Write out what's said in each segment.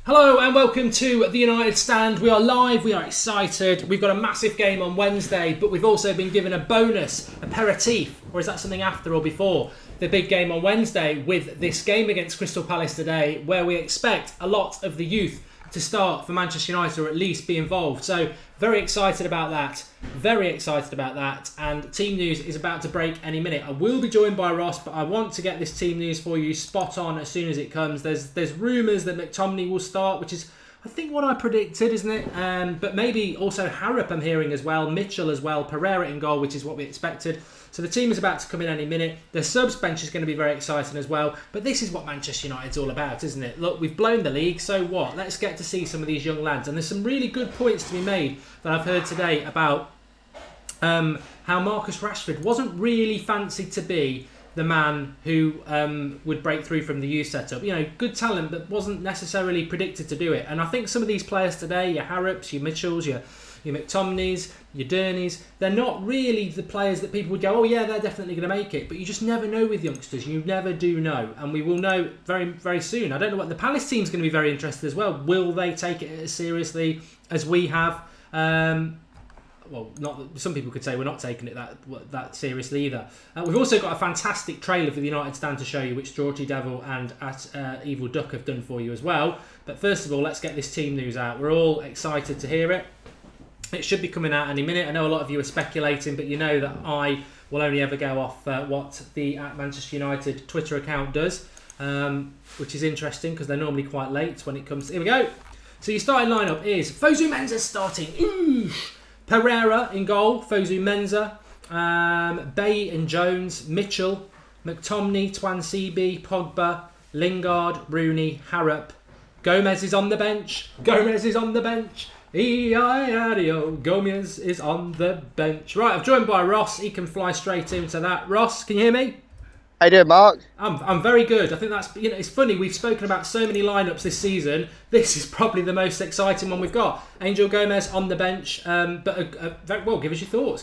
Hello and welcome to the United Stand. We are live, we are excited. We've got a massive game on Wednesday, but we've also been given a bonus aperitif, or is that something after or before the big game on Wednesday with this game against Crystal Palace today, where we expect a lot of the youth to start for Manchester United, or at least be involved. So very excited about that. And team news is about to break any minute. I will be joined by Ross, but I want to get this team news for you spot on as soon as it comes. There's rumours that McTominay will start, which is I think what I predicted, isn't it? But maybe also Harrop I'm hearing as well, Mitchell as well, Pereira in goal, which is what we expected. So the team is about to come in any minute. The subs bench is going to be very exciting as well. But this is what Manchester United's all about, isn't it? Look, we've blown the league, so what? Let's get to see some of these young lads. And there's some really good points to be made that I've heard today about how Marcus Rashford wasn't really fancied to be the man who would break through from the youth setup. You know, good talent, but wasn't necessarily predicted to do it. And I think some of these players today, your Harrops, your Mitchells, your McTominays, your Derneys, they're not really the players that people would go, oh yeah, they're definitely going to make it. But you just never know with youngsters. You never do know. And we will know very, very soon. I don't know what the Palace team's going to be very interested as well. Will they take it as seriously as we have? Well, not. Some people could say we're not taking it that seriously either. We've also got a fantastic trailer for the United Stand to show you, which Georgie Devil and Evil Duck have done for you as well. But first of all, let's get this team news out. We're all excited to hear it. It should be coming out any minute. I know a lot of you are speculating, but you know that I will only ever go off what the @Manchester United Twitter account does, which is interesting because they're normally quite late when it comes. Here we go. So your starting lineup is Fosu Mensah starting. Pereira in goal, Fosu Mensah, Bailly and Jones, Mitchell, McTominay, Twansibi, Pogba, Lingard, Rooney, Harrop. Gomes is on the bench. E-I-R-E-O, Gomes is on the bench. Right, I'm joined by Ross. He can fly straight into that. Ross, can you hear me? How you doing, Mark? I'm very good. I think that's, it's funny, we've spoken about so many lineups this season. This is probably the most exciting one we've got. Angel Gomes on the bench, well, give us your thoughts.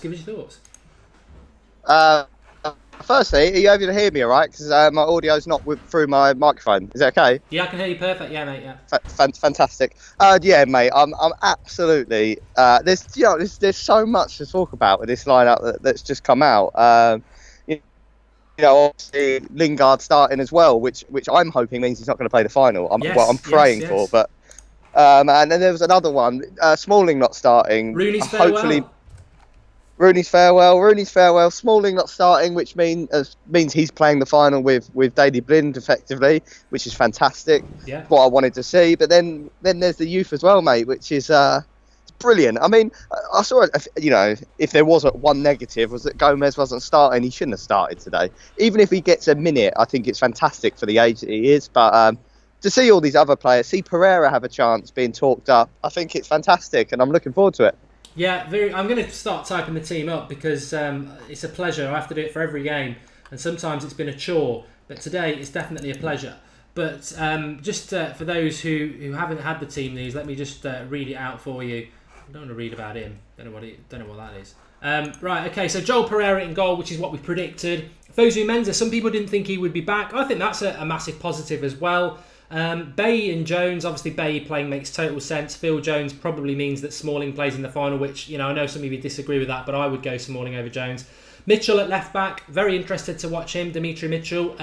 Firstly, are you able to hear me all right? Because my audio's not through my microphone. Is that okay? Yeah, I can hear you perfect. Yeah, mate. Yeah. Fantastic. Yeah, mate. I'm absolutely. There's so much to talk about with this lineup that's just come out. Obviously Lingard starting as well, which I'm hoping means he's not going to play the final. I'm praying for. But and then there was another one. Smalling not starting. Rooney's farewell. Rooney's farewell. Smalling not starting, which means he's playing the final with Daley Blind effectively, which is fantastic. Yeah. What I wanted to see. But then there's the youth as well, mate, which is brilliant. I mean, I saw it. If there was one negative, was that Gomes wasn't starting. He shouldn't have started today. Even if he gets a minute, I think it's fantastic for the age that he is. But to see all these other players, see Pereira have a chance being talked up, I think it's fantastic, and I'm looking forward to it. Yeah, I'm going to start typing the team up because it's a pleasure. I have to do it for every game, and sometimes it's been a chore, but today it's definitely a pleasure. But just for those who haven't had the team news, let me just read it out for you. I don't want to read about him. Don't know what that is. Right, okay, so Joel Pereira in goal, which is what we predicted. Fosu Mensah, some people didn't think he would be back. I think that's a massive positive as well. Bailly and Jones, obviously Bailly playing makes total sense. Phil Jones probably means that Smalling plays in the final, which, I know some of you disagree with that, but I would go Smalling over Jones. Mitchell at left back, very interested to watch him, Dimitri Mitchell.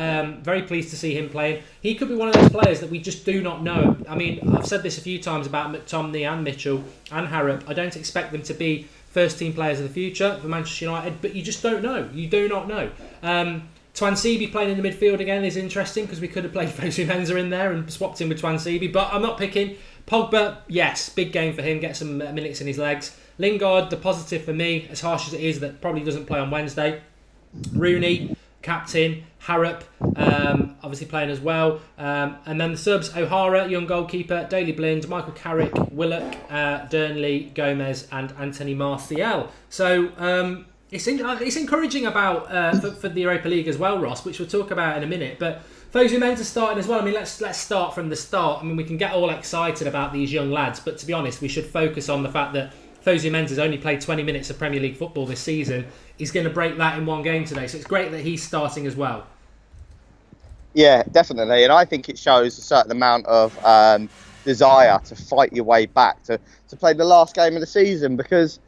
Very pleased to see him playing. He could be one of those players that we just do not know. I mean, I've said this a few times about McTominay and Mitchell and Harrop. I don't expect them to be first team players of the future for Manchester United, but you just don't know. You do not know. Twansibi playing in the midfield again is interesting because we could have played Fosu Mensah in there and swapped him with Twansibi, but I'm not picking. Pogba, yes, big game for him, get some minutes in his legs. Lingard, the positive for me, as harsh as it is, that probably doesn't play on Wednesday. Rooney, captain. Harrop, obviously playing as well. And then the subs, O'Hara, young goalkeeper, Daley Blind, Michael Carrick, Willock, Durnley, Gomes and Anthony Martial. So it's encouraging about for the Europa League as well, Ross, which we'll talk about in a minute. But Fosu Mensah starting as well. I mean, let's start from the start. I mean, we can get all excited about these young lads, but to be honest, we should focus on the fact that Fosu Mensah's only played 20 minutes of Premier League football this season. He's going to break that in one game today, so it's great that he's starting as well. Yeah, definitely, and I think it shows a certain amount of desire to fight your way back to play the last game of the season, because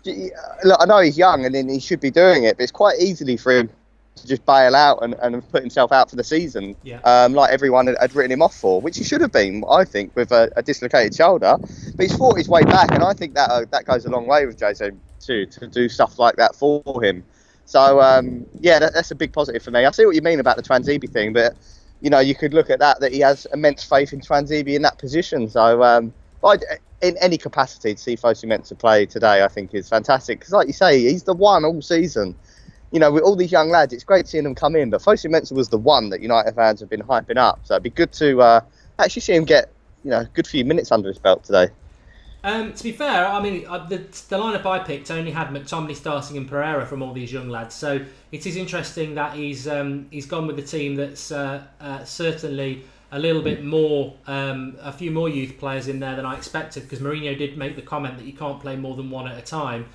look, I know he's young and he should be doing it, but it's quite easily for him to just bail out and put himself out for the season, like everyone had written him off for, which he should have been, I think, with a dislocated shoulder. But he's fought his way back, and I think that goes a long way with Jose to do stuff like that for him. So that's a big positive for me. I see what you mean about the Twanzebe thing, but you could look at that he has immense faith in Twanzebe in that position. So in any capacity to see Fosu Mensah play today, I think is fantastic, because like you say, he's the one all season. With all these young lads, it's great seeing them come in, but Fosu Mensah was the one that United fans have been hyping up. So it'd be good to actually see him get a good few minutes under his belt today. To be fair, I mean, the lineup I picked only had McTominay starting and Pereira from all these young lads. So it is interesting that he's gone with a team that's certainly a little bit more, a few more youth players in there than I expected, because Mourinho did make the comment that you can't play more than one at a time.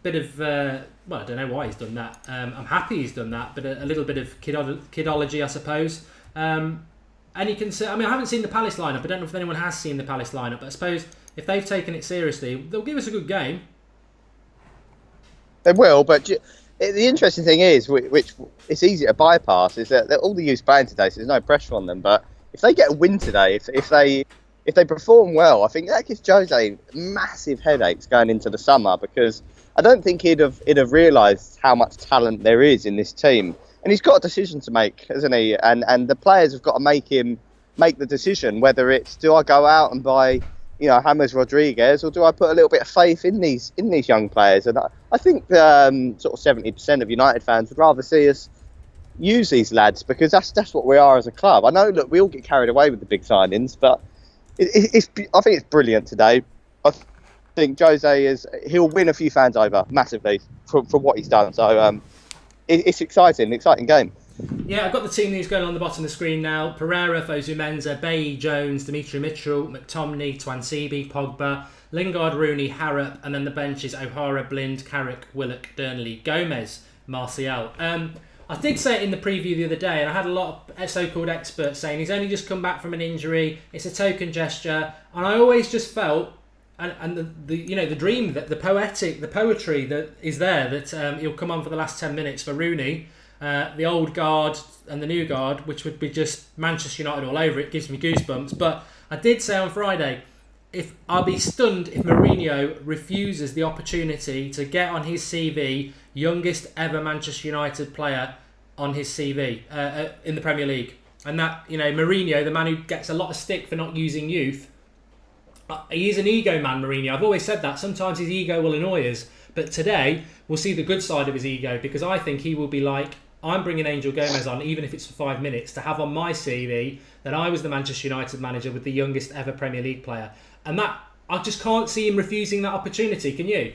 Bit of, I don't know why he's done that. I'm happy he's done that, but a little bit of kidology, I suppose. And you can see, I haven't seen the Palace lineup. I don't know if anyone has seen the Palace lineup, but I suppose if they've taken it seriously, they'll give us a good game. They will, but the interesting thing is, which it's easy to bypass, is that all the youth playing today, so there's no pressure on them. But if they get a win today, if they perform well, I think that gives Jose massive headaches going into the summer, because I don't think he'd have realised how much talent there is in this team. And he's got a decision to make, hasn't he? And the players have got to make the decision, whether it's, do I go out and buy, James Rodriguez, or do I put a little bit of faith in these young players? And I think sort of 70% of United fans would rather see us use these lads, because that's what we are as a club. I know, look, we all get carried away with the big signings, but I think it's brilliant today. I think Jose he'll win a few fans over massively from what he's done. So it's exciting game. Yeah, I've got the team news going on the bottom of the screen now. Pereira, Fosu Mensah, Bailly, Jones, Dimitri Mitchell, McTominay, Twanzebe, Pogba, Lingard, Rooney, Harrop, and then the benches: O'Hara, Blind, Carrick, Willock, Durnley, Gomes, Martial. I did say it in the preview the other day, and I had a lot of so-called experts saying he's only just come back from an injury, it's a token gesture, and I always just felt, and the dream, that the poetry that is there, that he'll come on for the last 10 minutes for Rooney, the old guard and the new guard, which would be just Manchester United all over it, gives me goosebumps. But I did say on Friday, I'll be stunned if Mourinho refuses the opportunity to get on his CV youngest ever Manchester United player on his CV in the Premier League. And that, Mourinho, the man who gets a lot of stick for not using youth, he is an ego man, Mourinho. I've always said that. Sometimes his ego will annoy us. But today, we'll see the good side of his ego, because I think he will be like, I'm bringing Angel Gomes on, even if it's for 5 minutes, to have on my CV that I was the Manchester United manager with the youngest ever Premier League player. And that, I just can't see him refusing that opportunity. Can you?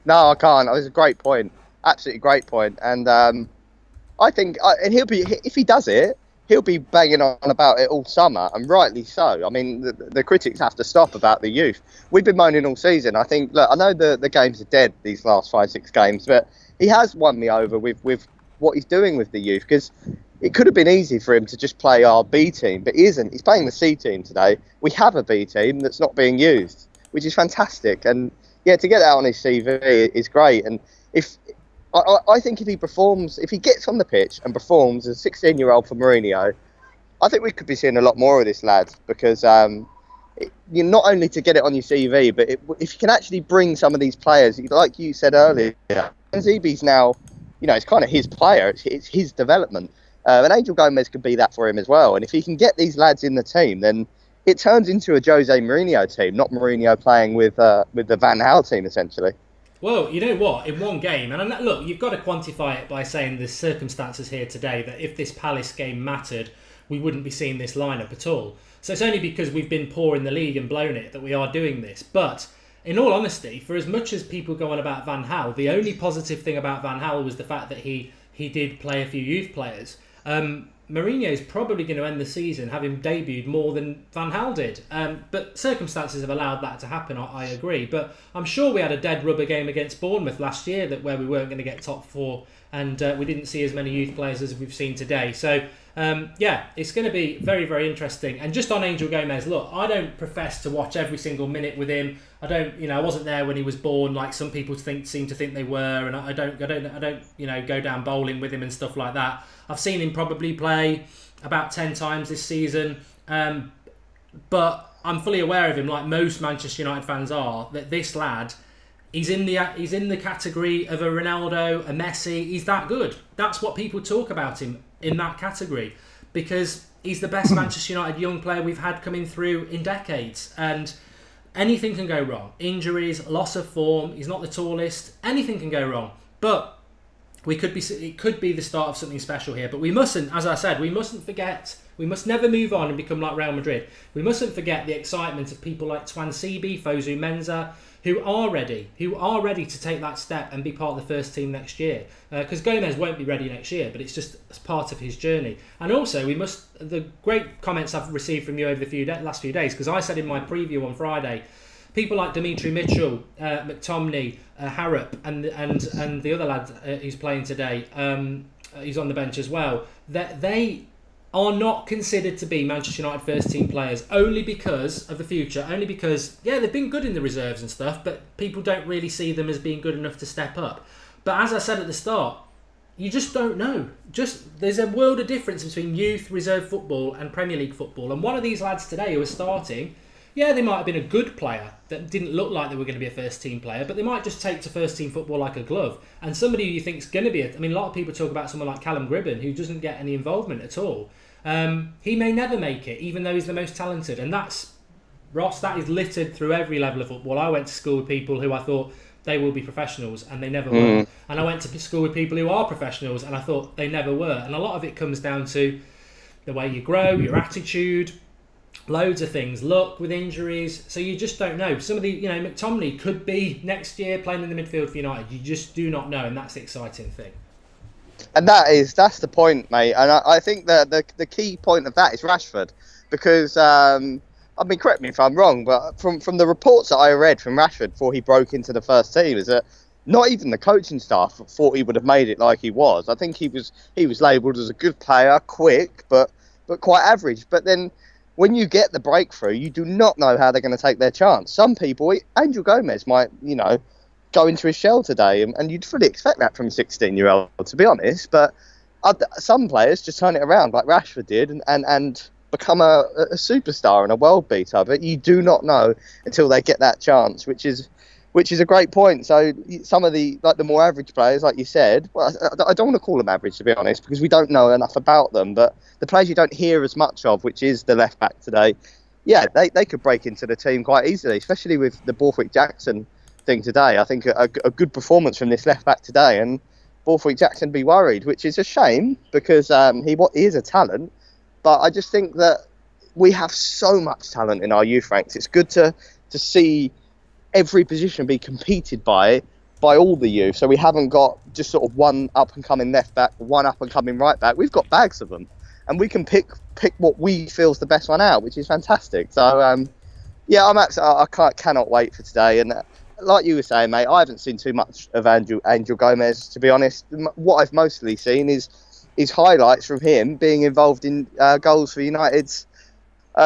No, I can't. It was a great point. Absolutely great point. And I think, and he'll be, if he does it, he'll be banging on about it all summer, and rightly so. I mean, the critics have to stop about the youth. We've been moaning all season. I think, look, I know the games are dead, these last 5-6 games, but he has won me over with what he's doing with the youth, because it could have been easy for him to just play our B team, but he isn't. He's playing the C team today. We have a B team that's not being used, which is fantastic. And yeah, to get that on his CV is great. And I think if he performs, if he gets on the pitch and performs as a 16-year-old for Mourinho, I think we could be seeing a lot more of this lad, because you not only to get it on your CV, but if you can actually bring some of these players, like you said earlier, Zeeby's now, it's kind of his player, it's his development. And Angel Gomes could be that for him as well. And if he can get these lads in the team, then it turns into a Jose Mourinho team, not Mourinho playing with the Van Gaal team, essentially. Well, you know what? In one game, and look, you've got to quantify it by saying the circumstances here today, that if this Palace game mattered, we wouldn't be seeing this lineup at all. So it's only because we've been poor in the league and blown it that we are doing this. But in all honesty, for as much as people go on about Van Gaal, the only positive thing about Van Gaal was the fact that he did play a few youth players. Mourinho is probably going to end the season having debuted more than Van Gaal did. But circumstances have allowed that to happen, I agree. But I'm sure we had a dead rubber game against Bournemouth last year where we weren't going to get top 4, and we didn't see as many youth players as we've seen today. So Yeah, it's going to be very, very interesting. And just on Angel Gomes, look, I don't profess to watch every single minute with him. I don't, I wasn't there when he was born, like some people seem to think they were, and I don't, go down bowling with him and stuff like that. I've seen him probably play about 10 times this season, but I'm fully aware of him, like most Manchester United fans are, that this lad, he's in the category of a Ronaldo, a Messi. He's that good. That's what people talk about him in that category, because he's the best Manchester United young player we've had coming through in decades. And anything can go wrong. Injuries, loss of form. He's not the tallest. Anything can go wrong. But it could be the start of something special here. But we mustn't, as I said, we mustn't forget. We must never move on and become like Real Madrid. We mustn't forget the excitement of people like Twansibi, Fosu Mensah, who are ready to take that step and be part of the first team next year. Because Gomes won't be ready next year, but it's just as part of his journey. And also, the great comments I've received from you over the last few days, because I said in my preview on Friday, people like Dimitri Mitchell, McTominay, Harrop, and the other lad who's playing today, he's on the bench as well, that they are not considered to be Manchester United first team players only because of the future, only because, they've been good in the reserves and stuff, but people don't really see them as being good enough to step up. But as I said at the start, you just don't know. There's a world of difference between youth, reserve football and Premier League football. And one of these lads today who are starting, they might have been a good player that didn't look like they were going to be a first team player, but they might just take to first team football like a glove. And somebody who you think is going to be a lot of people talk about someone like Callum Gribben, who doesn't get any involvement at all. He may never make it, even though he's the most talented. And that's, Ross, that is littered through every level of football. I went to school with people who I thought they will be professionals, and they never were. And I went to school with people who are professionals, and I thought they never were. And a lot of it comes down to the way you grow, your attitude, loads of things, luck with injuries. So you just don't know. Some of the, McTominay could be next year playing in the midfield for United. You just do not know, and that's the exciting thing. And that's the point, mate. And I think that the key point of that is Rashford, because correct me if I'm wrong, but from the reports that I read from Rashford before he broke into the first team, is that not even the coaching staff thought he would have made it like he was. I think he was labelled as a good player, quick, but quite average. But then when you get the breakthrough, you do not know how they're going to take their chance. Some people, Angel Gomes might, go into his shell today, and you'd fully expect that from a 16-year-old, to be honest. But some players just turn it around, like Rashford did, and become a superstar and a world beater. But you do not know until they get that chance, which is a great point. So some of the more average players, like you said, well, I don't want to call them average, to be honest, because we don't know enough about them. But the players you don't hear as much of, which is the left back today, they could break into the team quite easily, especially with the Borthwick-Jackson thing today. I think a good performance from this left back today, and Borthwick-Jackson be worried, which is a shame, because he is a talent. But I just think that we have so much talent in our youth ranks. It's good to see every position be competed by all the youth. So we haven't got just sort of one up and coming left back, one up and coming right back. We've got bags of them, and we can pick what we feel is the best one out, which is fantastic. So I cannot wait for today. And like you were saying, mate, I haven't seen too much of Angel Gomes, to be honest. What I've mostly seen is highlights from him being involved in goals for United's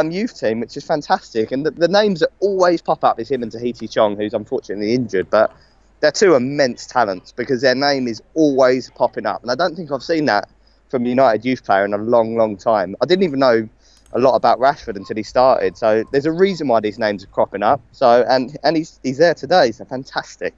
youth team, which is fantastic. And the names that always pop up is him and Tahiti Chong, who's unfortunately injured, but they're two immense talents, because their name is always popping up. And I don't think I've seen that from a United youth player in a long, long time. I didn't even know a lot about Rashford until he started. So there's a reason why these names are cropping up. So and he's there today. So fantastic.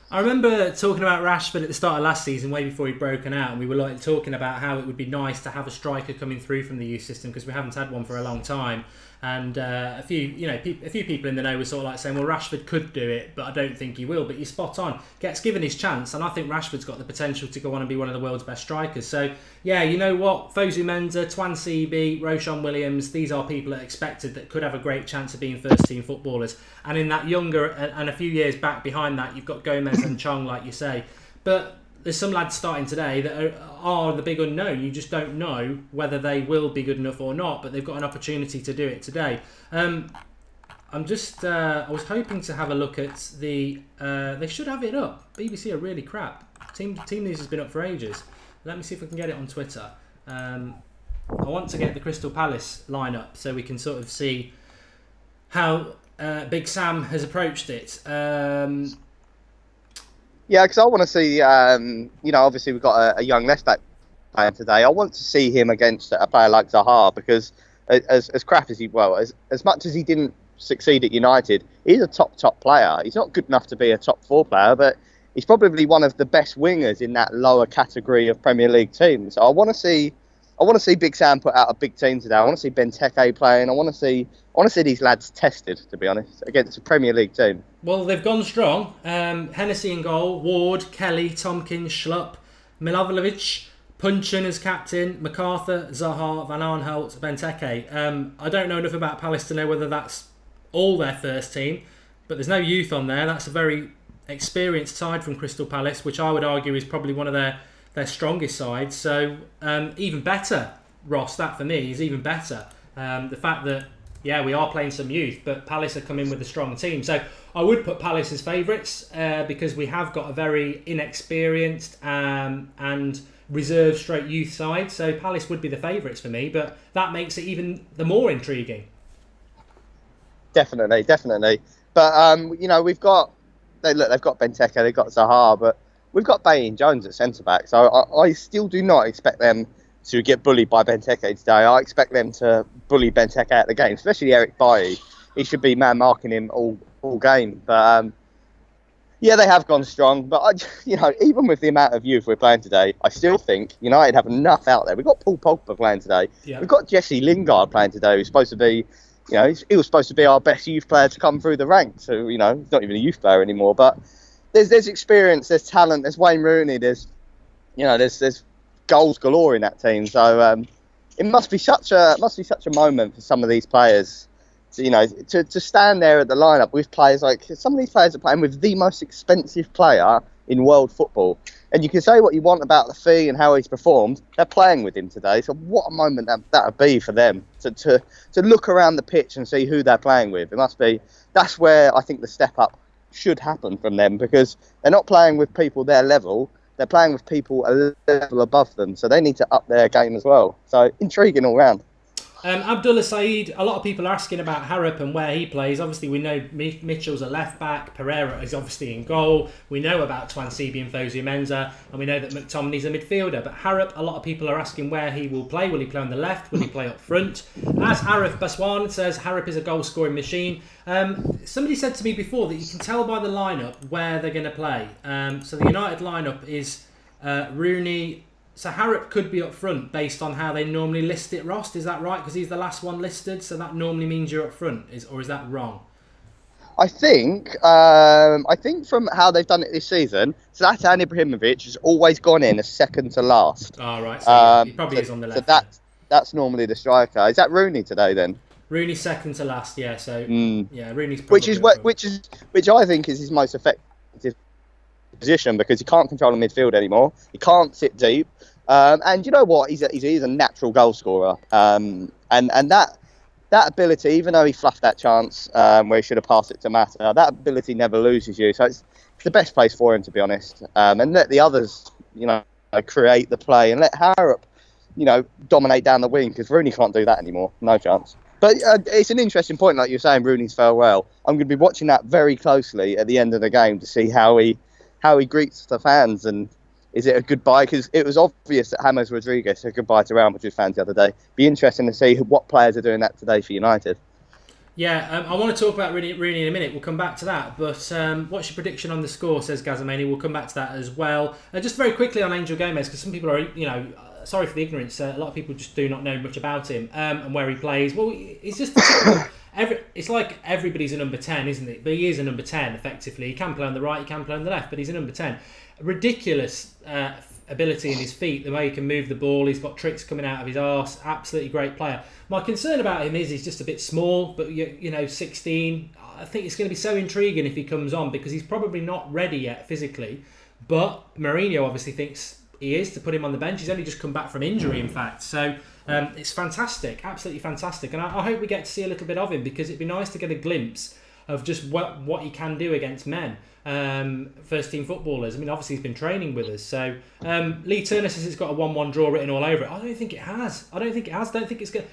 I remember talking about Rashford at the start of last season, way before he'd broken out, and we were talking about how it would be nice to have a striker coming through from the youth system, because we haven't had one for a long time. And a few people in the know were sort of like saying, well, Rashford could do it, but I don't think he will. But you're spot on. Gets given his chance, and I think Rashford's got the potential to go on and be one of the world's best strikers. So, you know what? Fosu Mensah, Twansibi, Roshan Williams, these are people that are expected that could have a great chance of being first-team footballers. And in that younger, and a few years back behind that, you've got Gomes and Chong, like you say. But there's some lads starting today that are the big unknown. You just don't know whether they will be good enough or not, but they've got an opportunity to do it today. I was hoping to have a look at the... they should have it up. BBC are really crap. Team News has been up for ages. Let me see if I can get it on Twitter. I want to get the Crystal Palace lineup so we can sort of see how Big Sam has approached it. Yeah, because I want to see, obviously we've got a young left back playing today. I want to see him against a player like Zaha because as crap as as much as he didn't succeed at United, he's a top player. He's not good enough to be a top 4 player, but he's probably one of the best wingers in that lower category of Premier League teams. So I want to see Big Sam put out a big team today. I want to see Benteke playing. I want to see these lads tested, to be honest, against a Premier League team. Well, they've gone strong. Hennessy in goal, Ward, Kelly, Tompkins, Schlupp, Milovovic, Punchin as captain, MacArthur, Zaha, Van Aanholt, Benteke. I don't know enough about Palace to know whether that's all their first team, but there's no youth on there. That's a very experienced side from Crystal Palace, which I would argue is probably one of their strongest sides. So even better, Ross, that for me is even better. The fact that, we are playing some youth, but Palace are coming with a strong team. So I would put Palace as favourites because we have got a very inexperienced and reserve straight youth side. So Palace would be the favourites for me, but that makes it even the more intriguing. Definitely. But, they've got Benteke, they've got Zaha, but we've got Angel Gomes at centre-back. So I still do not expect them to get bullied by Benteke today. I expect them to bully Benteke out of the game, especially Eric Bailly. He should be man-marking him all game. But, they have gone strong. But, even with the amount of youth we're playing today, I still think United have enough out there. We've got Paul Pogba playing today. Yeah. We've got Jesse Lingard playing today, who's supposed to be... he was supposed to be our best youth player to come through the ranks. So, he's not even a youth player anymore. But there's experience, there's talent, there's Wayne Rooney, there's goals galore in that team. So it must be such a moment for some of these players to stand there at the lineup with players like some of these players are playing with the most expensive player in world football. And you can say what you want about the fee and how he's performed. They're playing with him today. So what a moment that would be for them to look around the pitch and see who they're playing with. It must be. That's where I think the step up should happen from them, because they're not playing with people their level. They're playing with people a level above them. So they need to up their game as well. So intriguing all round. Abdullah Saeed, a lot of people are asking about Harrop and where he plays. Obviously, we know Mitchell's a left-back. Pereira is obviously in goal. We know about Twansibi and Fosu Mensah. And we know that McTominay's a midfielder. But Harrop, a lot of people are asking where he will play. Will he play on the left? Will he play up front? As Arif Baswan says, Harrop is a goal-scoring machine. Somebody said to me before that you can tell by the lineup where they're going to play. So the United lineup is Rooney... So Harrop could be up front based on how they normally list it, Ross. Is that right? Because he's the last one listed, so that normally means you're up front. Or is that wrong? I think from how they've done it this season, Zlatan Ibrahimovic has always gone in as second to last. Oh, right. So he probably is on the left. So that's normally the striker. Is that Rooney today then? Rooney's second to last, yeah. So Rooney's probably which I think is his most effective position, because he can't control the midfield anymore. He can't sit deep, and you know what? He's a natural goal scorer, and that ability, even though he fluffed that chance where he should have passed it to Mata, that ability never loses you. So it's the best place for him, to be honest, and let the others create the play, and let Harrop dominate down the wing, because Rooney can't do that anymore. No chance. But it's an interesting point, like you're saying, Rooney's farewell. I'm going to be watching that very closely at the end of the game to see how he greets the fans, and is it a goodbye? Because it was obvious that James Rodriguez said goodbye to Real Madrid fans the other day. Be interesting to see what players are doing that today for United. Yeah, I want to talk about Rooney in a minute. We'll come back to that. But what's your prediction on the score, says Gazamani. We'll come back to that as well. Just very quickly on Angel Gomes, because some people are, sorry for the ignorance. A lot of people just do not know much about him and where he plays. Well, he's just... it's like everybody's a number 10, isn't it? But he is a number 10, effectively. He can play on the right, he can play on the left, but he's a number 10. Ridiculous ability in his feet, the way he can move the ball. He's got tricks coming out of his arse. Absolutely great player. My concern about him is he's just a bit small, but 16. I think it's going to be so intriguing if he comes on, because he's probably not ready yet physically. But Mourinho obviously thinks he is, to put him on the bench. He's only just come back from injury, in fact. So it's fantastic, absolutely fantastic. And I hope we get to see a little bit of him, because it'd be nice to get a glimpse of just what he can do against men. First team footballers. I mean, obviously he's been training with us. So Lee Turner says it's got a 1-1 draw written all over it. I don't think it has. I don't think it's going.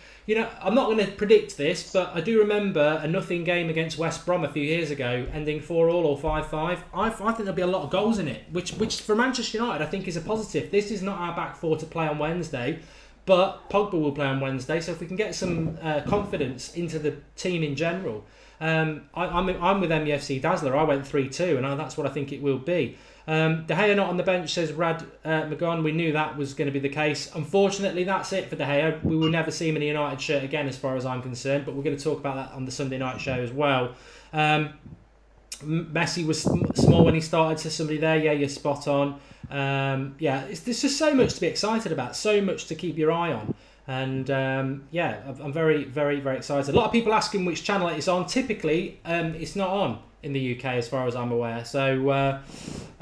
I'm not going to predict this, but I do remember a nothing game against West Brom a few years ago, ending 4-4 or 5-5. I think there'll be a lot of goals in it, which for Manchester United I think is a positive. This is not our back four to play on Wednesday, but Pogba will play on Wednesday. So if we can get some confidence into the team in general. I'm with MUFC Dazzler. I went 3-2, and that's what I think it will be. De Gea not on the bench, says Rad McGon. We knew that was going to be the case. Unfortunately, that's it for De Gea. We will never see him in a United shirt again, as far as I'm concerned. But we're going to talk about that on the Sunday night show as well. Messi was small when he started, says somebody there. Yeah, you're spot on. There's just so much to be excited about, so much to keep your eye on. And I'm very, very, very excited. A lot of people asking which channel it is on. Typically, it's not on in the UK as far as I'm aware. So,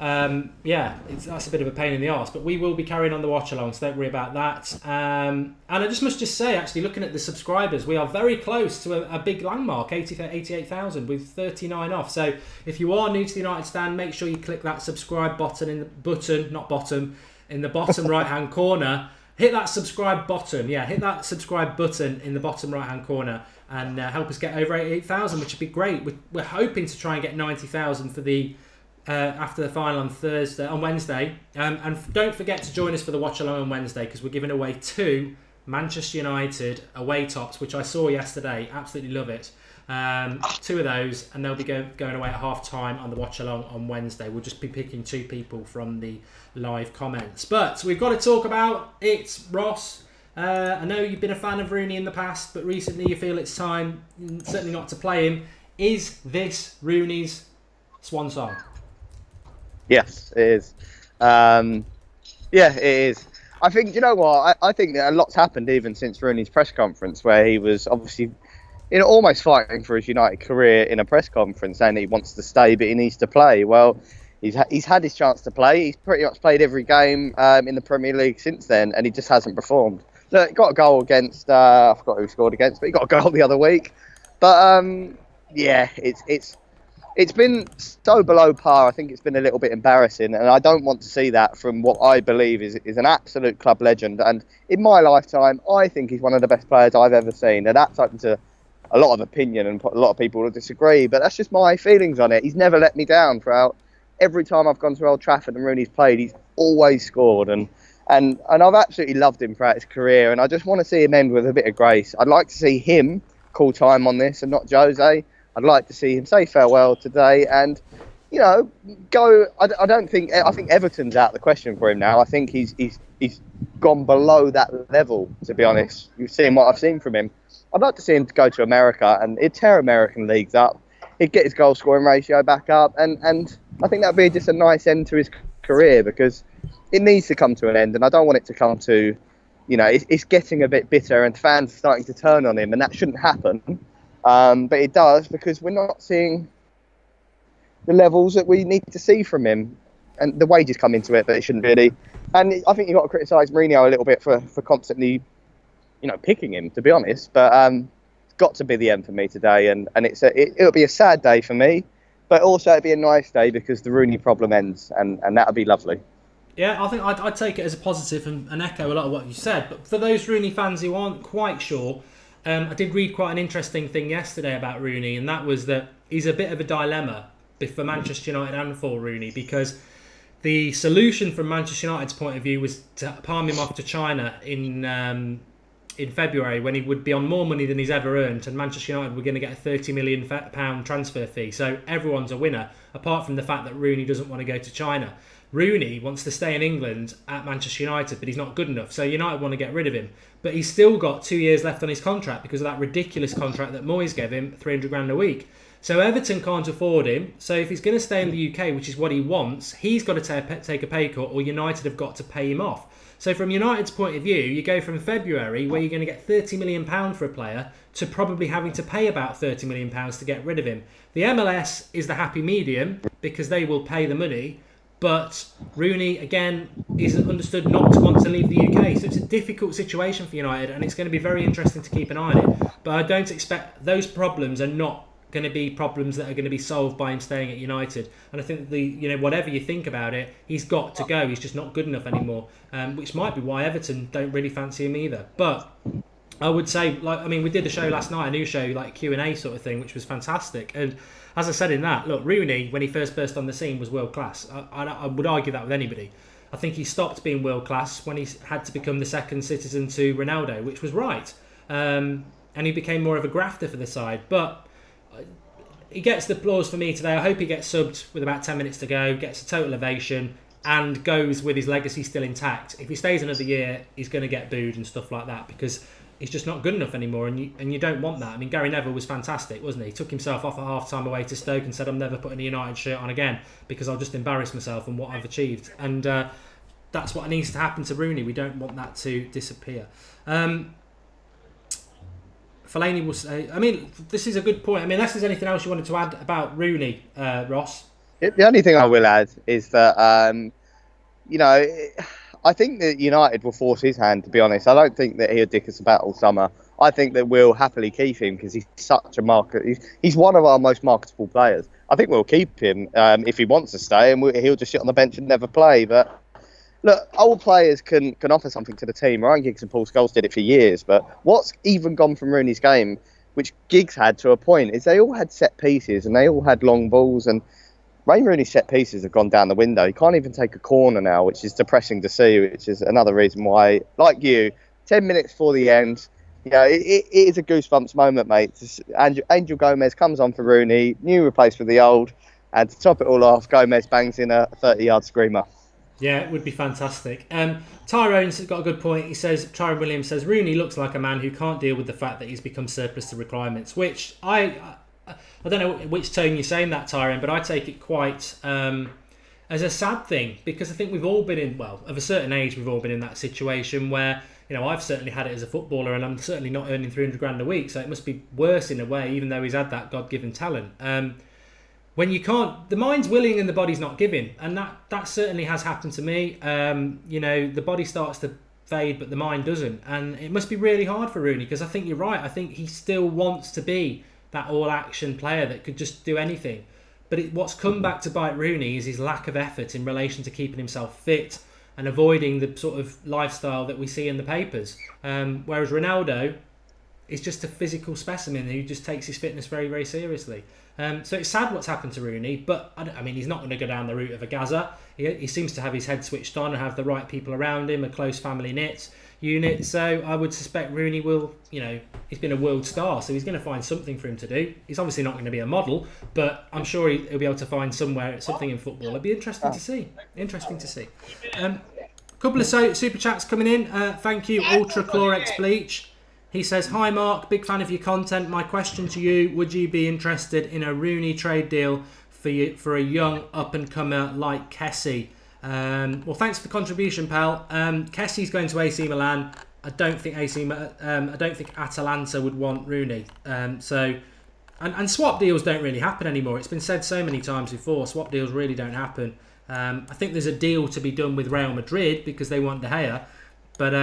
that's a bit of a pain in the arse. But we will be carrying on the watch-along, so don't worry about that. And I must just say, actually, looking at the subscribers, we are very close to a big landmark, 88,000 with 39 off. So if you are new to the United Stand, make sure you click that subscribe button in the bottom right-hand corner. Hit that subscribe button. Yeah, hit that subscribe button in the bottom right-hand corner and help us get over 88,000, which would be great. We're hoping to try and get 90,000 for the after the final on Wednesday. And don't forget to join us for the watch along on Wednesday, because we're giving away 2 Manchester United away tops, which I saw yesterday. Absolutely love it. 2 of those, and they'll be going away at half time on the watch along on Wednesday. We'll just be picking 2 people from the live comments. But we've got to talk about it, Ross. I know you've been a fan of Rooney in the past, but recently you feel it's time, certainly not to play him. Is this Rooney's swan song? Yes, it is. It is. I think, you know what, I think that a lot's happened even since Rooney's press conference, where he was obviously almost fighting for his United career in a press conference, saying that he wants to stay but he needs to play. Well, he's had his chance to play. He's pretty much played every game in the Premier League since then, and he just hasn't performed. Look, he got a goal against, I forgot who he scored against, but he got a goal the other week. But it's been so below par. I think it's been a little bit embarrassing, and I don't want to see that from what I believe is an absolute club legend. And in my lifetime, I think he's one of the best players I've ever seen, and that's open to a lot of opinion, and a lot of people will disagree, but that's just my feelings on it. He's never let me down throughout. Every time I've gone to Old Trafford and Rooney's played, he's always scored, and I've absolutely loved him throughout his career, and I just want to see him end with a bit of grace. I'd like to see him call time on this and not Jose. I'd like to see him say farewell today and, go. I think Everton's out of the question for him now. I think he's gone below that level, to be honest. You've seen what I've seen from him. I'd like to see him go to America, and he'd tear American leagues up. He'd get his goal scoring ratio back up, and I think that'd be just a nice end to his career, because it needs to come to an end, and I don't want it to come to, it's getting a bit bitter and fans are starting to turn on him, and that shouldn't happen. But it does, because we're not seeing the levels that we need to see from him, and the wages come into it, but it shouldn't really. And I think you've got to criticise Mourinho a little bit for constantly, picking him, to be honest. But it's got to be the end for me today, and it'll be a sad day for me, but also it'll be a nice day because the Rooney problem ends, and that'll be lovely. Yeah, I think I'd take it as a positive and echo a lot of what you said. But for those Rooney fans who aren't quite sure, I did read quite an interesting thing yesterday about Rooney, and that was that he's a bit of a dilemma for Manchester United and for Rooney, because the solution from Manchester United's point of view was to palm him off to China in February, when he would be on more money than he's ever earned, and Manchester United were going to get a £30 million transfer fee. So everyone's a winner, apart from the fact that Rooney doesn't want to go to China. Rooney wants to stay in England at Manchester United, but he's not good enough. So United want to get rid of him. But he's still got 2 years left on his contract because of that ridiculous contract that Moyes gave him, 300 grand a week. So Everton can't afford him. So if he's going to stay in the UK, which is what he wants, he's got to take a pay cut, or United have got to pay him off. So from United's point of view, you go from February, where you're going to get £30 million for a player, to probably having to pay about £30 million to get rid of him. The MLS is the happy medium, because they will pay the money. But Rooney, again, is understood not to want to leave the UK. So it's a difficult situation for United, and it's going to be very interesting to keep an eye on it. But I don't expect, those problems are not going to be problems that are going to be solved by him staying at United. And I think whatever you think about it, he's got to go. He's just not good enough anymore, which might be why Everton don't really fancy him either. But I would say, we did a show last night, a new show, like Q&A sort of thing, which was fantastic. And as I said in that, look, Rooney, when he first burst on the scene, was world class. I would argue that with anybody. I think he stopped being world class when he had to become the second citizen to Ronaldo, which was right. And he became more of a grafter for the side. But he gets the applause for me today. I hope he gets subbed with about 10 minutes to go, gets a total ovation, and goes with his legacy still intact. If he stays another year, he's going to get booed and stuff like that, because he's just not good enough anymore, and you don't want that. I mean, Gary Neville was fantastic, wasn't he? He took himself off at half-time away to Stoke and said, I'm never putting a United shirt on again because I'll just embarrass myself and what I've achieved. And that's what needs to happen to Rooney. We don't want that to disappear. Fellaini will say, this is a good point. Unless there's anything else you wanted to add about Rooney, Ross? The only thing I will add is that, I think that United will force his hand, to be honest. I don't think that he'll dick us about all summer. I think that we'll happily keep him because he's such a market. He's one of our most marketable players. I think we'll keep him if he wants to stay, and he'll just sit on the bench and never play. But look, old players can offer something to the team. Ryan Giggs and Paul Scholes did it for years. But what's even gone from Rooney's game, which Giggs had to a point, is they all had set pieces and they all had long balls. And Wayne Rooney's set pieces have gone down the window. He can't even take a corner now, which is depressing to see, which is another reason why, like you, 10 minutes before the end, it is a goosebumps moment, mate. Angel Gomes comes on for Rooney, new replaced for the old, and to top it all off, Gomes bangs in a 30-yard screamer. Yeah, it would be fantastic. Tyrone's got a good point. He says, Tyrone Williams says, Rooney looks like a man who can't deal with the fact that he's become surplus to requirements, which I don't know which tone you're saying that, Tyrone, but I take it quite as a sad thing, because I think we've all been in, of a certain age, we've all been in that situation where, I've certainly had it as a footballer, and I'm certainly not earning 300 grand a week, so it must be worse in a way, even though he's had that God-given talent. When you can't, the mind's willing and the body's not giving, and that certainly has happened to me. The body starts to fade, but the mind doesn't, and it must be really hard for Rooney, because I think you're right. I think he still wants to be that all-action player that could just do anything. But what's come back to bite Rooney is his lack of effort in relation to keeping himself fit and avoiding the sort of lifestyle that we see in the papers. Whereas Ronaldo is just a physical specimen who just takes his fitness very, very seriously. So it's sad what's happened to Rooney, but he's not going to go down the route of a Gaza. He seems to have his head switched on and have the right people around him, a close family knit unit. So I would suspect Rooney will, he's been a world star, so he's going to find something for him to do. He's obviously not going to be a model, but I'm sure he'll be able to find something in football. It'd be interesting to see. A couple of super chats coming in. Thank you, Ultra Chlorex Bleach. He says, hi Mark, big fan of your content. My question to you, would you be interested in a Rooney trade deal for a young up-and-comer like Kessie? Well, thanks for the contribution, pal. Kessie's going to AC Milan. I don't think Atalanta would want Rooney. And swap deals don't really happen anymore. It's been said so many times before. Swap deals really don't happen. I think there's a deal to be done with Real Madrid because they want De Gea, but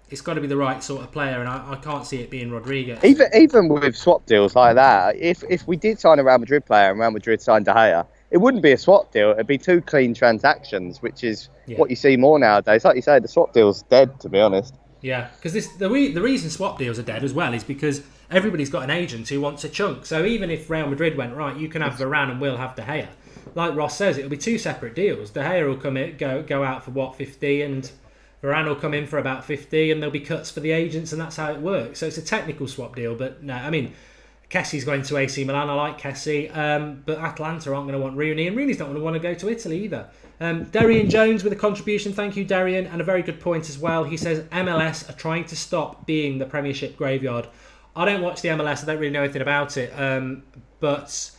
it's got to be the right sort of player, and I can't see it being Rodriguez. Even with swap deals like that, if we did sign a Real Madrid player and Real Madrid signed De Gea, it wouldn't be a swap deal. It'd be two clean transactions, which is what you see more nowadays. Like you say, the swap deal's dead, to be honest. Yeah, because the reason swap deals are dead as well is because everybody's got an agent who wants a chunk. So even if Real Madrid went, right, you can have Varane and we'll have De Gea, like Ross says, it'll be two separate deals. De Gea will come in, go out for 50, and Varane will come in for about 50, and there'll be cuts for the agents, and that's how it works. So it's a technical swap deal, but no, Kessie's going to AC Milan. I like Kessie, but Atalanta aren't going to want Rooney, and Rooney's not going to want to go to Italy either. Darian Jones with a contribution. Thank you, Darian, and a very good point as well. He says MLS are trying to stop being the Premiership graveyard. I don't watch the MLS. I don't really know anything about it, but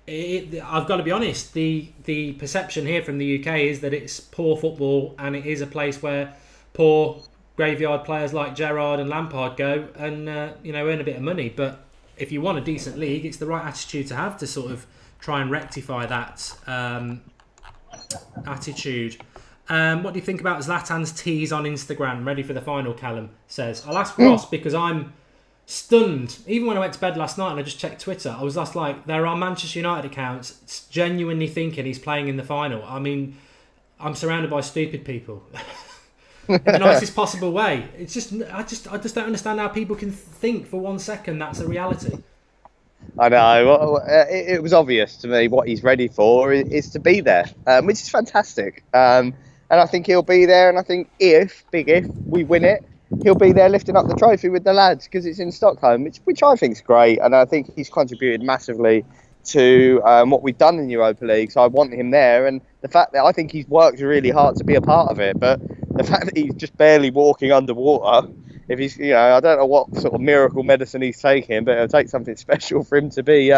I've got to be honest. The perception here from the UK is that it's poor football, and it is a place where poor graveyard players like Gerrard and Lampard go and earn a bit of money. But if you want a decent league, it's the right attitude to have to sort of try and rectify that attitude. What do you think about Zlatan's tease on Instagram? Ready for the final, Callum says. I'll ask Ross because I'm stunned. Even when I went to bed last night and I just checked Twitter, I was just like, there are Manchester United accounts genuinely thinking he's playing in the final. I mean, I'm surrounded by stupid people. In the nicest possible way. It's just I just don't understand how people can think for 1 second that's a reality. I know. Well, it was obvious to me what he's ready for is to be there, which is fantastic. And I think he'll be there. And I think if we win it, he'll be there lifting up the trophy with the lads because it's in Stockholm, which I think is great. And I think he's contributed massively to what we've done in Europa League. So I want him there. And the fact that I think he's worked really hard to be a part of it, but the fact that he's just barely walking underwater. If he's, I don't know what sort of miracle medicine he's taking, but it'll take something special for him to be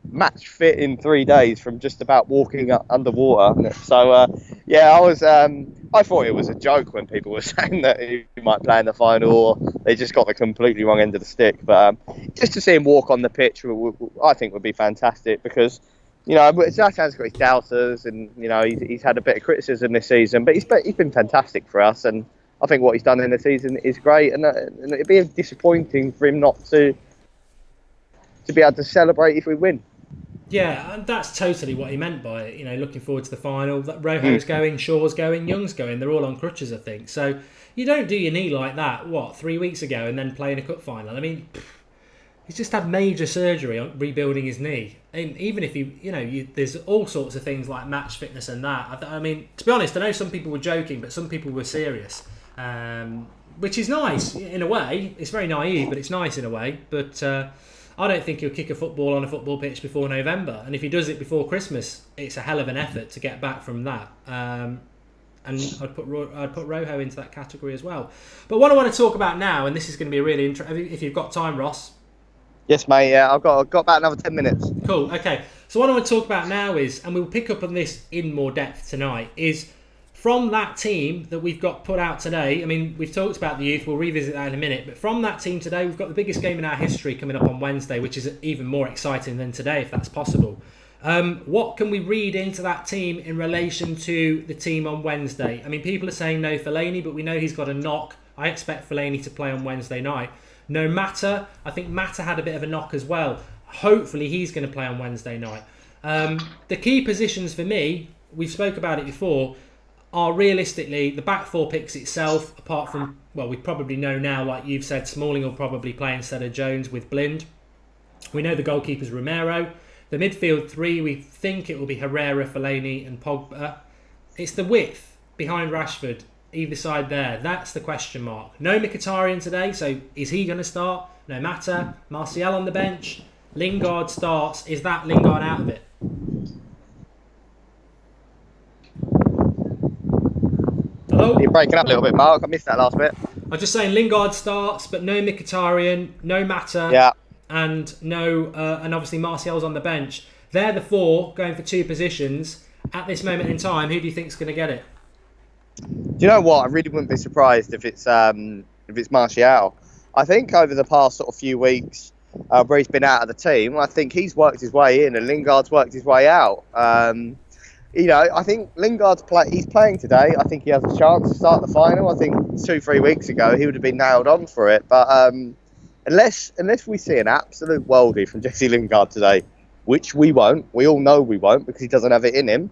match fit in 3 days from just about walking underwater. So, I thought it was a joke when people were saying that he might play in the final, or they just got the completely wrong end of the stick. But just to see him walk on the pitch, I think would be fantastic because, Zlatan's got his doubters, and he's had a bit of criticism this season, but he's been fantastic for us, and I think what he's done in the season is great, and it'd be disappointing for him not to be able to celebrate if we win. Yeah, and that's totally what he meant by it. Looking forward to the final. That Rojo's going, Shaw's going, Young's going. They're all on crutches, I think. So you don't do your knee like that. 3 weeks ago, and then play in a cup final. I mean, he's just had major surgery on rebuilding his knee. And even if there's all sorts of things like match fitness and that. I mean, to be honest, I know some people were joking, but some people were serious. Which is nice in a way. It's very naive, but it's nice in a way. But I don't think he'll kick a football on a football pitch before November. And if he does it before Christmas, it's a hell of an effort to get back from that. And I'd put Rojo into that category as well. But what I want to talk about now, and this is going to be really interesting, if you've got time, Ross. Yes, mate. Yeah, I've got about another 10 minutes. Cool. Okay. So what I want to talk about now is, and we'll pick up on this in more depth tonight, is from that team that we've got put out today. I mean, we've talked about the youth. We'll revisit that in a minute. But from that team today, we've got the biggest game in our history coming up on Wednesday, which is even more exciting than today, if that's possible. What can we read into that team in relation to the team on Wednesday? I mean, people are saying no Fellaini, but we know he's got a knock. I expect Fellaini to play on Wednesday night. No Mata. I think Mata had a bit of a knock as well. Hopefully he's going to play on Wednesday night. The key positions for me, we've spoke about it before, are realistically the back four picks itself, apart from, well, we probably know now, like you've said, Smalling will probably play instead of Jones with Blind. We know the goalkeeper's Romero. The midfield three, we think it will be Herrera, Fellaini and Pogba. It's the width behind Rashford, either side there. That's the question mark. No Mkhitaryan today, so is he going to start? No Mata. Martial on the bench. Lingard starts. Is that Lingard out of it? Hello? You're breaking up a little bit, Mark. I missed that last bit. I'm just saying Lingard starts, but no Mkhitaryan, no Mata. Yeah. And and obviously Martial's on the bench. They're the four going for two positions. At this moment in time, who do you think's going to get it? Do you know what? I really wouldn't be surprised if it's Martial. I think over the past sort of few weeks where he's been out of the team, I think he's worked his way in and Lingard's worked his way out. I think Lingard's he's playing today. I think he has a chance to start the final. I think 2-3 weeks ago he would have been nailed on for it, but unless we see an absolute worldie from Jesse Lingard today, which we won't, we all know we won't because he doesn't have it in him,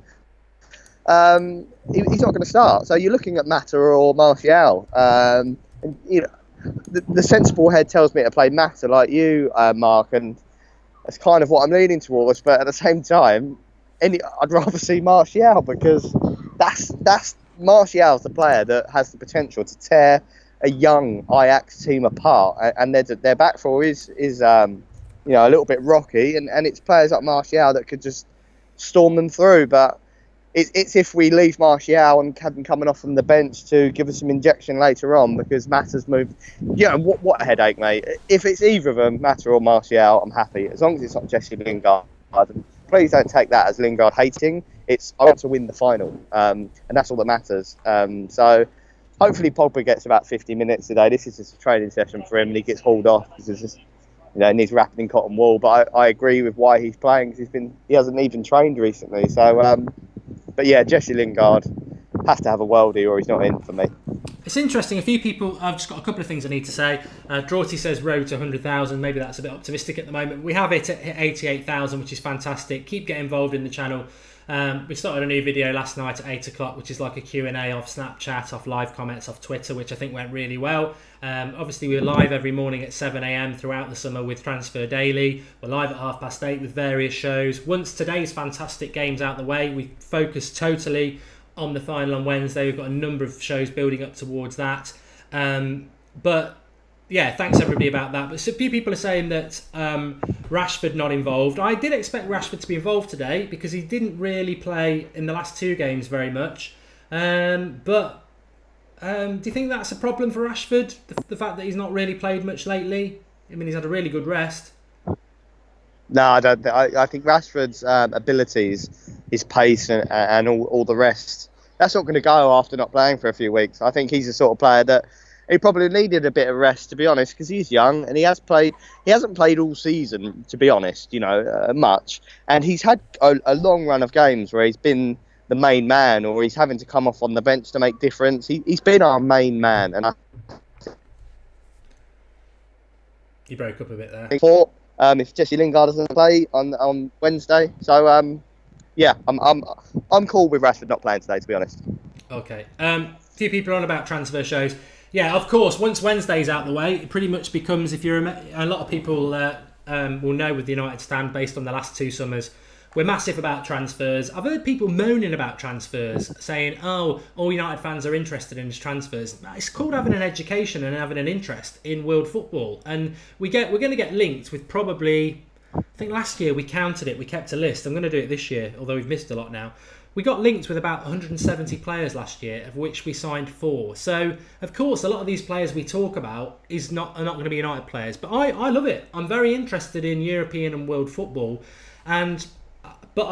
he's not going to start. So you're looking at Mata or Martial. And, the sensible head tells me to play Mata like you, Mark, and that's kind of what I'm leaning towards. But at the same time, I'd rather see Martial because that's Martial's the player that has the potential to tear a young Ajax team apart, and their back four is a little bit rocky, and it's players like Martial that could just storm them through. But it's if we leave Martial and have him coming off from the bench to give us some injection later on because Mata's moved. Yeah, what a headache, mate. If it's either of them, Mata or Martial, I'm happy as long as it's not Jesse Lingard. Please don't take that as Lingard hating. I want to win the final, and that's all that matters. So. Hopefully Pogba gets about 50 minutes today. This is just a training session for him and he gets hauled off because it's just, needs wrapping in cotton wool. But I agree with why he's playing because he hasn't even trained recently. So, but yeah, Jesse Lingard has to have a worldie or he's not in for me. It's interesting. A few people. I've just got a couple of things I need to say. Drawty says road to 100,000. Maybe that's a bit optimistic at the moment. We have it at 88,000, which is fantastic. Keep getting involved in the channel. We started a new video last night at 8 o'clock, which is like a Q&A off Snapchat, off live comments, off Twitter, which I think went really well. Obviously, we're live every morning at 7 a.m. throughout the summer with Transfer Daily. We're live at 8:30 with various shows. Once today's fantastic game's out the way, we focus totally on the final on Wednesday. We've got a number of shows building up towards that. But yeah, thanks everybody about that. But a few people are saying that Rashford not involved. I did expect Rashford to be involved today because he didn't really play in the last two games very much. But do you think that's a problem for Rashford? The fact that he's not really played much lately? I mean, he's had a really good rest. No, I don't. I think Rashford's abilities, his pace, and all the rest, that's not going to go after not playing for a few weeks. I think he's the sort of player that he probably needed a bit of rest, to be honest, because he's young and he hasn't played all season, to be honest, much. And he's had a long run of games where he's been the main man, or he's having to come off on the bench to make difference. He's been our main man, and You broke up a bit there. If Jesse Lingard doesn't play on Wednesday, so yeah, I'm cool with Rashford not playing today, to be honest. Okay. A few people are on about transfer shows. Yeah, of course. Once Wednesday's out the way, it pretty much becomes, if you're a lot of people will know with the United stand based on the last two summers, we're massive about transfers. I've heard people moaning about transfers, saying, "Oh, all United fans are interested in is transfers." It's called having an education and having an interest in world football, and we're going to get linked with probably. I think last year we counted it. We kept a list. I'm going to do it this year, although we've missed a lot now. We got linked with about 170 players last year, of which we signed 4. So, of course, a lot of these players we talk about are not going to be United players. But I love it. I'm very interested in European and world football, but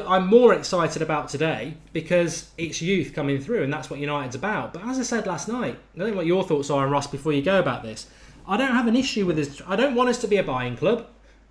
I'm more excited about today because it's youth coming through, and that's what United's about. But as I said last night, I don't know what your thoughts are, Ross, before you go about this. I don't have an issue with this. I don't want us to be a buying club,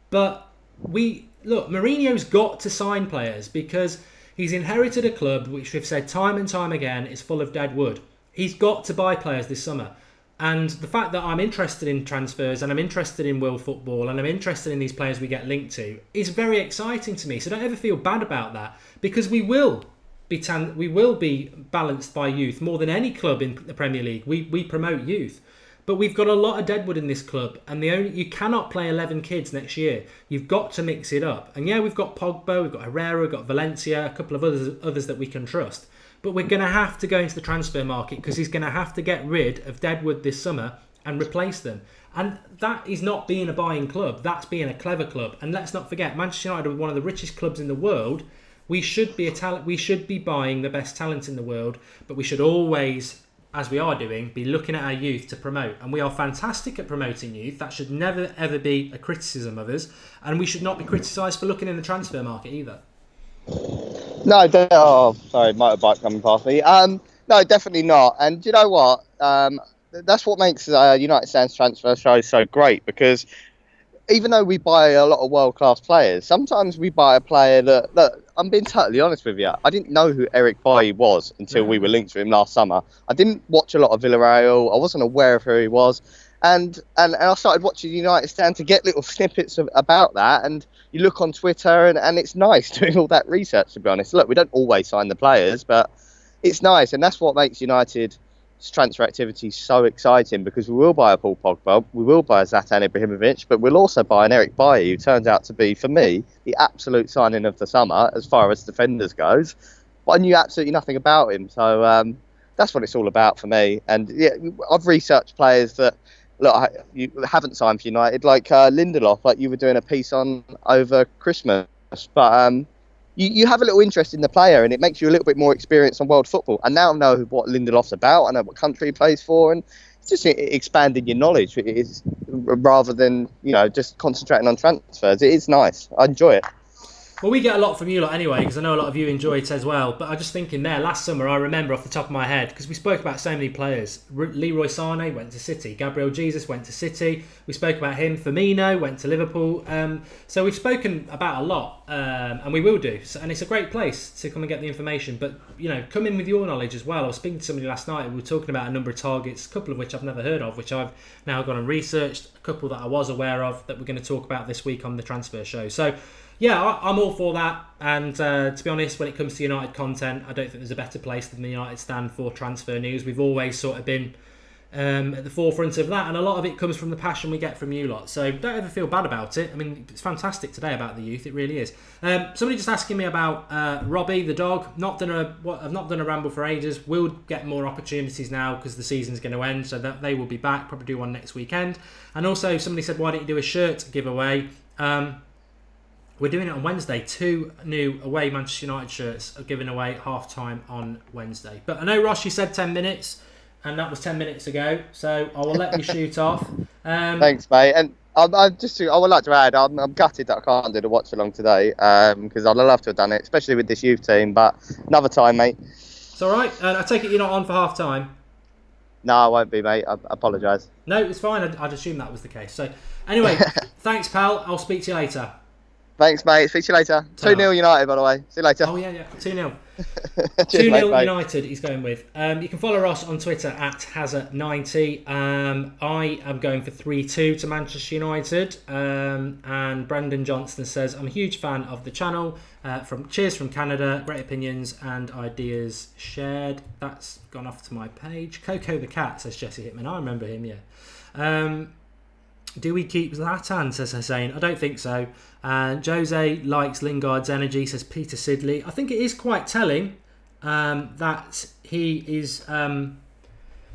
but Mourinho's got to sign players because he's inherited a club which we've said time and time again is full of dead wood. He's got to buy players this summer. And the fact that I'm interested in transfers and I'm interested in world football and I'm interested in these players we get linked to is very exciting to me. So don't ever feel bad about that because we will be balanced by youth more than any club in the Premier League. We promote youth. But we've got a lot of deadwood in this club, and you cannot play 11 kids next year. You've got to mix it up. And yeah, we've got Pogba, we've got Herrera, we've got Valencia, a couple of others that we can trust. But we're going to have to go into the transfer market because he's going to have to get rid of deadwood this summer and replace them. And that is not being a buying club. That's being a clever club. And let's not forget, Manchester United are one of the richest clubs in the world. We should be buying the best talent in the world, but we should always, as we are doing, be looking at our youth to promote. And we are fantastic at promoting youth. That should never, ever be a criticism of us. And we should not be criticised for looking in the transfer market either. No, sorry, motorbike coming past me. No, definitely not. And do you know what? That's what makes United Stand's transfer show so great, because even though we buy a lot of world-class players, sometimes we buy a player that I'm being totally honest with you, I didn't know who Eric Bailly was until we were linked to him last summer. I didn't watch a lot of Villarreal. I wasn't aware of who he was. And I started watching United Stand to get little snippets about that. And you look on Twitter, and it's nice doing all that research, to be honest. Look, we don't always sign the players, but it's nice. And that's what makes United's transfer activity so exciting, because we will buy a Paul Pogba, we will buy a Zlatan Ibrahimovic, but we'll also buy an Eric Bailly, who turns out to be, for me, the absolute signing of the summer as far as defenders goes. But I knew absolutely nothing about him. So that's what it's all about for me. And yeah, I've researched players that you haven't signed for United, like Lindelof, like you were doing a piece on over Christmas. But you have a little interest in the player, and it makes you a little bit more experienced on world football. And now I know what Lindelof's about. I know what country he plays for, and it's just expanding your knowledge. It is, rather than just concentrating on transfers. It is nice. I enjoy it. Well, we get a lot from you lot anyway, because I know a lot of you enjoy it as well. But I just thinking there, last summer, I remember off the top of my head, because we spoke about so many players. Leroy Sané went to City. Gabriel Jesus went to City. We spoke about him. Firmino went to Liverpool. So we've spoken about a lot, and we will do. So, and it's a great place to come and get the information. But, you know, come in with your knowledge as well. I was speaking to somebody last night. We were talking about a number of targets, a couple of which I've never heard of, which I've now gone and researched. A couple that I was aware of that we're going to talk about this week on the transfer show. So, yeah, I'm all for that. And to be honest, when it comes to United content, I don't think there's a better place than the United Stand for transfer news. We've always sort of been at the forefront of that, and a lot of it comes from the passion we get from you lot. So don't ever feel bad about it. I mean, it's fantastic today about the youth. It really is. Somebody just asking me about Robbie the dog. I've not done a ramble for ages. We'll get more opportunities now because the season's going to end, so that they will be back. Probably do one next weekend. And also, somebody said, why don't you do a shirt giveaway? We're doing it on Wednesday. 2 new away Manchester United shirts are given away at half-time on Wednesday. But I know, Ross, you said 10 minutes, and that was 10 minutes ago, so I will let you shoot off. Thanks, mate. And I would like to add, I'm gutted that I can't do the watch-along today, because I'd love to have done it, especially with this youth team, but another time, mate. It's all right. I take it you're not on for half-time? No, I won't be, mate. I apologise. No, it's fine. I'd assume that was the case. So, anyway, thanks, pal. I'll speak to you later. Thanks, mate. Speak to you later. 2-0 United, by the way. See you later. Oh, yeah. 2-0. Cheers, 2-0 mate, United he's going with. You can follow Ross on Twitter at Hazard90. I am going for 3-2 to Manchester United. And Brendan Johnston says, I'm a huge fan of the channel. Cheers from Canada. Great opinions and ideas shared. That's gone off to my page. Coco the Cat, says Jesse Hitman. I remember him, yeah. Do we keep Zlatan, says Hussein? I don't think so. Jose likes Lingard's energy, says Peter Sidley. I think it is quite telling that he is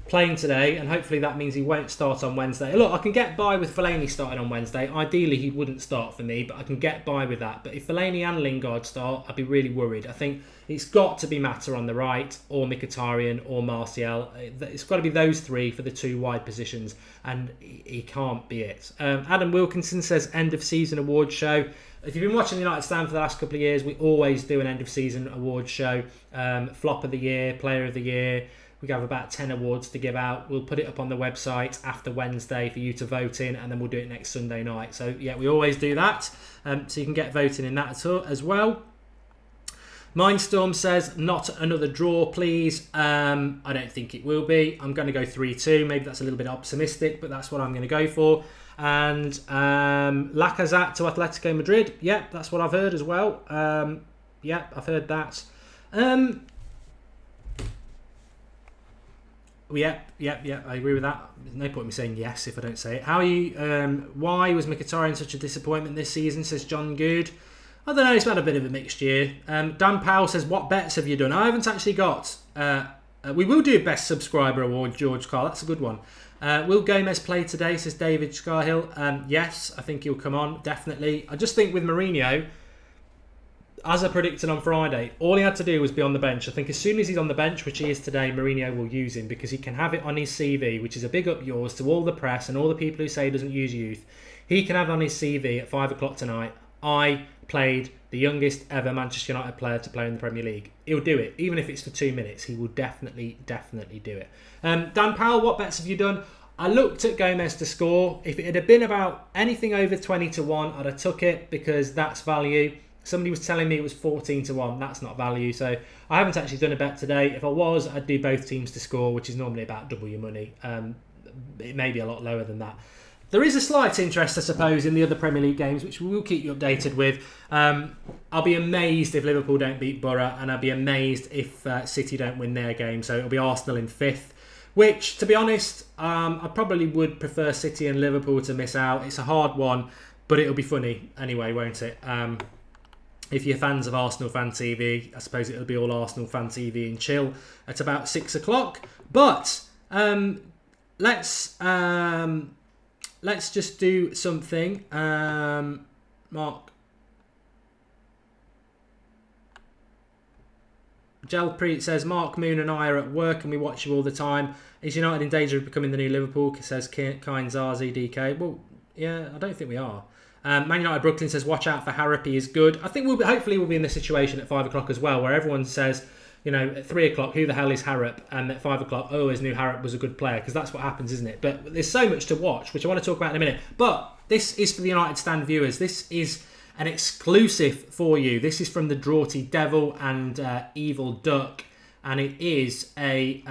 playing today, and hopefully that means he won't start on Wednesday. Look, I can get by with Fellaini starting on Wednesday. Ideally, he wouldn't start for me, but I can get by with that. But if Fellaini and Lingard start, I'd be really worried. I think it's got to be Mata on the right, or Mkhitaryan, or Martial. It's got to be those three for the 2 wide positions, and he can't be it. Adam Wilkinson says, end of season award show. If you've been watching the United Stand for the last couple of years, we always do an end of season award show. Flop of the year, player of the year. We have about 10 awards to give out. We'll put it up on the website after Wednesday for you to vote in, and then we'll do it next Sunday night. So, yeah, we always do that. So you can get voting in that as well. Mindstorm says, not another draw, please. I don't think it will be. I'm going to go 3-2. Maybe that's a little bit optimistic, but that's what I'm going to go for. And Lacazette to Atletico Madrid. Yeah, that's what I've heard as well. Yeah, I've heard that. Yeah, I agree with that. There's no point in me saying yes if I don't say it. How are you? Why was Mkhitaryan such a disappointment this season, says John Good. I don't know, he's had a bit of a mixed year. Dan Powell says, what bets have you done? I haven't actually got... we will do a best subscriber award, George Carl. That's a good one. Will Gomes play today, says David Scarhill. Yes, I think he'll come on, definitely. I just think with Mourinho, as I predicted on Friday, all he had to do was be on the bench. I think as soon as he's on the bench, which he is today, Mourinho will use him because he can have it on his CV, which is a big up yours to all the press and all the people who say he doesn't use youth. He can have on his CV at 5 o'clock tonight, I played the youngest ever Manchester United player to play in the Premier League. He'll do it. Even if it's for 2 minutes, he will definitely do it. Dan Powell, what bets have you done? I looked at Gomes to score. If it had been about anything over 20-1, I'd have took it because that's value. Somebody was telling me it was 14-1. That's not value. So I haven't actually done a bet today. If I was, I'd do both teams to score, which is normally about double your money. It may be a lot lower than that. There is a slight interest, I suppose, in the other Premier League games, which we will keep you updated with. I'll be amazed if Liverpool don't beat Borough, and I'll be amazed if City don't win their game. So it'll be Arsenal in 5th, which, to be honest, I probably would prefer City and Liverpool to miss out. It's a hard one, but it'll be funny anyway, won't it? If you're fans of Arsenal Fan TV, I suppose it'll be all Arsenal Fan TV and chill at about 6 o'clock. But let's just do something. Mark. Gelpreet says, Mark Moon and I are at work and we watch you all the time. Is United in danger of becoming the new Liverpool? Says Kind Zazi DK. Well, yeah, I don't think we are. Man United Brooklyn says, watch out for Harrop, he is good. I think hopefully we'll be in this situation at 5 o'clock as well, where everyone says, at 3 o'clock, who the hell is Harrop? And at 5 o'clock, I always knew Harrop was a good player, because that's what happens, isn't it? But there's so much to watch, which I want to talk about in a minute. But this is for the United Stand viewers. This is an exclusive for you. This is from the Draughty Devil and Evil Duck, and it is a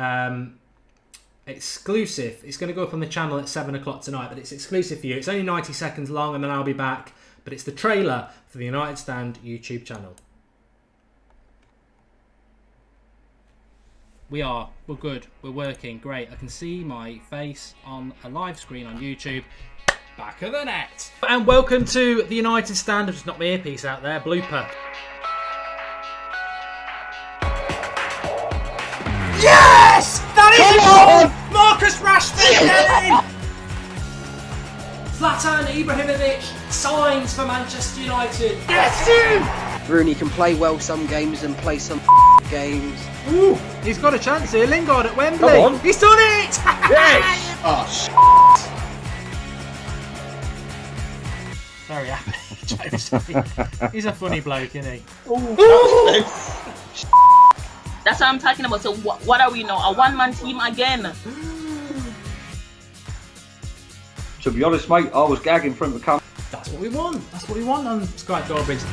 exclusive. It's going to go up on the channel at 7 o'clock tonight, but it's exclusive for you. It's only 90 seconds long, and then I'll be back. But it's the trailer for the United Stand YouTube channel. We're good. We're working. Great. I can see my face on a live screen on YouTube. Back of the net. And welcome to the United Stand. I've just knocked my earpiece out there. Blooper. Yes! That is it! Marcus Rashford getting in! Zlatan Ibrahimovic signs for Manchester United. Yes! Rooney can play well some games and play some games. Ooh, he's got a chance here. Lingard at Wembley. Come on. He's done it! Yes! Oh, Very happy, Josie. He's a funny bloke, isn't he? That's what I'm talking about. So what are we now? A one-man team again? To be honest, mate, I was gagging for him to come. That's what we want. That's what we want on Sky Goldbridge.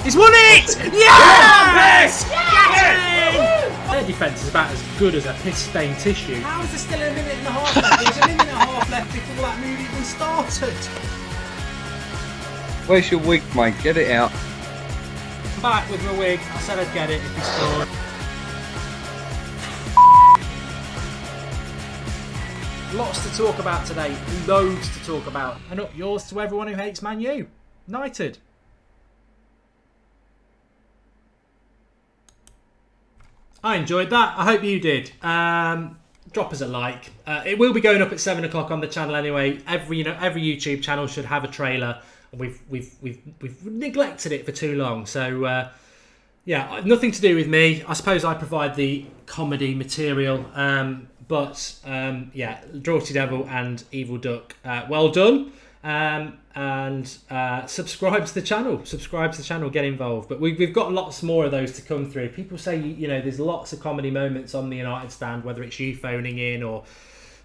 He's won it! Yes! Yes! Their defence is about as good as a piss-stained tissue. How is there still a minute and a half left? There's a minute and a half left before that move even started. Where's your wig, mate? Get it out. I'm back with my wig. I said I'd get it if he scored. Lots to talk about today. Loads to talk about. And up yours to everyone who hates Man U. United. I enjoyed that. I hope you did. Drop us a like. It will be going up at 7 o'clock on the channel anyway. Every YouTube channel should have a trailer. We've neglected it for too long. So yeah, nothing to do with me. I suppose I provide the comedy material. But yeah, Draughty Devil and Evil Duck, well done. And subscribe to the channel. Get involved. But we've got lots more of those to come through. People say, there's lots of comedy moments on the United Stand, whether it's you phoning in or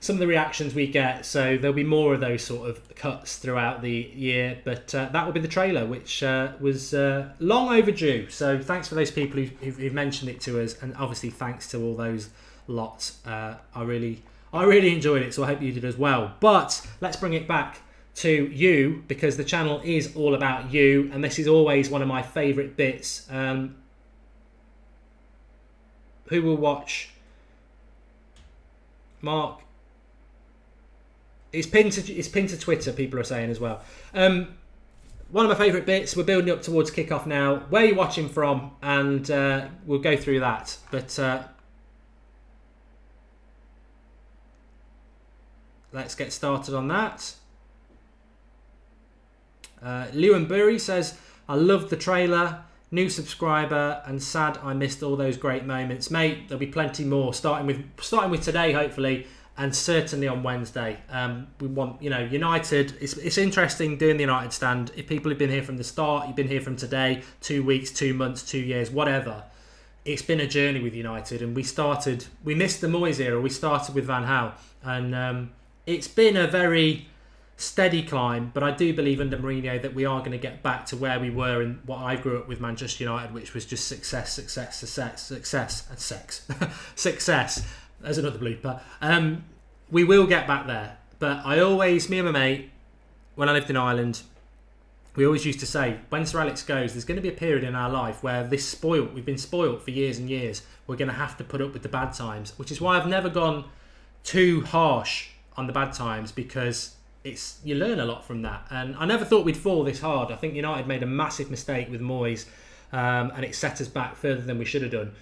some of the reactions we get. So there'll be more of those sort of cuts throughout the year. But that will be the trailer, which was long overdue. So thanks for those people who've mentioned it to us, and obviously thanks to all those lots. I really enjoyed it, so I hope you did as well. But let's bring it back to you, because the channel is all about you, and this is always one of my favourite bits. Who will watch? Mark. It's pinned to Twitter, people are saying as well. One of my favourite bits. We're building up towards kickoff now. Where you're watching from, and we'll go through that. But let's get started on that. Lewin Burry says, I loved the trailer, new subscriber, and sad I missed all those great moments. Mate, there'll be plenty more, starting with today, hopefully, and certainly on Wednesday. We want, United. It's interesting doing the United Stand. If people have been here from the start, you've been here from today, 2 weeks, 2 months, 2 years, whatever. It's been a journey with United, and we missed the Moyes era. We started with Van Gaal, and it's been a very steady climb, but I do believe under Mourinho that we are going to get back to where we were in what I grew up with, Manchester United, which was just success, and sex. Success. There's another blooper. We will get back there, but me and my mate, when I lived in Ireland, we always used to say, when Sir Alex goes, there's going to be a period in our life where we've been spoilt for years and years. We're going to have to put up with the bad times, which is why I've never gone too harsh on the bad times, because you learn a lot from that. And I never thought we'd fall this hard. I think United made a massive mistake with Moyes, and it set us back further than we should have done.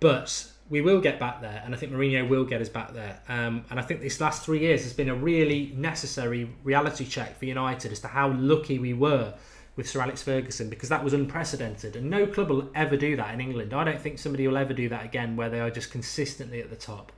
But we will get back there, and I think Mourinho will get us back there. And I think this last 3 years has been a really necessary reality check for United as to how lucky we were with Sir Alex Ferguson, because that was unprecedented, and no club will ever do that in England. I don't think somebody will ever do that again, where they are just consistently at the top.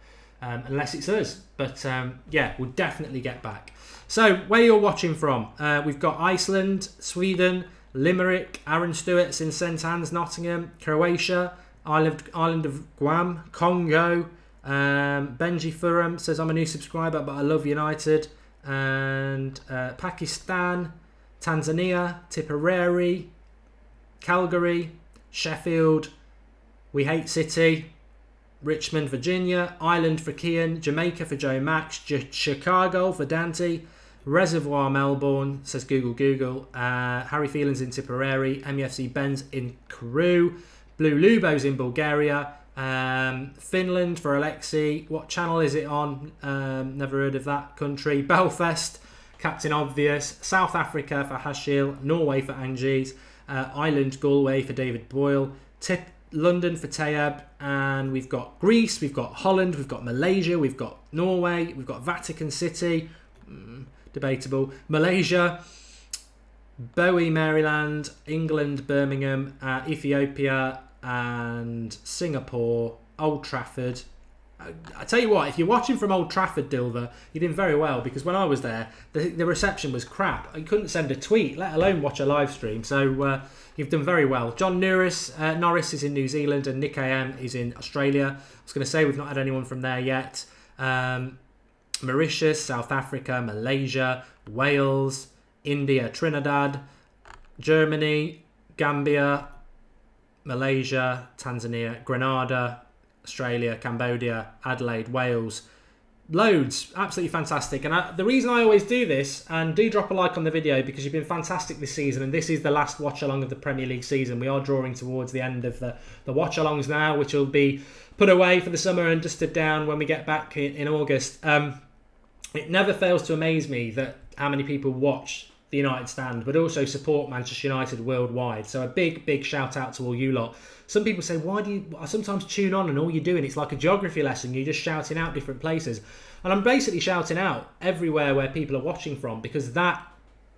unless it's us. But yeah, we'll definitely get back. So where you're watching from, we've got Iceland, Sweden, Limerick, Aaron Stewart's in St Anne's, Nottingham, Croatia, Island of Guam, Congo. Benji Furam says, I'm a new subscriber, but I love United. And Pakistan, Tanzania, Tipperary, Calgary, Sheffield, We Hate City, Richmond, Virginia, Ireland for Kian, Jamaica for Joe Max, Chicago for Dante, Reservoir Melbourne, says Google, Harry Phelan's in Tipperary, MEFC Ben's in Crewe, Blue Lubo's in Bulgaria, Finland for Alexi. What channel is it on? Never heard of that country. Belfast, Captain Obvious, South Africa for Hashil, Norway for Angies, Ireland, Galway for David Boyle, London for Tayeb, and we've got Greece, we've got Holland, we've got Malaysia, we've got Norway, we've got Vatican City, debatable, Malaysia, Bowie, Maryland, England, Birmingham, Ethiopia, and Singapore, Old Trafford. I tell you what, if you're watching from Old Trafford, Dilver, you're doing very well, because when I was there, the reception was crap. I couldn't send a tweet, let alone watch a live stream. So you've done very well. John Norris is in New Zealand, and Nick AM is in Australia. I was going to say we've not had anyone from there yet. Mauritius, South Africa, Malaysia, Wales, India, Trinidad, Germany, Gambia, Malaysia, Tanzania, Grenada, Australia, Cambodia, Adelaide, Wales. Loads. Absolutely fantastic. And the reason I always do this, and do drop a like on the video, because you've been fantastic this season, and this is the last watch-along of the Premier League season. We are drawing towards the end of the watch-alongs now, which will be put away for the summer and dusted down when we get back in August. It never fails to amaze me that how many people watch the United Stand, but also support Manchester United worldwide. So a big shout out to all you lot. Some people say, why do you... I sometimes tune on and all you're doing, it's like a geography lesson. You're just shouting out different places. And I'm basically shouting out everywhere where people are watching from, because that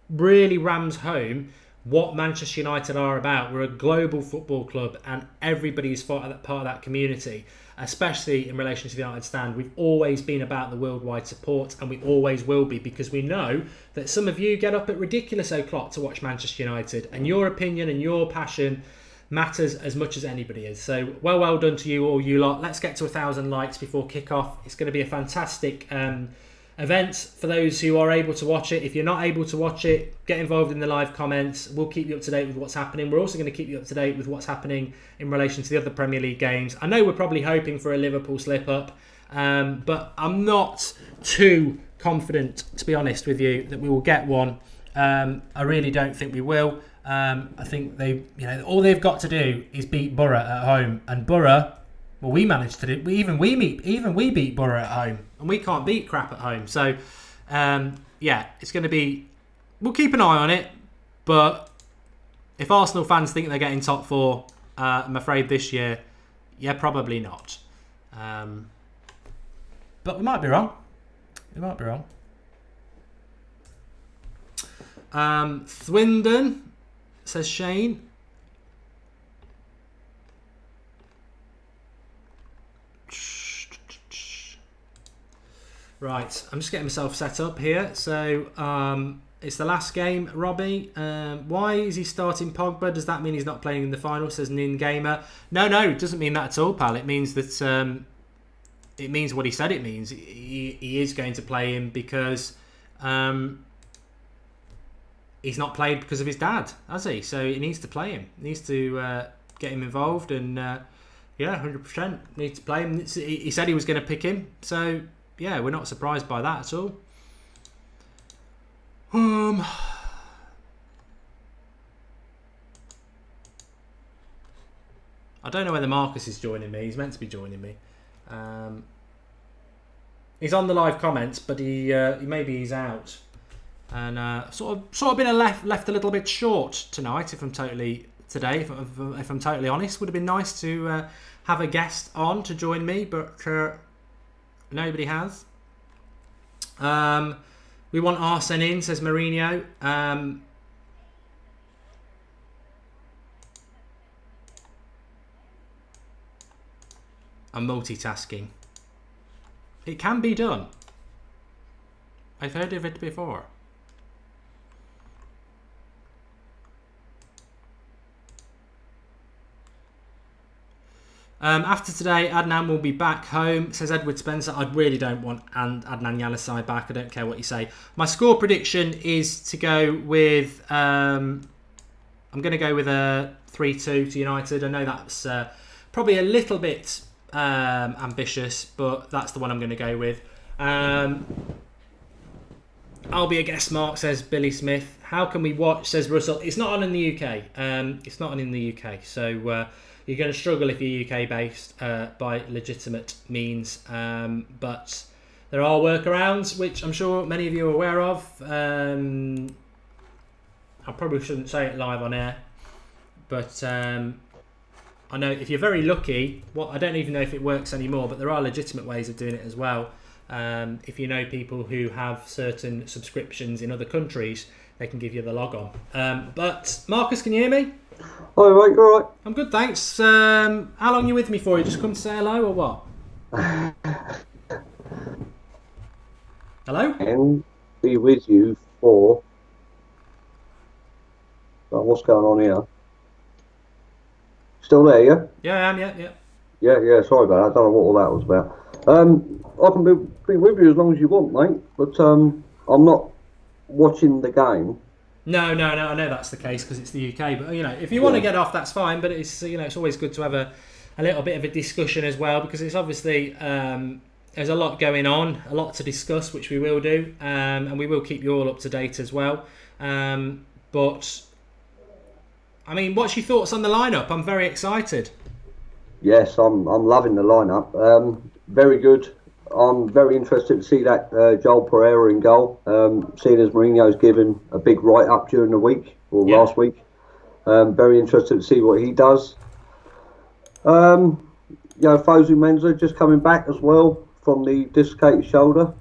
really rams home what Manchester United are about. We're a global football club, and everybody is part of that community, especially in relation to the United Stand. We've always been about the worldwide support, and we always will be, because we know that some of you get up at ridiculous o'clock to watch Manchester United, and your opinion and your passion matters as much as anybody is. So well done to you all, you lot. Let's get to 1,000 likes before kick-off. It's going to be a fantastic event for those who are able to watch it. If you're not able to watch it, get involved in the live comments. We'll keep you up to date with what's happening. We're also going to keep you up to date with what's happening in relation to the other Premier League games. I know we're probably hoping for a Liverpool slip-up, but I'm not too confident, to be honest with you, that we will get one. I really don't think we will. I think all they've got to do is beat Borough at home, and Borough, well, we managed to do. Even we beat Borough at home, and we can't beat crap at home. So, it's going to be. We'll keep an eye on it, but if Arsenal fans think they're getting top four, I'm afraid this year, probably not. But we might be wrong. Swindon, says Shane. Right, I'm just getting myself set up here. So it's the last game, Robbie. Why is he starting Pogba? Does that mean he's not playing in the final? Says Nin Gamer. No, it doesn't mean that at all, pal. It means that it means what he said it means. He is going to play him because he's not played because of his dad, has he? So he needs to play him. He needs to get him involved, and 100% needs to play him. He said he was going to pick him, so yeah, we're not surprised by that at all. I don't know whether Marcus is joining me. He's meant to be joining me. He's on the live comments, but maybe he's out. And sort of been left a little bit short tonight. If I'm totally honest, would have been nice to have a guest on to join me, but nobody has. We want Arsene in, says Mourinho. I'm multitasking. It can be done. I've heard of it before. After today, Adnan will be back home, says Edward Spencer. I really don't want Adnan Yalasai back. I don't care what you say. My score prediction is to go with... I'm going to go with a 3-2 to United. I know that's probably a little bit ambitious, but that's the one I'm going to go with. I'll be a guest mark, says Billy Smith. How can we watch, says Russell. It's not on in the UK. It's not on in the UK, so... you're going to struggle if you're UK-based by legitimate means. But there are workarounds, which I'm sure many of you are aware of. I probably shouldn't say it live on air. But I know if you're very lucky, I don't even know if it works anymore, but there are legitimate ways of doing it as well. If you know people who have certain subscriptions in other countries, they can give you the log on. But Marcus, can you hear me? Hi, mate, you alright? I'm good, thanks. How long are you with me for? You just come to say hello or what? Hello? And be with you for... Oh, what's going on here? Still there, yeah? Yeah, I am, yeah. Yeah, sorry about that. I don't know what all that was about. I can be with you as long as you want, mate, but I'm not watching the game. No, I know that's the case because it's the UK, but if you want to get off, that's fine, but it's it's always good to have a little bit of a discussion as well, because it's obviously there's a lot going on, a lot to discuss, which we will do, and we will keep you all up to date as well. But I mean, what's your thoughts on the lineup? I'm very excited. Yes, I'm loving the lineup. Very good. I'm very interested to see that Joel Pereira in goal. Seeing as Mourinho's given a big write-up during the week, or last week. Very interested to see what he does. Fosu Mensah just coming back as well from the dislocated shoulder.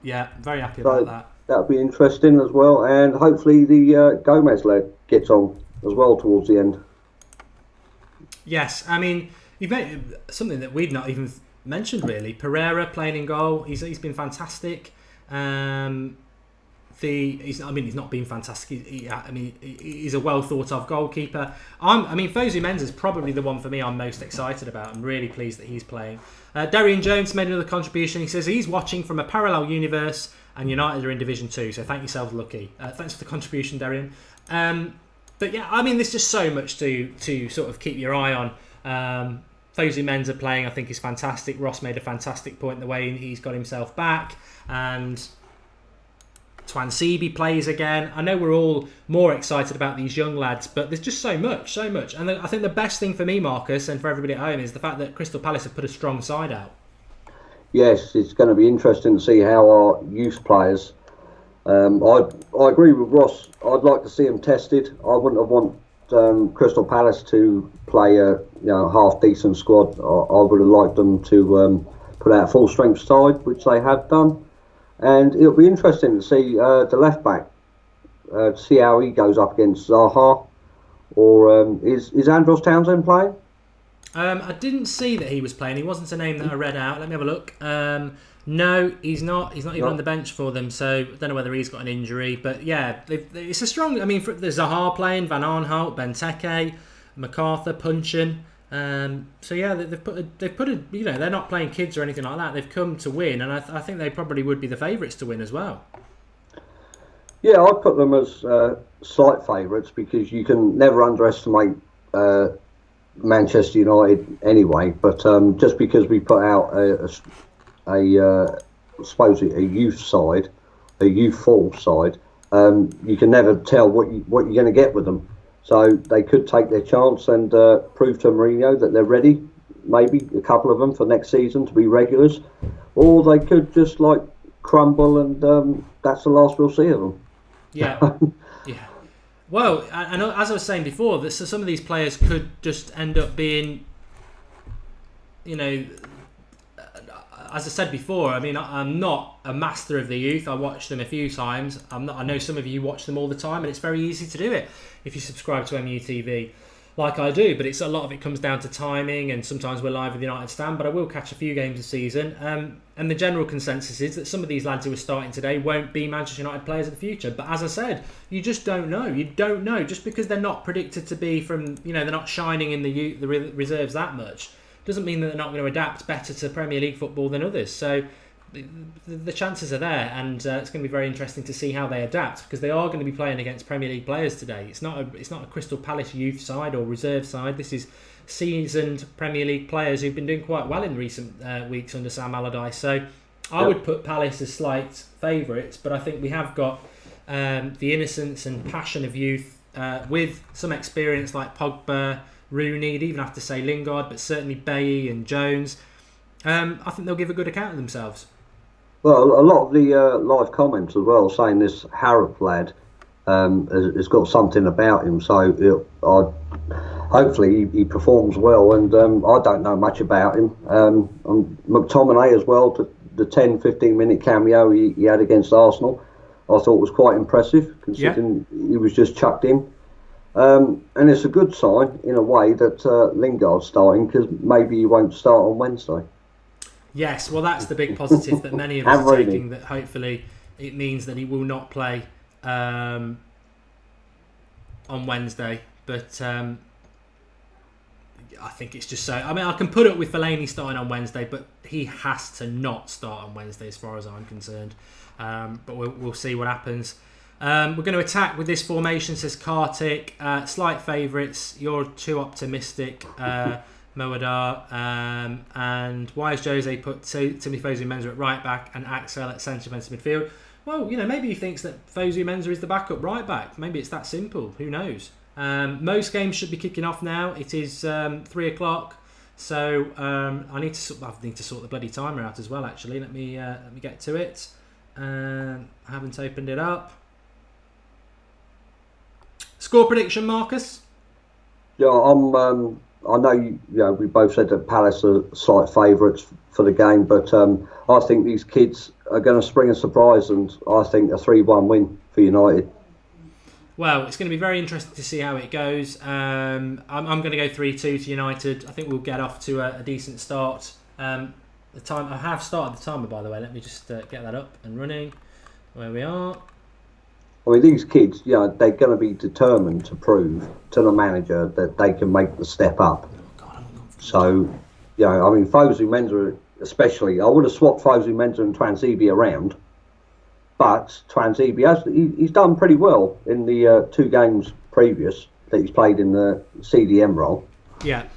Yeah, very happy about that. That'll be interesting as well. And hopefully the Gomes lad gets on as well towards the end. Yes, I mean, you've made something that we've not even mentioned really. Pereira playing in goal. He's been fantastic. He's not been fantastic. He's a well thought of goalkeeper. Fosu Mensah is probably the one for me I'm most excited about. I'm really pleased that he's playing. Darian Jones made another contribution. He says he's watching from a parallel universe and United are in Division 2. So thank yourselves, lucky. Thanks for the contribution, Darian. But yeah, there's just so much to sort of keep your eye on. Fosu Mensah playing, I think, is fantastic. Ross made a fantastic point the way he's got himself back. And Twan Sebi plays again. I know we're all more excited about these young lads, but there's just so much. And I think the best thing for me, Marcus, and for everybody at home is the fact that Crystal Palace have put a strong side out. Yes, it's going to be interesting to see how our youth players... I agree with Ross. I'd like to see them tested. I wouldn't have want Crystal Palace to play a half decent squad. I would have liked them to put out a full strength side, which they have done. And it'll be interesting to see the left back, to see how he goes up against Zaha. Or is Andros Townsend playing? I didn't see that he was playing. He wasn't a name that I read out. Let me have a look. No, he's not. He's not even on the bench for them. So I don't know whether he's got an injury. But yeah, it's a strong. There's Zaha playing, Van Arnholt, Benteke, MacArthur, Punchin. So yeah, they've put a. They're not playing kids or anything like that. They've come to win, and I think they probably would be the favourites to win as well. Yeah, I'd put them as slight favourites because you can never underestimate Manchester United anyway. But just because we put out a youth side, a youthful side, you can never tell what you're going to get with them. So they could take their chance and prove to Mourinho that they're ready. Maybe a couple of them for next season to be regulars, or they could just crumble and that's the last we'll see of them. Yeah. Well, and as I was saying before, that some of these players could just end up being, as I said before, I'm not a master of the youth. I watched them a few times. I know some of you watch them all the time, and it's very easy to do it if you subscribe to MUTV. like I do, but a lot of it comes down to timing, and sometimes we're live with the United stand, but I will catch a few games this season. And the general consensus is that some of these lads who are starting today won't be Manchester United players of the future. But as I said, you just don't know. You don't know. Just because they're not predicted to be from, they're not shining in the reserves that much, doesn't mean that they're not going to adapt better to Premier League football than others. So the chances are there, and it's going to be very interesting to see how they adapt, because they are going to be playing against Premier League players today. It's not a Crystal Palace youth side or reserve side. This is seasoned Premier League players who've been doing quite well in recent weeks under Sam Allardyce. So I would put Palace as slight favourites, but I think we have got the innocence and passion of youth with some experience like Pogba, Rooney, you'd even have to say Lingard, but certainly Bailly and Jones. I think they'll give a good account of themselves. Well, a lot of the live comments as well saying this Harrop lad has got something about him, so hopefully he performs well. And I don't know much about him. McTominay as well, the 10-15 minute cameo he had against Arsenal, I thought was quite impressive, considering he was just chucked in. And it's a good sign in a way that Lingard's starting, because maybe he won't start on Wednesday. Yes, well, that's the big positive that many of us are taking, that hopefully it means that he will not play on Wednesday. But I think it's just so... I mean, I can put up with Fellaini starting on Wednesday, but he has to not start on Wednesday as far as I'm concerned. But we'll see what happens. We're going to attack with this formation, says Kartik. Slight favourites. You're too optimistic, Moadar. And why has Jose put Timmy Fosu-Mensah at right back and Axel at centre defensive midfield? Well, maybe he thinks that Fosu-Mensah is the backup right back. Maybe it's that simple. Who knows? Most games should be kicking off now. It is 3 o'clock. So I need to sort the bloody timer out as well. Actually, let me get to it. I haven't opened it up. Score prediction, Marcus? Yeah, I know we both said that Palace are slight favourites for the game, but I think these kids are going to spring a surprise, and I think a 3-1 win for United. Well, it's going to be very interesting to see how it goes. I'm going to go 3-2 to United. I think we'll get off to a decent start. I have started the timer, by the way. Let me just get that up and running. Where we are. I mean, these kids, they're going to be determined to prove to the manager that they can make the step up. So, I mean, Fosu-Mensah especially, I would have swapped Fosu-Mensah and Twanzebe around, but Twanzebe, he's done pretty well in the 2 games previous that he's played in the CDM role. Yeah.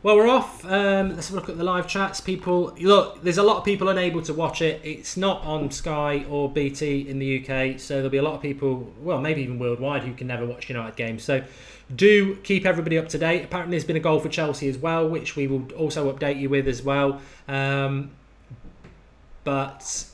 Well, we're off. Let's have a look at the live chats. People, look, there's a lot of people unable to watch it. It's not on Sky or BT in the UK, so there'll be a lot of people, well, maybe even worldwide, who can never watch United games. So do keep everybody up to date. Apparently there's been a goal for Chelsea as well, which we will also update you with as well. But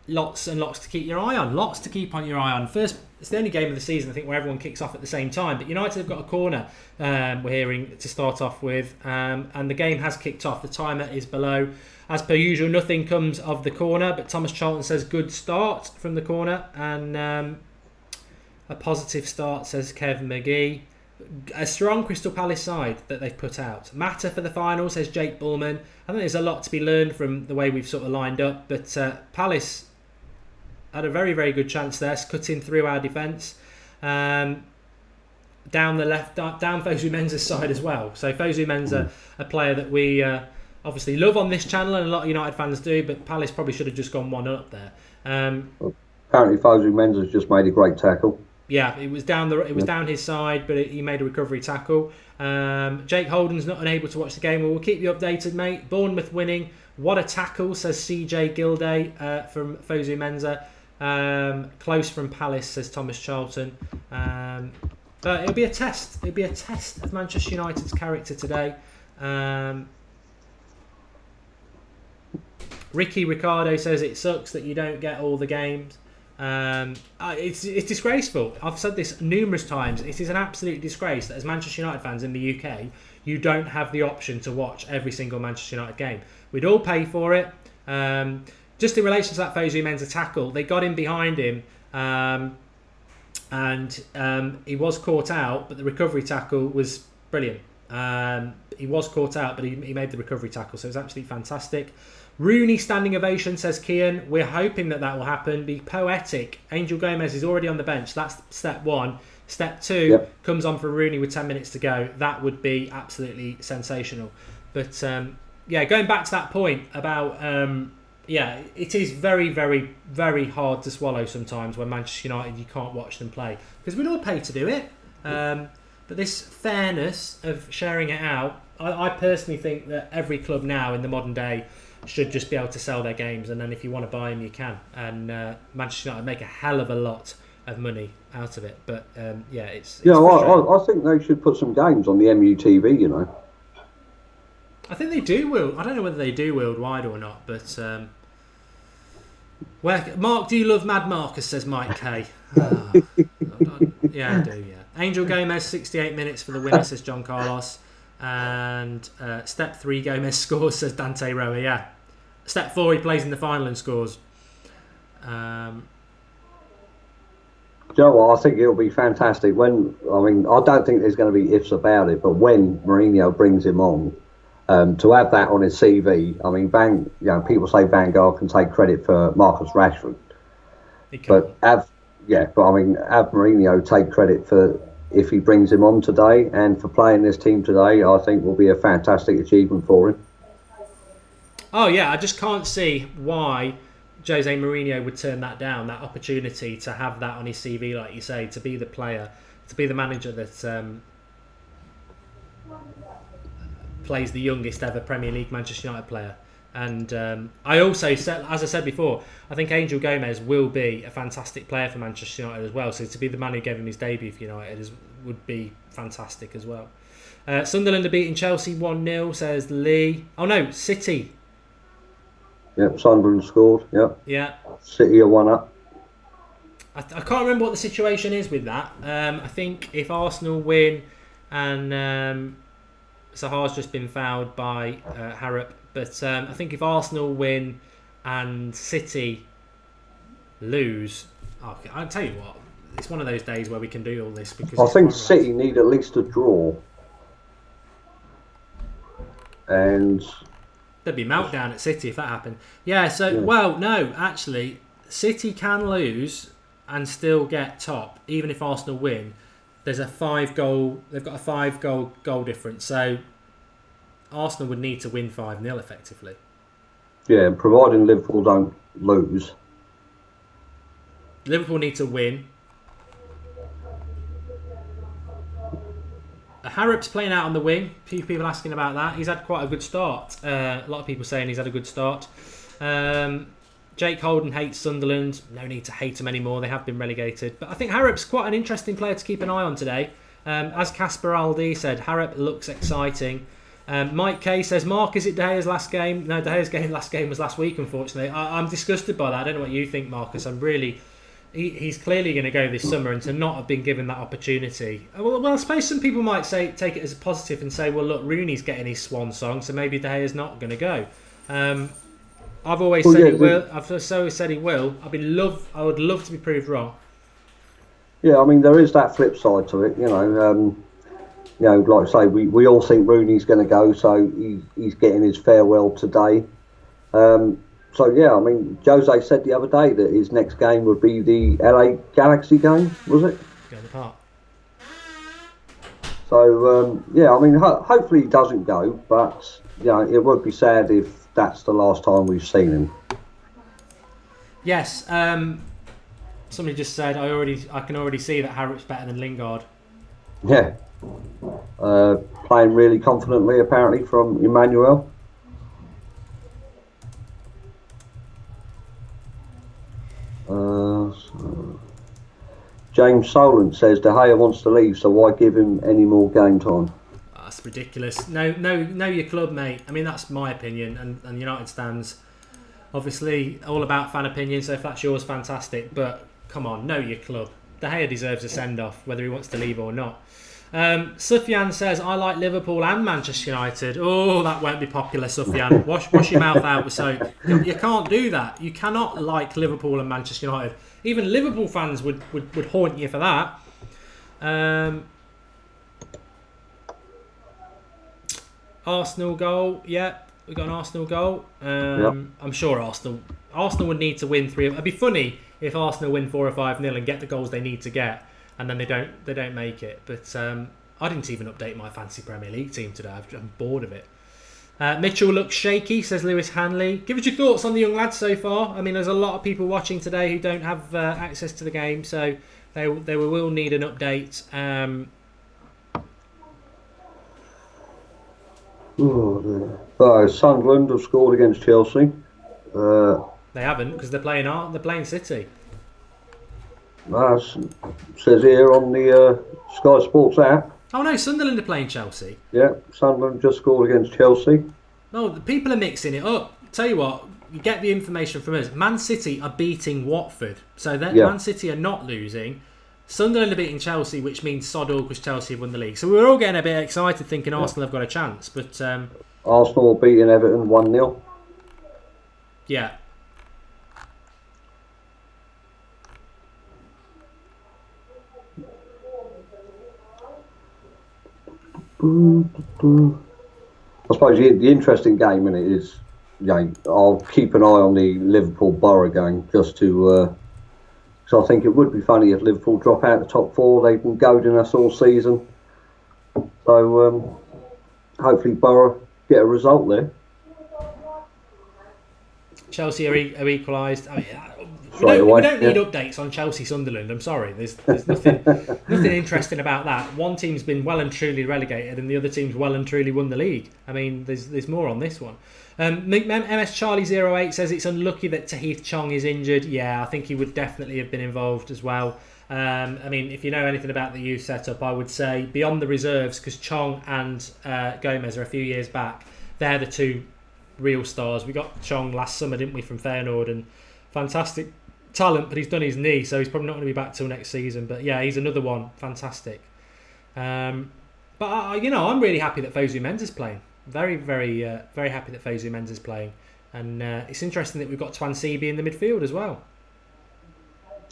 lots and lots to keep your eye on. Lots to keep on your eye on. First, it's the only game of the season, I think, where everyone kicks off at the same time. But United have got a corner, we're hearing, to start off with. And the game has kicked off. The timer is below. As per usual, nothing comes of the corner. But Thomas Charlton says good start from the corner. And a positive start, says Kev McGee. A strong Crystal Palace side that they've put out. Matter for the final, says Jake Bullman. I think there's a lot to be learned from the way we've sort of lined up. But Palace had a very, very good chance there, cutting through our defence. Down the left, down Fosu-Mensah's side as well. So Fosu-Mensah, a player that we obviously love on this channel, and a lot of United fans do, but Palace probably should have just gone 1-up there. Apparently Fosu-Mensah's just made a great tackle. Yeah, it was down down his side, but he made a recovery tackle. Jake Holden's not unable to watch the game. Well, we'll keep you updated, mate. Bournemouth winning. What a tackle, says CJ Gilday from Fosu-Mensah. Close from Palace, says Thomas Charlton. But it'll be a test. It'll be a test of Manchester United's character today. Ricky Ricardo says it sucks that you don't get all the games. It's disgraceful. I've said this numerous times. It is an absolute disgrace that as Manchester United fans in the UK, you don't have the option to watch every single Manchester United game. We'd all pay for it. Just in relation to that Fosu-Mensah tackle, they got in behind him. and he was caught out, but the recovery tackle was brilliant. He was caught out, but he made the recovery tackle, so it was absolutely fantastic. Rooney standing ovation, says Kian. We're hoping that will happen. Be poetic. Angel Gomes is already on the bench. That's step one. Step two comes on for Rooney with 10 minutes to go. That would be absolutely sensational. But going back to that point about it is very, very, very hard to swallow sometimes when Manchester United, you can't watch them play because we'd all pay to do it. But this fairness of sharing it out, I personally think that every club now in the modern day should just be able to sell their games, and then if you want to buy them, you can. And Manchester United make a hell of a lot of money out of it. But it's I think they should put some games on the MUTV. You know, I think they do. I don't know whether they do worldwide or not, but Mark, do you love Mad Marcus? Says Mike K. Yeah, I do. Yeah, Angel Gomes 68 minutes for the winner, says John Carlos. And step 3 Gomez scores, says Dante Roa. Yeah, step 4 he plays in the final and scores. Do you know what? I think it'll be fantastic I don't think there's going to be ifs about it, but when Mourinho brings him on, to have that on his CV. I mean, people say Van Gaal can take credit for Marcus Rashford, but have Mourinho take credit for if he brings him on today and for playing this team today. I think will be a fantastic achievement for him. Oh yeah, I just can't see why Jose Mourinho would turn that down, that opportunity to have that on his CV, like you say, to be the player, to be the manager that plays the youngest ever Premier League Manchester United player. And I also said, as I said before, I think Angel Gomes will be a fantastic player for Manchester United as well. So to be the man who gave him his debut for United would be fantastic as well. Sunderland are beating Chelsea 1-0, says Lee. Oh no, City. Yep, Sunderland scored. Yep. Yeah. City are 1-up. I can't remember what the situation is with that. I think if Arsenal win and Sahar's just been fouled by Harrop. But I think if Arsenal win and City lose, okay, I'll tell you what, it's one of those days where we can do all this because I think City need at least a draw, and there'd be meltdown at City if that happened. Yeah. So well, no, actually, City can lose and still get top, even if Arsenal win. There's a 5-goal. They've got a 5-goal difference, so Arsenal would need to win 5-0 effectively. Yeah, providing Liverpool don't lose. Liverpool need to win. Harrop's playing out on the wing. People asking about that. He's had quite a good start. A lot of people saying he's had a good start. Jake Holden hates Sunderland. No need to hate them anymore. They have been relegated. But I think Harrop's quite an interesting player to keep an eye on today. As Casper Aldi said, Harrop looks exciting. Mike K says, Mark, is it De Gea's last game? No, De Gea's last game was last week, unfortunately. I'm disgusted by that. I don't know what you think, Marcus. He's clearly going to go this summer, and to not have been given that opportunity. Well, I suppose some people might take it as a positive and say, well, look, Rooney's getting his swan song, so maybe De Gea's not going to go. I've always said he will. I've always said he will. I would love to be proved wrong. Yeah, I mean, there is that flip side to it, like I say, we all think Rooney's going to go, so he's getting his farewell today. Jose said the other day that his next game would be the LA Galaxy game, was it? Go to the park. So, hopefully he doesn't go, but, it would be sad if that's the last time we've seen him. Yes, somebody just said, I can already see that Harrop's better than Lingard. Yeah. Playing really confidently, apparently, from Emmanuel. James Solent says De Gea wants to leave, so why give him any more game time? That's ridiculous. Know your club, mate. I mean, that's my opinion, and United stands obviously all about fan opinion, so if that's yours, fantastic. But come on, know your club. De Gea deserves a send-off, whether he wants to leave or not. Sufyan says, I like Liverpool and Manchester United. Oh, that won't be popular, Sufyan. Wash your mouth out with soap. You can't do that. You cannot like Liverpool and Manchester United. Even Liverpool fans would haunt you for that. Arsenal goal, yeah, we got an Arsenal goal. I'm sure Arsenal would need to win 3. It'd be funny if Arsenal win 4 or 5-0 and get the goals they need to get, and then they don't make it. But I didn't even update my fantasy Premier League team today. I'm bored of it. Mitchell looks shaky, says Lewis Hanley. Give us your thoughts on the young lads so far. I mean, there's a lot of people watching today who don't have access to the game, so they will need an update. Sunderland have scored against Chelsea. They haven't, because they're playing City. Says here on the Sky Sports app. Oh no, Sunderland are playing Chelsea. Yeah, Sunderland just scored against Chelsea. No, the people are mixing it up. Tell you what, you get the information from us. Man City are beating Watford, so Man City are not losing. Sunderland are beating Chelsea, which means sod all because Chelsea have won the league. So we were all getting a bit excited thinking Arsenal have got a chance. But Arsenal beating Everton 1-0. Yeah. I suppose the interesting game in it is, I'll keep an eye on the Liverpool Borough game just to... So I think it would be funny if Liverpool drop out the top 4. They've been goading us all season. So hopefully Borough get a result there. Chelsea are equalised. I mean, we don't need updates on Chelsea Sunderland. I'm sorry. There's nothing interesting about that. One team's been well and truly relegated, and the other team's well and truly won the league. I mean, there's more on this one. MS Charlie 08 says it's unlucky that Tahith Chong is injured. Yeah, I think he would definitely have been involved as well. I mean, if you know anything about the youth setup, I would say beyond the reserves, because Chong and Gomes are a few years back. They're the two real stars. We got Chong last summer, didn't we, from Feyenoord, and fantastic talent, but he's done his knee, so he's probably not going to be back till next season. But yeah, he's another one, fantastic. But I'm really happy that Fosu Mensah's playing. Very, very, very happy that Fosu Mensah's playing, and it's interesting that we've got Twansibi in the midfield as well.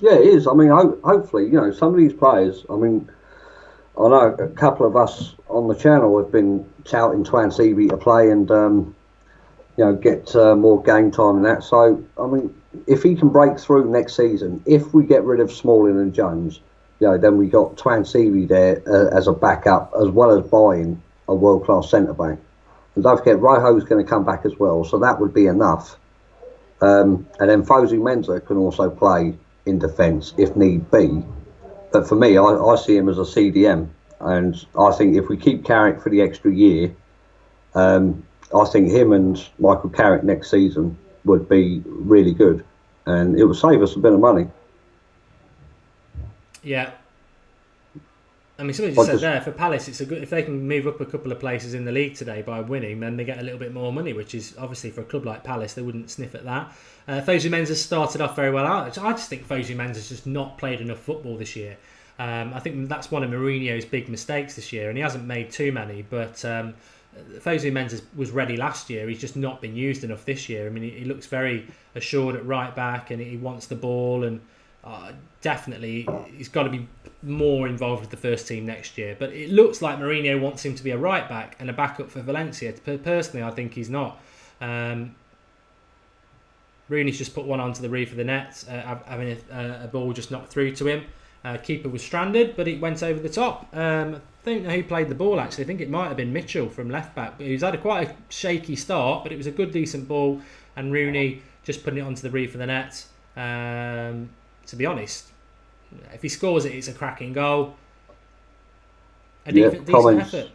Yeah, it is. I mean, hopefully, some of these players. I mean, I know a couple of us on the channel have been touting Twansibi to play and get more game time and that. So, I mean, if he can break through next season, if we get rid of Smalling and Jones, then we got Twansibi there as a backup, as well as buying a world-class centre-back. And don't forget, Rojo's going to come back as well, so that would be enough. And then Fosu Mensah can also play in defence if need be. But for me, I see him as a CDM. And I think if we keep Carrick for the extra year, I think him and Michael Carrick next season would be really good. And it would save us a bit of money. Yeah. I mean, somebody just said there, for Palace, it's if they can move up a couple of places in the league today by winning, then they get a little bit more money, which is obviously for a club like Palace, they wouldn't sniff at that. Fosu Mensah started off very well. I just think Fosu Mensah's just not played enough football this year. I think that's one of Mourinho's big mistakes this year, and he hasn't made too many, but Fosu Mensah was ready last year. He's just not been used enough this year. I mean, he looks very assured at right back, and he wants the ball, and definitely he's got to be more involved with the first team next year. But it looks like Mourinho wants him to be a right back and a backup for Valencia. Personally, I think he's not. Rooney's just put one onto the roof of the net, having a ball just knocked through to him. Keeper was stranded, but it went over the top. I don't know who played the ball, actually. I think it might have been Mitchell from left back. But he's had quite a shaky start, but it was a good, decent ball. And Rooney just putting it onto the roof of the net. To be honest, if he scores it, it's a cracking goal. Decent effort.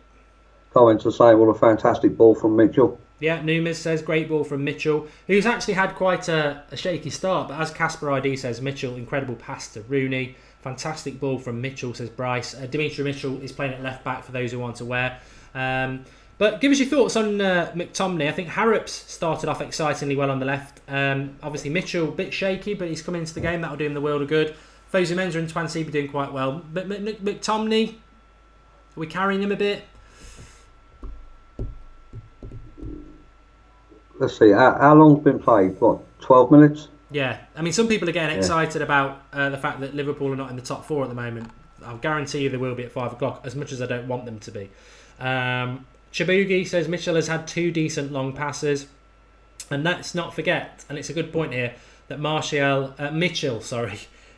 Comments are saying, what a fantastic ball from Mitchell. Yeah, Numas says, great ball from Mitchell, who's actually had quite a shaky start. But as Casper ID says, Mitchell, incredible pass to Rooney. Fantastic ball from Mitchell, says Bryce. Dimitri Mitchell is playing at left back for those who aren't aware. But give us your thoughts on McTominay. I think Harrops started off excitingly well on the left. Obviously Mitchell a bit shaky, but he's come into the game. That'll do him the world of good. Fosu Mensah and Twansibi doing quite well. But McTominay, are we carrying him a bit? Let's see. How long's been played? What, 12 minutes? Yeah, I mean, some people are getting excited about the fact that Liverpool are not in the top 4 at the moment. I'll guarantee you they will be at 5 o'clock, as much as I don't want them to be. Chibugi says Mitchell has had 2 decent long passes. And let's not forget, and it's a good point here, that Mitchell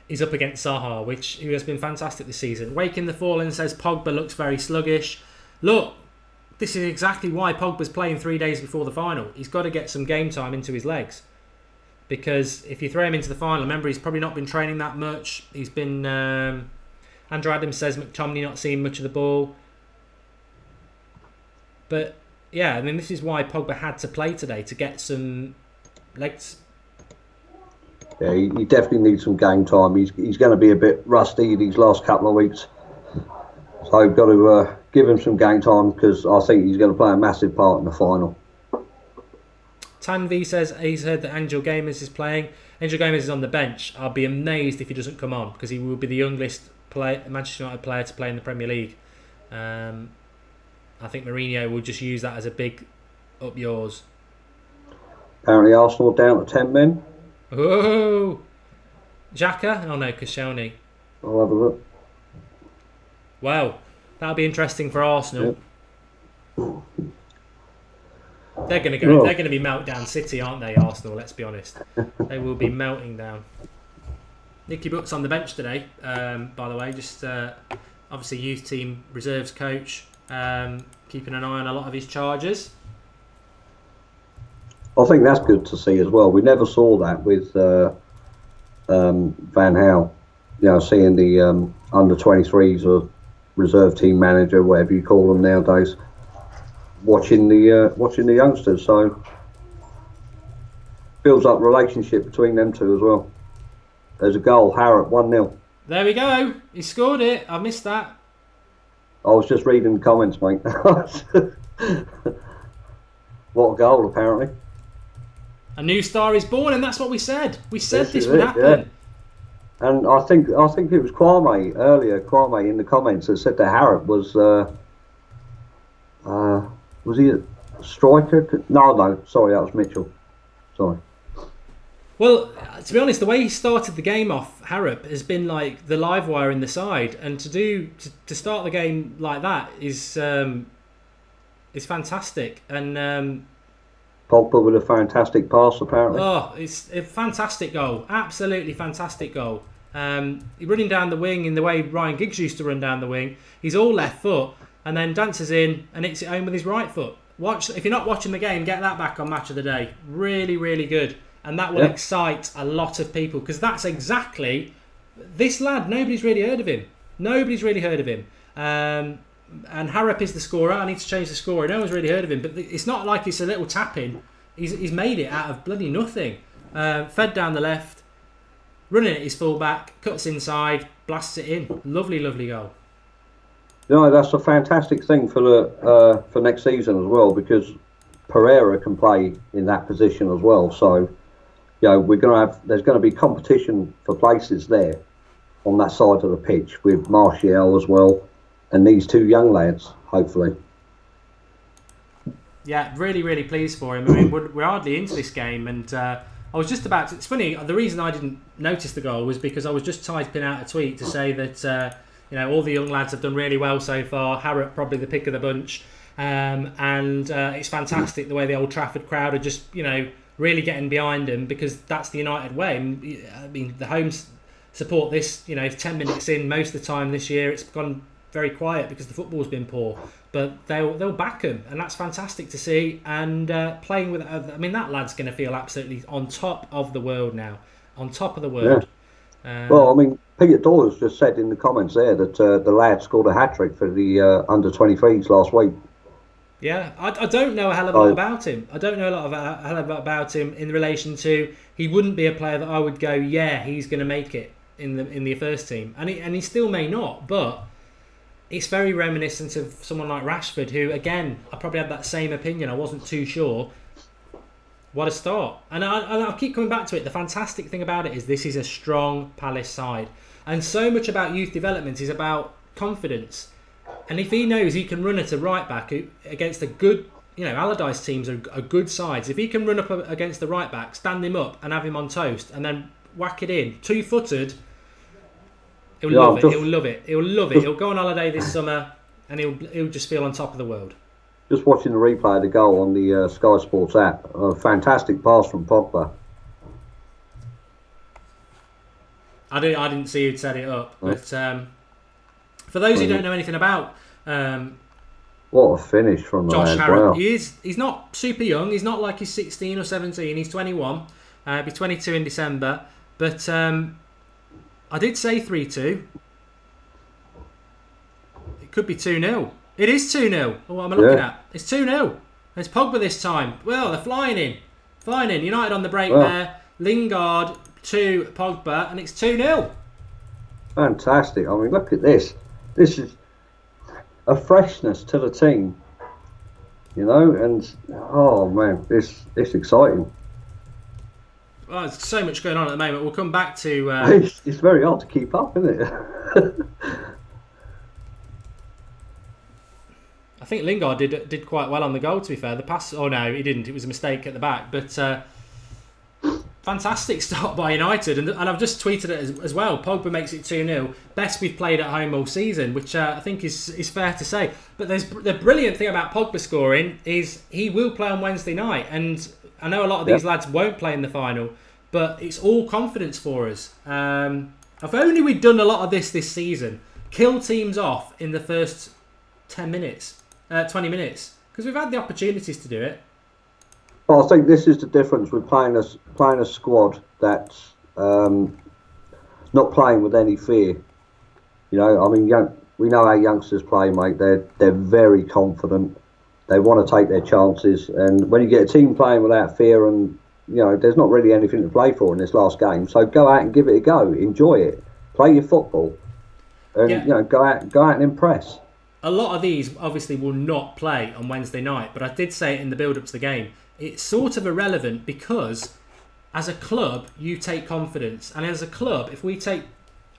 is up against Zaha, who has been fantastic this season. Waking the Fallen says Pogba looks very sluggish. Look, this is exactly why Pogba's playing 3 days before the final. He's got to get some game time into his legs. Because if you throw him into the final, remember, he's probably not been training that much. He's been... Andrew Adams says McTominay not seeing much of the ball. But, yeah, I mean, this is why Pogba had to play today, to get some legs. Yeah, he definitely needs some game time. He's going to be a bit rusty these last couple of weeks. So I've got to give him some game time, because I think he's going to play a massive part in the final. Tanvi says he's heard that Angel Gomes is playing. Angel Gomes is on the bench. I'll be amazed if he doesn't come on, because he will be the youngest Manchester United player to play in the Premier League. I think Mourinho will just use that as a big up yours. Apparently Arsenal down to 10 men. Oh, Xhaka? Oh no, Koscielny. I'll have a look. Wow, that'll be interesting for Arsenal. Yep. They're going to go. No. They're going to be meltdown City, aren't they? Arsenal. Let's be honest. They will be melting down. Nicky Butt's on the bench today. By the way, just obviously youth team reserves coach, keeping an eye on a lot of his charges. I think that's good to see as well. We never saw that with Van Gaal. You know, seeing the under 23s or reserve team manager, whatever you call them nowadays, watching the youngsters. So builds up relationship between them two as well. There's a goal, Harrop 1-0. There we go. He scored it. I missed that. I was just reading the comments, mate. What a goal, apparently. A new star is born, and that's what we said. We said this would happen. Yeah. And I think it was Kwame earlier. Kwame in the comments that said that Harrop was he a striker? No, sorry, that was Mitchell. Sorry. Well, to be honest, the way he started the game off, Harrop, has been like the live wire in the side, and to start the game like that is fantastic. And Pogba with a fantastic pass, apparently. oh, it's a fantastic goal, absolutely fantastic goal. Running down the wing in the way Ryan Giggs used to run down the wing. He's all left foot, and then dances in and hits it home with his right foot. If you're not watching the game, get that back on Match of the Day. Really, really good. And that will excite a lot of people, because that's exactly this lad. Nobody's really heard of him. And Harrop is the scorer. I need to change the scorer. No one's really heard of him. But it's not like it's a little tap-in. He's made it out of bloody nothing. Fed down the left, running at his full-back, cuts inside, blasts it in. Lovely, lovely goal. No, that's a fantastic thing for next season as well, because Pereira can play in that position as well. So, you know, there's going to be competition for places there on that side of the pitch with Martial as well, and these two young lads, hopefully. Yeah, really, really pleased for him. I mean, we're hardly into this game, and I was just about to... It's funny, the reason I didn't notice the goal was because I was just typing out a tweet to say that, all the young lads have done really well so far. Harrop probably the pick of the bunch. And it's fantastic the way the Old Trafford crowd are just, really getting behind him, because that's the United way. I mean, the homes support this, 10 minutes in most of the time this year. It's gone very quiet because the football's been poor. But they'll back him, and that's fantastic to see. And playing with, that lad's going to feel absolutely on top of the world now. On top of the world. Yeah. Well, Peter Doyle's just said in the comments there that the lad scored a hat-trick for the under-23s last week. Yeah, I don't know a hell of a lot about him. I don't know a hell of a lot about him in relation to, he wouldn't be a player that I would go, yeah, he's going to make it in the first team. And he still may not, but it's very reminiscent of someone like Rashford, who, again, I probably had that same opinion. I wasn't too sure. What a start. And I'll keep coming back to it. The fantastic thing about it is this is a strong Palace side. And so much about youth development is about confidence. And if he knows he can run at a right back against a good, Allardyce teams are good sides. If he can run up against the right back, stand him up and have him on toast, and then whack it in 2-footed, he'll love it. He'll love it. He'll love it. He'll go on holiday this summer, and he'll just feel on top of the world. Just watching the replay of the goal on the Sky Sports app, a fantastic pass from Pogba. I didn't see who'd set it up, but for those who don't know anything about what a finish from Josh Harrop. Harrop. Wow. He's not super young. He's not like he's 16 or 17. He's 21. He'll be 22 in December. But I did say 3-2. It could be 2-0. It is 2-0. Oh, what am I looking at? It's 2-0. It's Pogba this time. Well, they're flying in. United on the break there. Lingard to Pogba, and it's 2-0. Fantastic. I mean, look at this. This is a freshness to the team, and oh man, it's exciting. Well, there's so much going on at the moment. We'll come back to. It's very hard to keep up, isn't it? I think Lingard did quite well on the goal. To be fair, the pass. Oh no, he didn't. It was a mistake at the back, but. Fantastic start by United, and I've just tweeted it as well. Pogba makes it 2-0. Best we've played at home all season, which I think is fair to say. But the brilliant thing about Pogba scoring is he will play on Wednesday night, and I know a lot of these lads won't play in the final, but it's all confidence for us. If only we'd done a lot of this season, kill teams off in the first 20 minutes, because we've had the opportunities to do it. Well, I think this is the difference with playing a squad that's not playing with any fear. We know how youngsters play, mate. They're very confident. They want to take their chances, and when you get a team playing without fear, and there's not really anything to play for in this last game. So go out and give it a go. Enjoy it. Play your football, and go out and impress. A lot of these obviously will not play on Wednesday night, but I did say it in the build-up to the game. It's sort of irrelevant because as a club, you take confidence. And as a club, if we take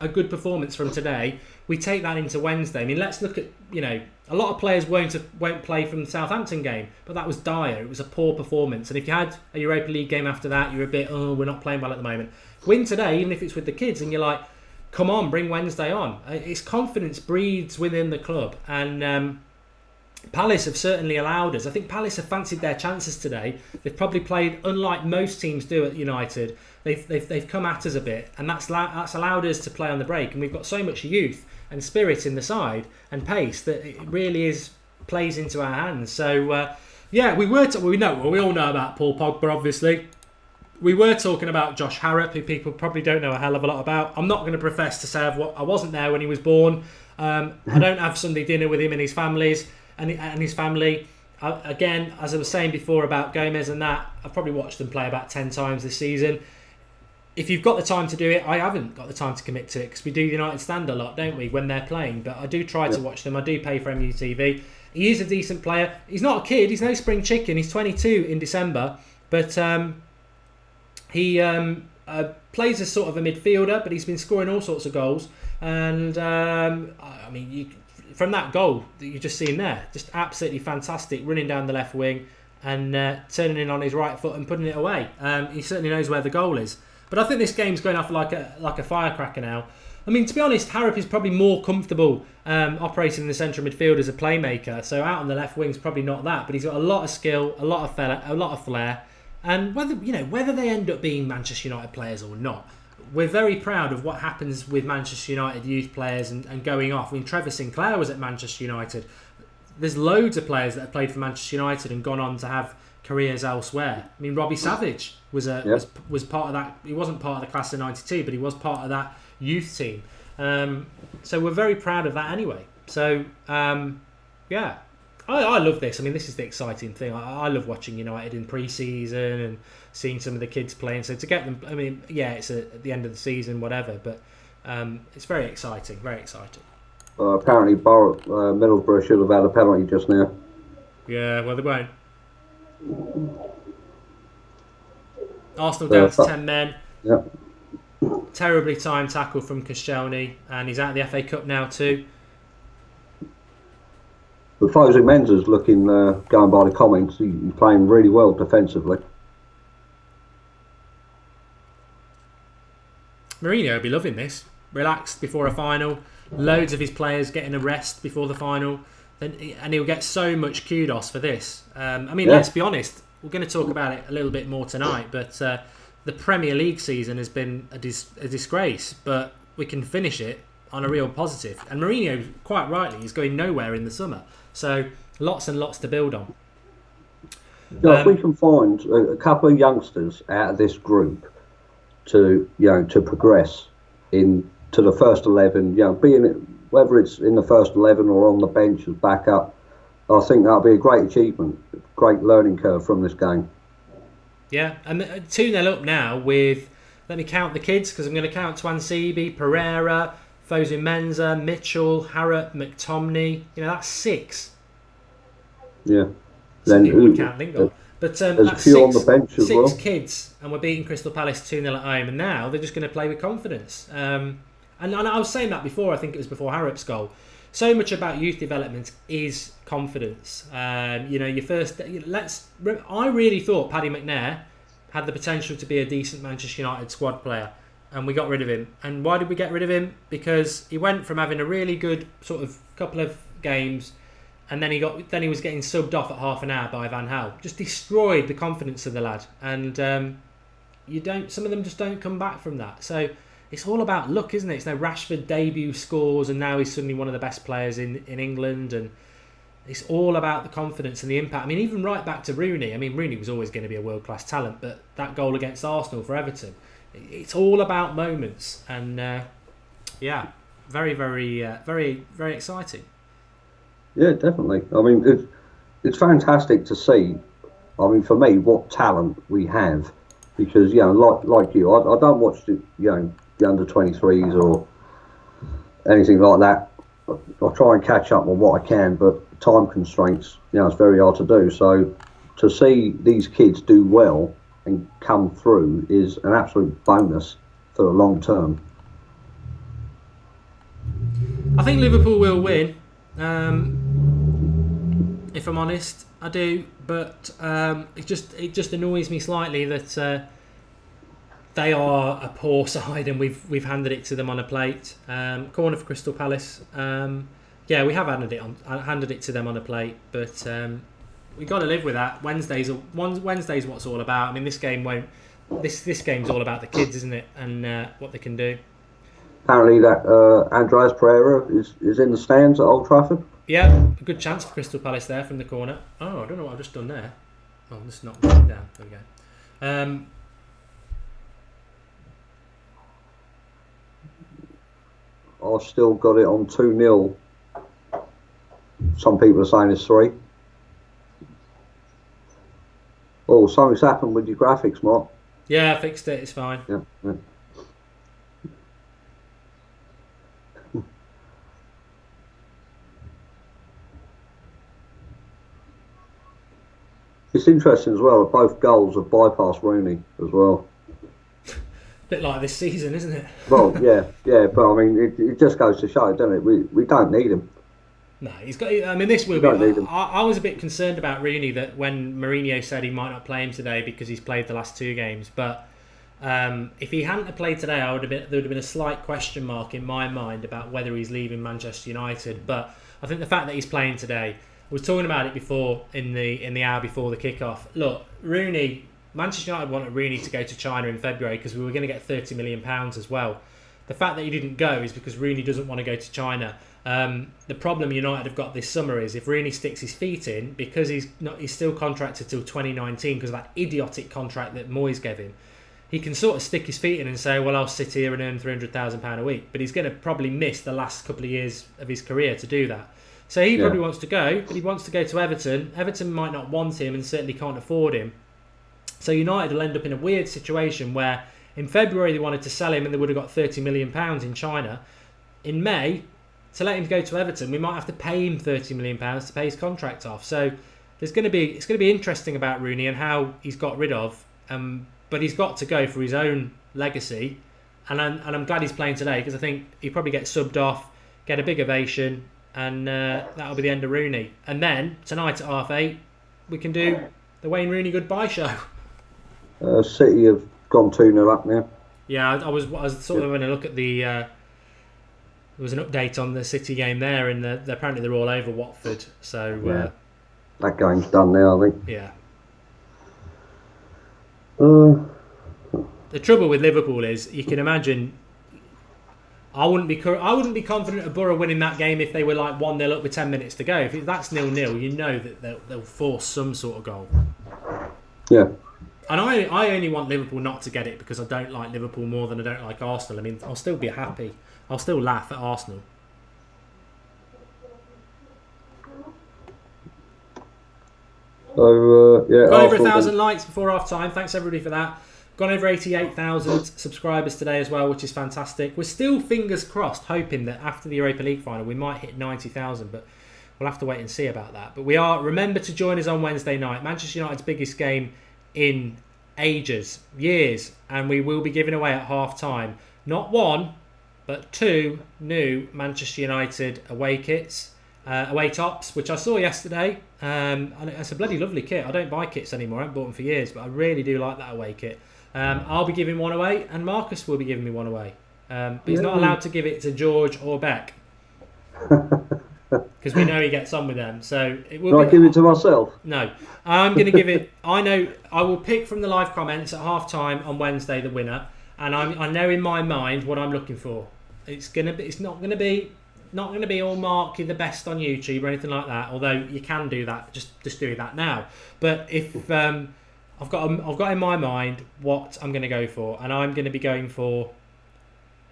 a good performance from today, we take that into Wednesday. I mean, let's look at, a lot of players won't play from the Southampton game, but that was dire. It was a poor performance. And if you had a Europa League game after that, you're a bit, we're not playing well at the moment. Win today, even if it's with the kids, and you're like, come on, bring Wednesday on. It's confidence breeds within the club. And Palace have certainly allowed us. I think Palace have fancied their chances today. They've probably played unlike most teams do at United. They've come at us a bit, and that's allowed us to play on the break. And we've got so much youth and spirit in the side and pace that it really plays into our hands. So we all know about Paul Pogba, obviously. We were talking about Josh Harrop, who people probably don't know a hell of a lot about. I'm not going to profess to say I wasn't there when he was born. I don't have Sunday dinner with him and his families. And his family. Again, as I was saying before about Gomes and that, I've probably watched them play about 10 times this season. If you've got the time to do it, I haven't got the time to commit to it because we do United Stand a lot, don't we, when they're playing. But I do try to watch them. I do pay for MUTV. He is a decent player. He's not a kid. He's no spring chicken. He's 22 in December. But he plays as sort of a midfielder, but he's been scoring all sorts of goals. And, from that goal that you've just seen there, just absolutely fantastic, running down the left wing and turning in on his right foot and putting it away. He certainly knows where the goal is. But I think this game's going off like a firecracker now. I mean, to be honest, Harrop is probably more comfortable operating in the central midfield as a playmaker. So out on the left wing's probably not that, but he's got a lot of skill, a lot of flair. And whether they end up being Manchester United players or not, we're very proud of what happens with Manchester United youth players and going off. I mean, Trevor Sinclair was at Manchester United. There's loads of players that have played for Manchester United and gone on to have careers elsewhere. I mean, Robbie Savage was part of that. He wasn't part of the class of '92, but he was part of that youth team. So we're very proud of that anyway. So I love this. I mean, this is the exciting thing. I love watching United in pre-season and seeing some of the kids playing. So to get them, I mean, it's at the end of the season, whatever. But it's very exciting. Very exciting. Apparently, Middlesbrough should have had a penalty just now. Yeah, well, they won't. Arsenal down to 10 men. Yep. Terribly timed tackle from Koscielny, and he's out of the FA Cup now too. But Fosu Mensah's looking, going by the comments, he's playing really well defensively. Mourinho will be loving this. Relaxed before a final. Loads of his players getting a rest before the final. And he'll get so much kudos for this. Let's be honest. We're going to talk about it a little bit more tonight. But the Premier League season has been a disgrace. But we can finish it on a real positive. And Mourinho, quite rightly, is going nowhere in the summer. So lots and lots to build on. If we can find a couple of youngsters out of this group to progress into the first 11, being whether it's in the first 11 or on the bench as backup, I think that'll be a great achievement, great learning curve from this game. Yeah, and 2-0 up now with, let me count the kids because I'm going to count Twansibi, Pereira, Fosu Mensah, Mitchell, Harrop, McTominay. That's 6. Yeah. Some people would count Lingard. But there's that's a few on the bench as well. 6 kids, and we're beating Crystal Palace 2-0 at home, and now they're just going to play with confidence. And I was saying that before, I think it was before Harrop's goal. So much about youth development is confidence. I really thought Paddy McNair had the potential to be a decent Manchester United squad player, and we got rid of him. And why did we get rid of him? Because he went from having a really good sort of couple of games, and then he was getting subbed off at half an hour by Van Gaal. Just destroyed the confidence of the lad, and some of them just don't come back from that. So it's all about luck, isn't it? It's no Rashford debut scores, and now he's suddenly one of the best players in England, and it's all about the confidence and the impact. I mean, even right back to Rooney. I mean, Rooney was always going to be a world class talent, but that goal against Arsenal for Everton, it's all about moments, and very, very, very, very exciting. Yeah, definitely. I mean, it's fantastic to see. I mean, for me, what talent we have, because like you, I don't watch the under 23s or anything like that. I try and catch up on what I can, but time constraints, it's very hard to do. So to see these kids do well and come through is an absolute bonus for the long term. I think Liverpool will win. If I'm honest, I do, but it just annoys me slightly that they are a poor side, and we've handed it to them on a plate. Corner for Crystal Palace. We have handed it to them on a plate, but we got to live with that. Wednesday's what it's all about. I mean, this game won't. This game's all about the kids, isn't it, and what they can do. Apparently, that Andreas Pereira is in the stands at Old Trafford. Yeah, a good chance for Crystal Palace there from the corner. Oh, I don't know what I've just done there. Oh, I'm just knocked it down. There we go. I've still got it on 2-0. Some people are saying it's 3. Oh, something's happened with your graphics, Mark. Yeah, I fixed it. It's fine. Yeah. It's interesting as well. Both goals have bypassed Rooney as well. Bit like this season, isn't it? Well, yeah, but I mean, it just goes to show, doesn't it? We don't need him. No, he's got. I mean, this will be. I was a bit concerned about Rooney that when Mourinho said he might not play him today because he's played the last 2 games. But if he hadn't have played today, there would have been a slight question mark in my mind about whether he's leaving Manchester United. But I think the fact that he's playing today. I was talking about it before in the hour before the kickoff. Look, Rooney. Manchester United wanted Rooney to go to China in February because we were going to get £30 million as well. The fact that he didn't go is because Rooney doesn't want to go to China. The problem United have got this summer is if Rooney sticks his feet in, because he's still contracted till 2019 because of that idiotic contract that Moyes gave him, he can sort of stick his feet in and say, well, I'll sit here and earn £300,000 a week. But he's going to probably miss the last couple of years of his career to do that. So he probably wants to go, but he wants to go to Everton. Everton might not want him and certainly can't afford him. So United will end up in a weird situation where in February they wanted to sell him and they would have got £30 million in China. In May, to let him go to Everton, we might have to pay him £30 million to pay his contract off. So it's going to be interesting about Rooney and how he's got rid of. But he's got to go for his own legacy. And I'm glad he's playing today because I think he probably gets subbed off, get a big ovation, and that'll be the end of Rooney. And then tonight at 8:30, we can do the Wayne Rooney goodbye show. City have gone 2-0 up now. Yeah, I was sort of having a look at the. There was an update on the City game there, and apparently they're all over Watford. So that game's done now, I think. Yeah. The trouble with Liverpool is you can imagine. I wouldn't be confident of Borough winning that game if they were like 1-0 up with 10 minutes to go. If that's 0-0, you know that they'll force some sort of goal. Yeah. And I only want Liverpool not to get it because I don't like Liverpool more than I don't like Arsenal. I mean, I'll still be happy. I'll still laugh at Arsenal. So Got over 1,000 likes before half time. Thanks everybody for that. Gone over 88,000 subscribers today as well, which is fantastic. We're still fingers crossed, hoping that after the Europa League final we might hit 90,000, but we'll have to wait and see about that. But remember to join us on Wednesday night. Manchester United's biggest game in years, and we will be giving away at half time not 1 but 2 new Manchester United away kits, away tops, which I saw yesterday, and it's a bloody lovely kit. I don't buy kits anymore, I haven't bought them for years, but I really do like that away kit. I'll be giving one away, and Marcus will be giving me one away, but he's not allowed to give it to George or Beck because we know he gets on with them. So it will. Give it to myself? No, I'm going to give it. I will pick from the live comments at half time on Wednesday the winner, and I know in my mind what I'm looking for. It's not going to be all Marky the best on YouTube or anything like that. Although you can do that, just do that now. But if I've got in my mind what I'm going to go for, and I'm going to be going for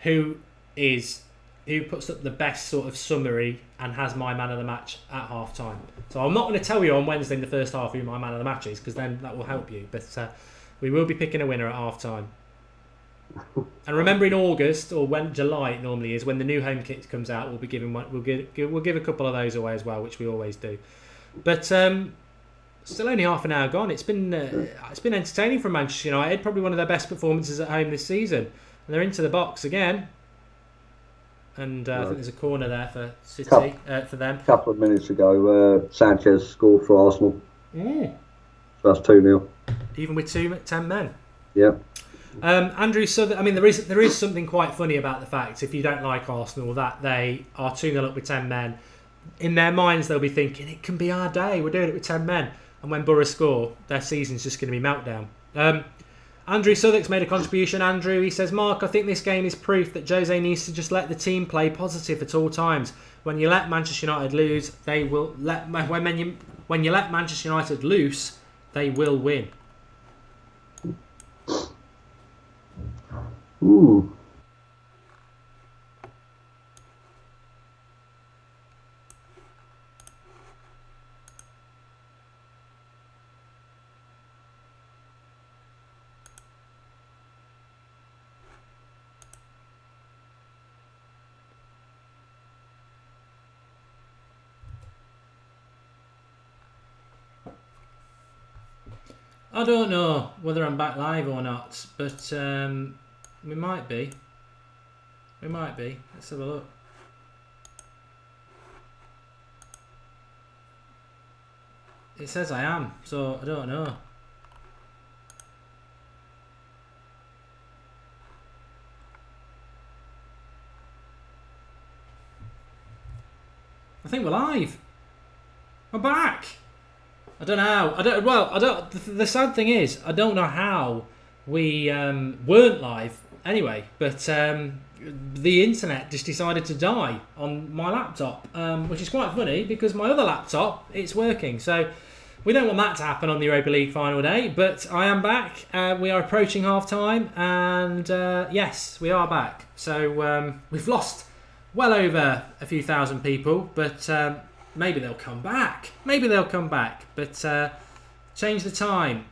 who puts up the best sort of summary and has my man of the match at half time. So I'm not going to tell you on Wednesday in the first half who my man of the match is, because then that will help you. But we will be picking a winner at half time. And remember, in August or when July it normally is, when the new home kit comes out, we'll be giving one. We'll give a couple of those away as well, which we always do. But still only half an hour gone. It's been entertaining from Manchester United. Probably one of their best performances at home this season. And they're into the box again. And I think there's a corner there for City, for them. A couple of minutes ago, Sanchez scored for Arsenal. So that's 2-0. Even with 10 men. Yeah. Andrew Southern, I mean, there is something quite funny about the fact, if you don't like Arsenal, that they are 2-0 up with 10 men. In their minds, they'll be thinking, it can be our day, we're doing it with 10 men. And when Borough score, their season's just going to be meltdown. Andrew Southwick's made a contribution. Andrew, he says, Mark, I think this game is proof that Jose needs to just let the team play positive at all times. When you let Manchester United lose, they will when you let Manchester United loose, they will win. Ooh. I don't know whether I'm back live or not, but we might be. We might be. Let's have a look. It says I am, so I don't know. I think we're live. We're back. I don't know. The sad thing is, I don't know how we weren't live anyway. But the internet just decided to die on my laptop, which is quite funny because my other laptop, it's working. So we don't want that to happen on the Europa League final day. But I am back. We are approaching half time, and yes, we are back. So we've lost well over a few thousand people, but. Maybe they'll come back. But change the time.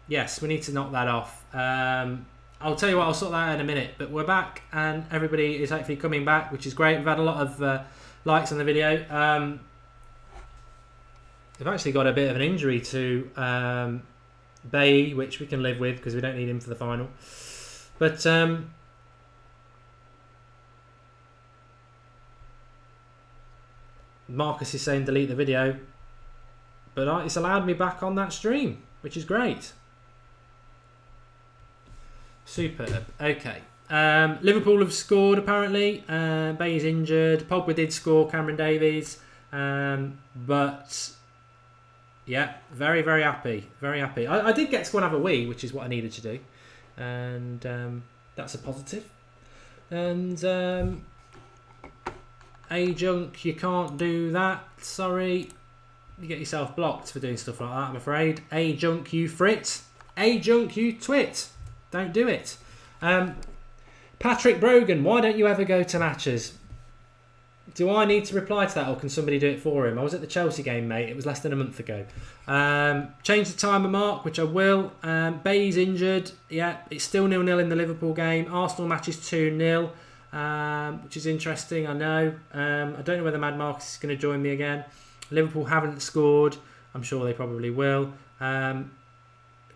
Yes, we need to knock that off. I'll tell you what, I'll sort that out in a minute. But we're back, and everybody is hopefully coming back, which is great. We've had a lot of likes on the video. We've actually got a bit of an injury to Bay, which we can live with because we don't need him for the final. But Marcus is saying delete the video, but it's allowed me back on that stream, which is great. Superb. Okay. Liverpool have scored apparently. Bay's injured. Pogba did score. Cameron Davies. But yeah, very, very happy. Very happy. I did get to go and have a wee, which is what I needed to do, and that's a positive. And A-Junk, you can't do that. Sorry. You get yourself blocked for doing stuff like that, I'm afraid. A-Junk, you frit. A-Junk, you twit. Don't do it. Patrick Brogan, why don't you ever go to matches? Do I need to reply to that, or can somebody do it for him? I was at the Chelsea game, mate. It was less than a month ago. Change the timer mark, which I will. Bay's injured. Yeah, it's still 0-0 in the Liverpool game. Arsenal match is 2-0, which is interesting, I know. I don't know whether Mad Marcus is going to join me again. Liverpool haven't scored. I'm sure they probably will.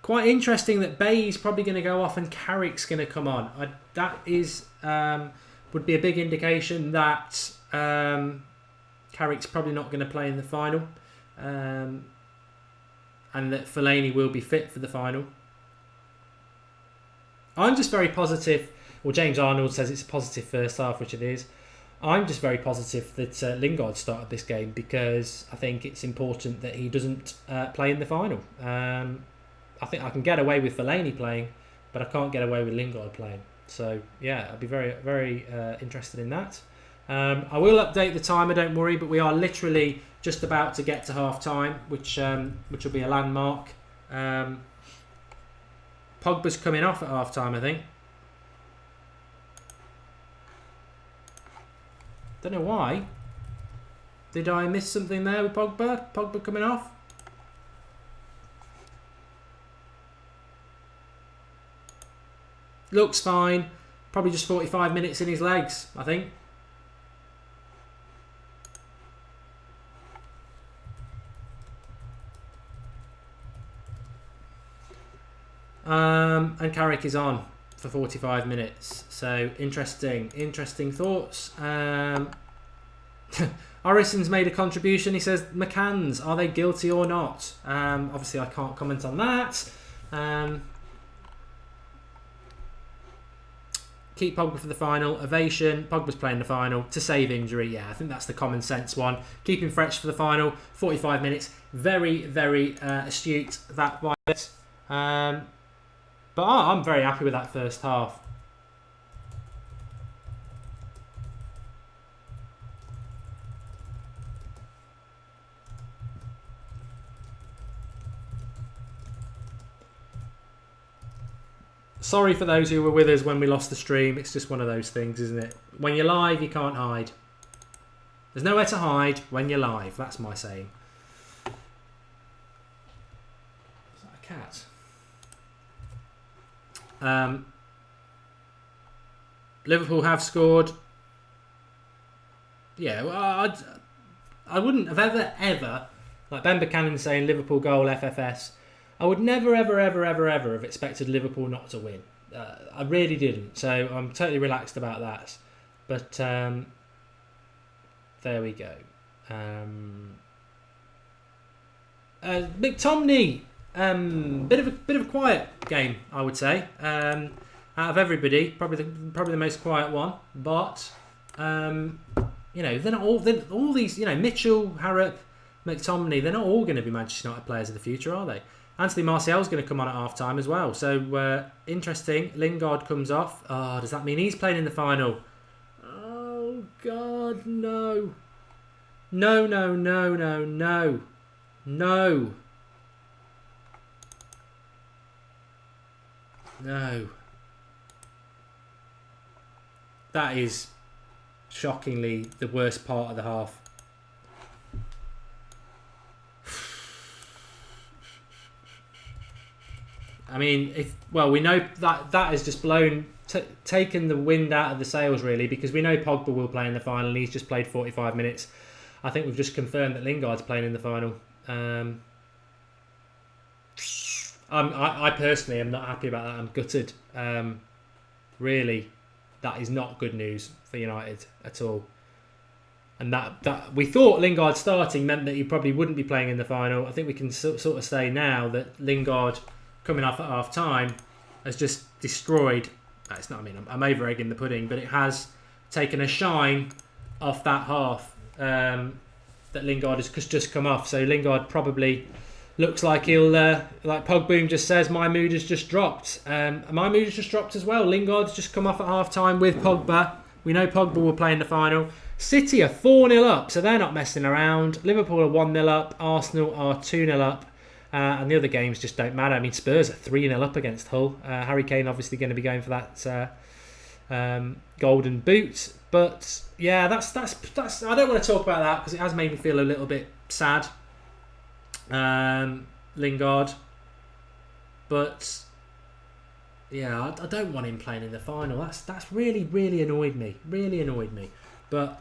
Quite interesting that Bay's probably going to go off and Carrick's going to come on. That is would be a big indication that Carrick's probably not going to play in the final, and that Fellaini will be fit for the final. I'm just very positive. Well, James Arnold says it's a positive first half, which it is. I'm just very positive that Lingard started this game because I think it's important that he doesn't play in the final. I think I can get away with Fellaini playing, but I can't get away with Lingard playing. So yeah, I'd be very, very interested in that. I will update the timer, don't worry, but we are literally just about to get to half time, which will be a landmark. Pogba's coming off at half time, I think. Don't know why. Did I miss something there with Pogba? Pogba coming off? Looks fine. Probably just 45 minutes in his legs, I think. And Carrick is on for 45 minutes. So interesting thoughts. Orison's made a contribution. He says, McCann's, are they guilty or not? Obviously I can't comment on that. Keep Pogba for the final. Ovation. Pogba's playing the final to save injury. Yeah, I think that's the common sense one. Keep him fresh for the final. 45 minutes. Very, very astute that by it. But I'm very happy with that first half. Sorry for those who were with us when we lost the stream. It's just one of those things, isn't it? When you're live, you can't hide. There's nowhere to hide when you're live. That's my saying. Is that a cat? Liverpool have scored. Yeah, well, I wouldn't have ever, like Ben Buchanan saying Liverpool goal FFS. I would never, ever have expected Liverpool not to win. I really didn't. So I'm totally relaxed about that. But there we go. McTominay, bit of a quiet game, I would say. Out of everybody, probably the most quiet one. But they're not all these. Mitchell, Harrop, McTominay. They're not all going to be Manchester United players of the future, are they? Anthony Martial's going to come on at half time as well. So interesting. Lingard comes off. Oh, does that mean he's playing in the final? Oh God, no. No. That is shockingly the worst part of the half. I mean, we know that has just taken the wind out of the sails, really, because we know Pogba will play in the final and he's just played 45 minutes. I think we've just confirmed that Lingard's playing in the final. I personally am not happy about that. I'm gutted. Really, that is not good news for United at all. And that we thought Lingard starting meant that he probably wouldn't be playing in the final. I think we can sort of say now that Lingard coming off at half time has just destroyed. It's not. I mean, I'm over egging the pudding, but it has taken a shine off that half that Lingard has just come off. So Lingard probably looks like he'll, like Pogboom just says, my mood has just dropped. My mood has just dropped as well. Lingard's just come off at half time with Pogba. We know Pogba will play in the final. City are 4-0 up, so they're not messing around. Liverpool are 1-0 up. Arsenal are 2-0 up. And the other games just don't matter. I mean, Spurs are 3-0 up against Hull. Harry Kane obviously going to be going for that golden boot. But yeah, that's. I don't want to talk about that because it has made me feel a little bit sad. Lingard, but yeah, I don't want him playing in the final. That's really annoyed me. Really annoyed me. But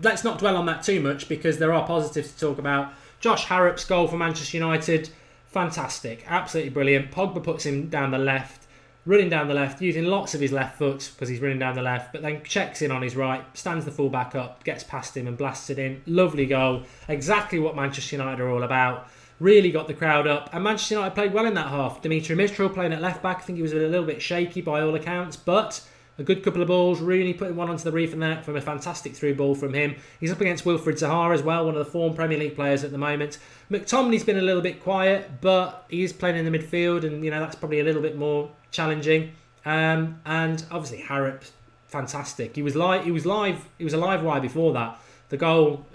let's not dwell on that too much because there are positives to talk about. Josh Harrop's goal for Manchester United, fantastic, absolutely brilliant. Pogba puts him down the left, running down the left, using lots of his left foot because he's running down the left, but then checks in on his right, stands the full-back up, gets past him and blasts it in. Lovely goal. Exactly what Manchester United are all about. Really got the crowd up. And Manchester United played well in that half. Dimitri Mitchell playing at left-back. I think he was a little bit shaky by all accounts, but a good couple of balls. Rooney putting one onto the reef of the net from a fantastic through ball from him. He's up against Wilfried Zaha as well, one of the former Premier League players at the moment. McTominay's been a little bit quiet, but he's playing in the midfield, and that's probably a little bit more challenging. And obviously Harrop, fantastic. He was a live wire before that. The goal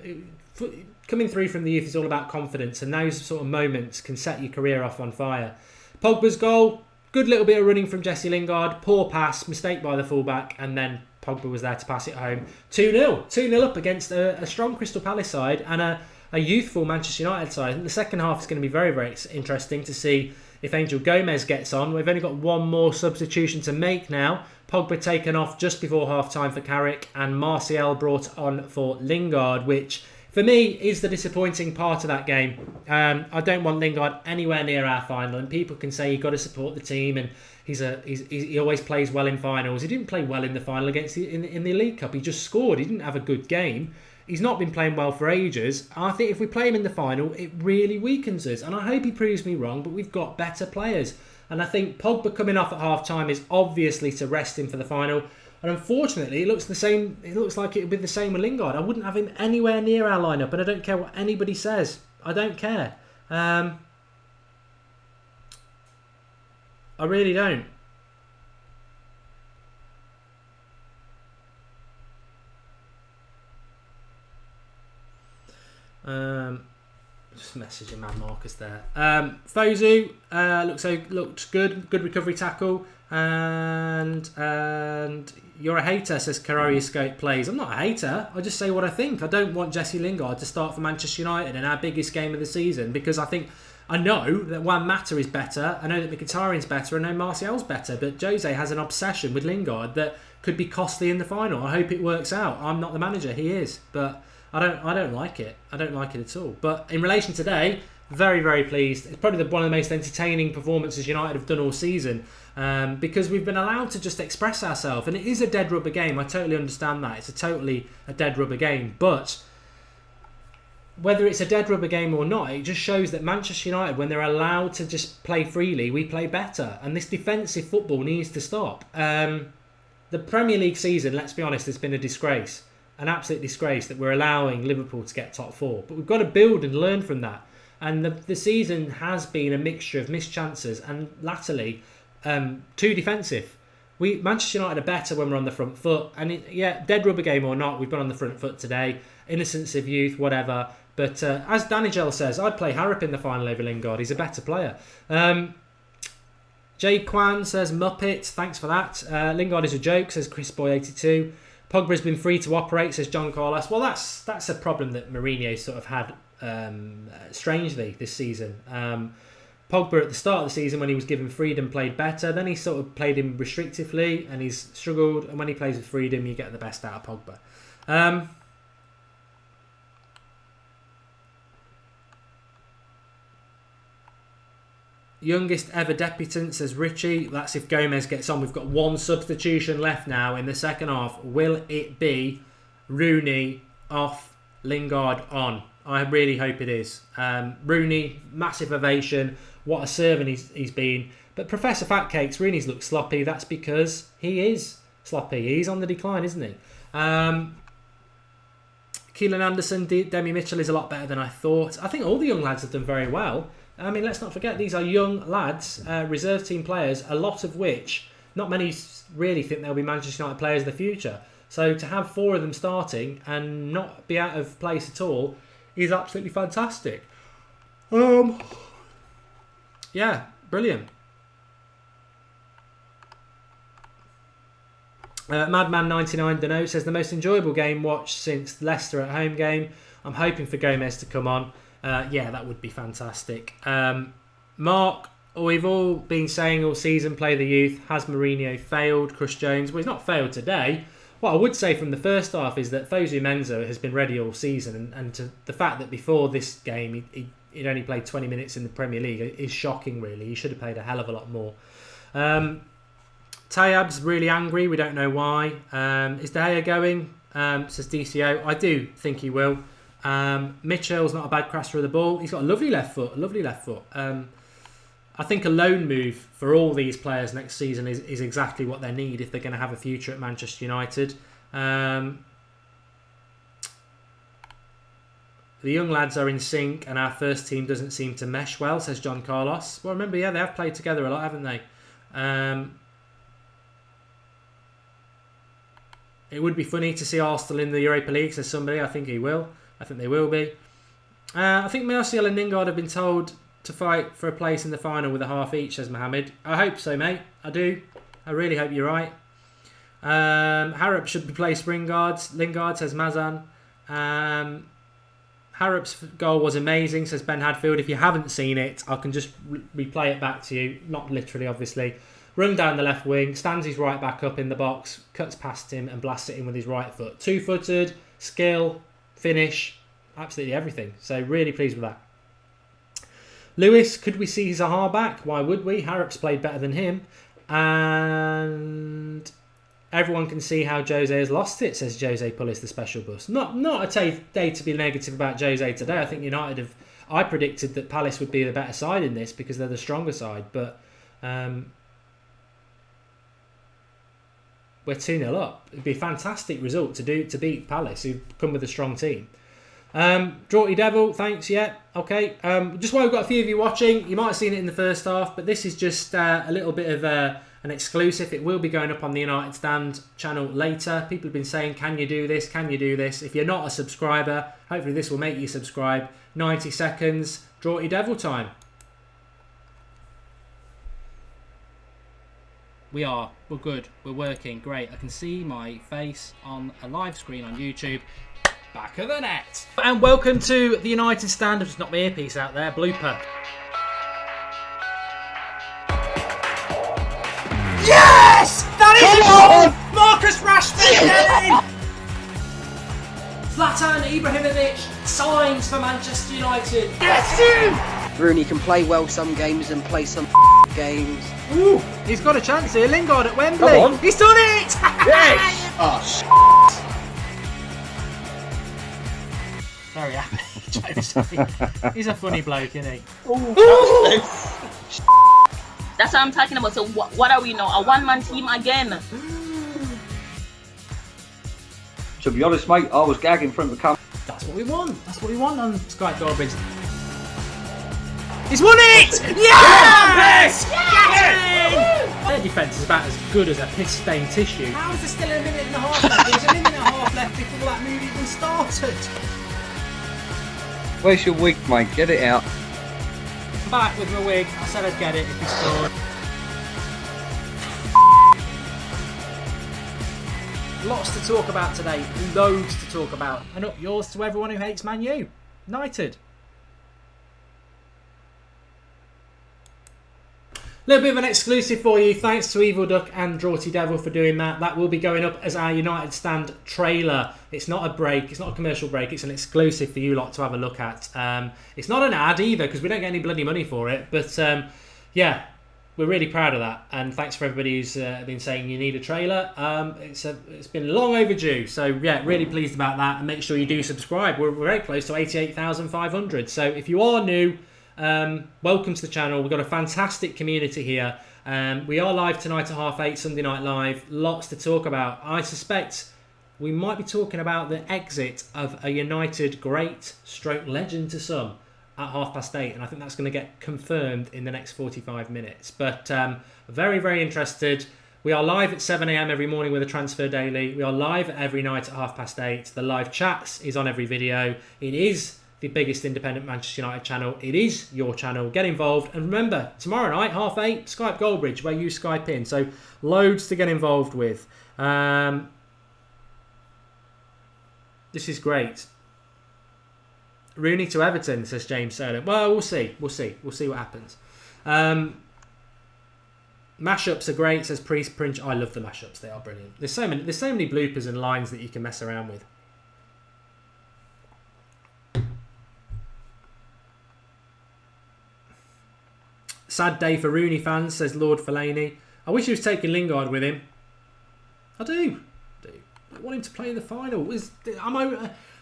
coming through from the youth is all about confidence, and those sort of moments can set your career off on fire. Pogba's goal. Good little bit of running from Jesse Lingard. Poor pass, mistake by the fullback, and then Pogba was there to pass it home. 2-0. 2-0 up against a strong Crystal Palace side and a youthful Manchester United side. And the second half is going to be very, very interesting to see if Angel Gomes gets on. We've only got one more substitution to make now. Pogba taken off just before half-time for Carrick and Martial brought on for Lingard, which for me is the disappointing part of that game. I don't want Lingard anywhere near our final, and people can say you've got to support the team and he always plays well in finals. He didn't play well in the final against in the League Cup. He just scored. He didn't have a good game. He's not been playing well for ages. I think if we play him in the final, it really weakens us. And I hope he proves me wrong, but we've got better players. And I think Pogba coming off at half-time is obviously to rest him for the final. And unfortunately, it looks the same. It looks like it would be the same with Lingard. I wouldn't have him anywhere near our lineup, and I don't care what anybody says. I don't care. I really don't. Just messaging Man Marcus there. Fosu looked good. Good recovery tackle. And you're a hater, says Karaoke Plays. I'm not a hater. I just say what I think. I don't want Jesse Lingard to start for Manchester United in our biggest game of the season because I know that Juan Mata is better. I know that Mkhitaryan's better. I know Martial's better. But Jose has an obsession with Lingard that could be costly in the final. I hope it works out. I'm not the manager. He is. But I don't like it. I don't like it at all. But in relation to today, very, very pleased. It's probably one of the most entertaining performances United have done all season because we've been allowed to just express ourselves. And it is a dead rubber game. I totally understand that. It's totally a dead rubber game. But whether it's a dead rubber game or not, it just shows that Manchester United, when they're allowed to just play freely, we play better. And this defensive football needs to stop. The Premier League season, let's be honest, has been a disgrace. An absolute disgrace that we're allowing Liverpool to get top four. But we've got to build and learn from that. And the season has been a mixture of missed chances and latterly too defensive. Manchester United are better when we're on the front foot. And dead rubber game or not, we've been on the front foot today. Innocence of youth, whatever. But as Danigel says, I'd play Harrop in the final over Lingard. He's a better player. Jay Kwan says Muppet. Thanks for that. Lingard is a joke, says Chris Boy 82. Pogba's been free to operate, says John Carlos. Well, that's a problem that Mourinho sort of had strangely this season. Pogba at the start of the season when he was given freedom played better. Then he sort of played him restrictively and he's struggled. And when he plays with freedom, you get the best out of Pogba. Youngest ever debutant, says Richie. That's if Gomez gets on. We've got one substitution left now in the second half. Will it be Rooney off, Lingard on. I really hope it is. Rooney, massive ovation. What a servant he's been. But Professor Fatcakes, Rooney's looked sloppy. That's because he is sloppy. He's on the decline, isn't he? Keelan Anderson, Demi Mitchell is a lot better than I thought. I think all the young lads have done very well. I mean, let's not forget, these are young lads, reserve team players, a lot of which, not many really think they'll be Manchester United players in the future. So to have 4 of them starting and not be out of place at all is absolutely fantastic. Yeah, brilliant. Madman99 Dano says the most enjoyable game watched since Leicester at home game. I'm hoping for Gomes to come on. Yeah, that would be fantastic. Mark, we've all been saying all season, play the youth. Has Mourinho failed? Chris Jones, well, he's not failed today. What I would say from the first half is that Fosu Mensah has been ready all season, and to the fact that before this game he'd only played 20 minutes in the Premier League is shocking, really. He should have played a hell of a lot more. Tayyab's really angry. We don't know why. Is De Gea going? Says DCO. I do think he will. Mitchell's not a bad crosser of the ball. He's got a lovely left foot. I think a loan move for all these players next season is exactly what they need if they're going to have a future at Manchester United. The young lads are in sync and our first team doesn't seem to mesh well, says John Carlos. Well, remember, yeah, they have played together a lot, haven't they? It would be funny to see Arsenal in the Europa League, says somebody. I think he will. I think they will be. I think Martial and Lingard have been told to fight for a place in the final with a half each, says Mohammed. I hope so, mate. I do. I really hope you're right. Harrop should replace Lingard, says Mazan. Harrop's goal was amazing, says Ben Hadfield. If you haven't seen it, I can just replay it back to you. Not literally, obviously. Run down the left wing, stands his right back up in the box, cuts past him and blasts it in with his right foot. 2-footed, skill, finish, absolutely everything. So really pleased with that. Lewis, could we see Zaha back? Why would we? Harrop's played better than him. And everyone can see how Jose has lost it, says Jose Pullis, the special bus. Not a day to be negative about Jose today. I think I predicted that Palace would be the better side in this because they're the stronger side. But we're 2-0 up. It'd be a fantastic result to beat Palace, who've come with a strong team. Draughty Devil, thanks, yeah, okay. Just while we've got a few of you watching, you might have seen it in the first half, but this is just a little bit of an exclusive. It will be going up on the United Stand channel later. People have been saying, can you do this? Can you do this? If you're not a subscriber, hopefully this will make you subscribe. 90 seconds, Draughty Devil time. We're good, we're working, great. I can see my face on a live screen on YouTube. Back of the net. And welcome to the United Stand. I've just knocked my earpiece out there. Blooper. Yes! That is a goal! Marcus Rashford again! Zlatan Ibrahimovic signs for Manchester United. Yes! Rooney can play well some games and play some games. Ooh, he's got a chance here. Lingard at Wembley. Come on. He's done it! Yes! Oh, Very happy. He's a funny bloke, isn't he? That's what I'm talking about. So what are we now? A one-man team again? To be honest, mate, I was gagging for him to come. That's what we want. That's what we want on Sky Goldbridge. He's won it! Yes! Yes! Their defence is about as good as a piss-stained tissue. How is there still a minute and a half left? There was a minute and a half left before that move even started. Where's your wig, mate? Get it out. I'm back with my wig. I said I'd get it if he scored. Lots to talk about today. Loads to talk about. And up yours to everyone who hates Man U. United. A little bit of an exclusive for you. Thanks to Evil Duck and Draughty Devil for doing that. That will be going up as our United Stand trailer. It's not a break. It's not a commercial break. It's an exclusive for you lot to have a look at. It's not an ad either because we don't get any bloody money for it. But yeah, we're really proud of that, and thanks for everybody who's been saying you need a trailer. It's been long overdue, so yeah, really pleased about that. And make sure you do subscribe. We're very close to 88,500. So if you are new, welcome to the channel. We've got a fantastic community here. We are live tonight at 8:30, Sunday Night Live. Lots to talk about. I suspect we might be talking about the exit of a United great stroke legend to some at 8:30, and I think that's going to get confirmed in the next 45 minutes. But very, very interested. We are live at 7 a.m. every morning with a Transfer Daily. We are live every night at 8:30. The live chats is on every video. It is the biggest independent Manchester United channel. It is your channel. Get involved. And remember, tomorrow night, 8:30, Skype Goldbridge, where you Skype in. So loads to get involved with. This is great. Rooney to Everton, says James Sterling. Well, we'll see. We'll see what happens. Mashups are great, says Priest Prince. I love the mashups. They are brilliant. There's so many bloopers and lines that you can mess around with. Sad day for Rooney fans, says Lord Fellaini. I wish he was taking Lingard with him. I do. I want him to play in the final.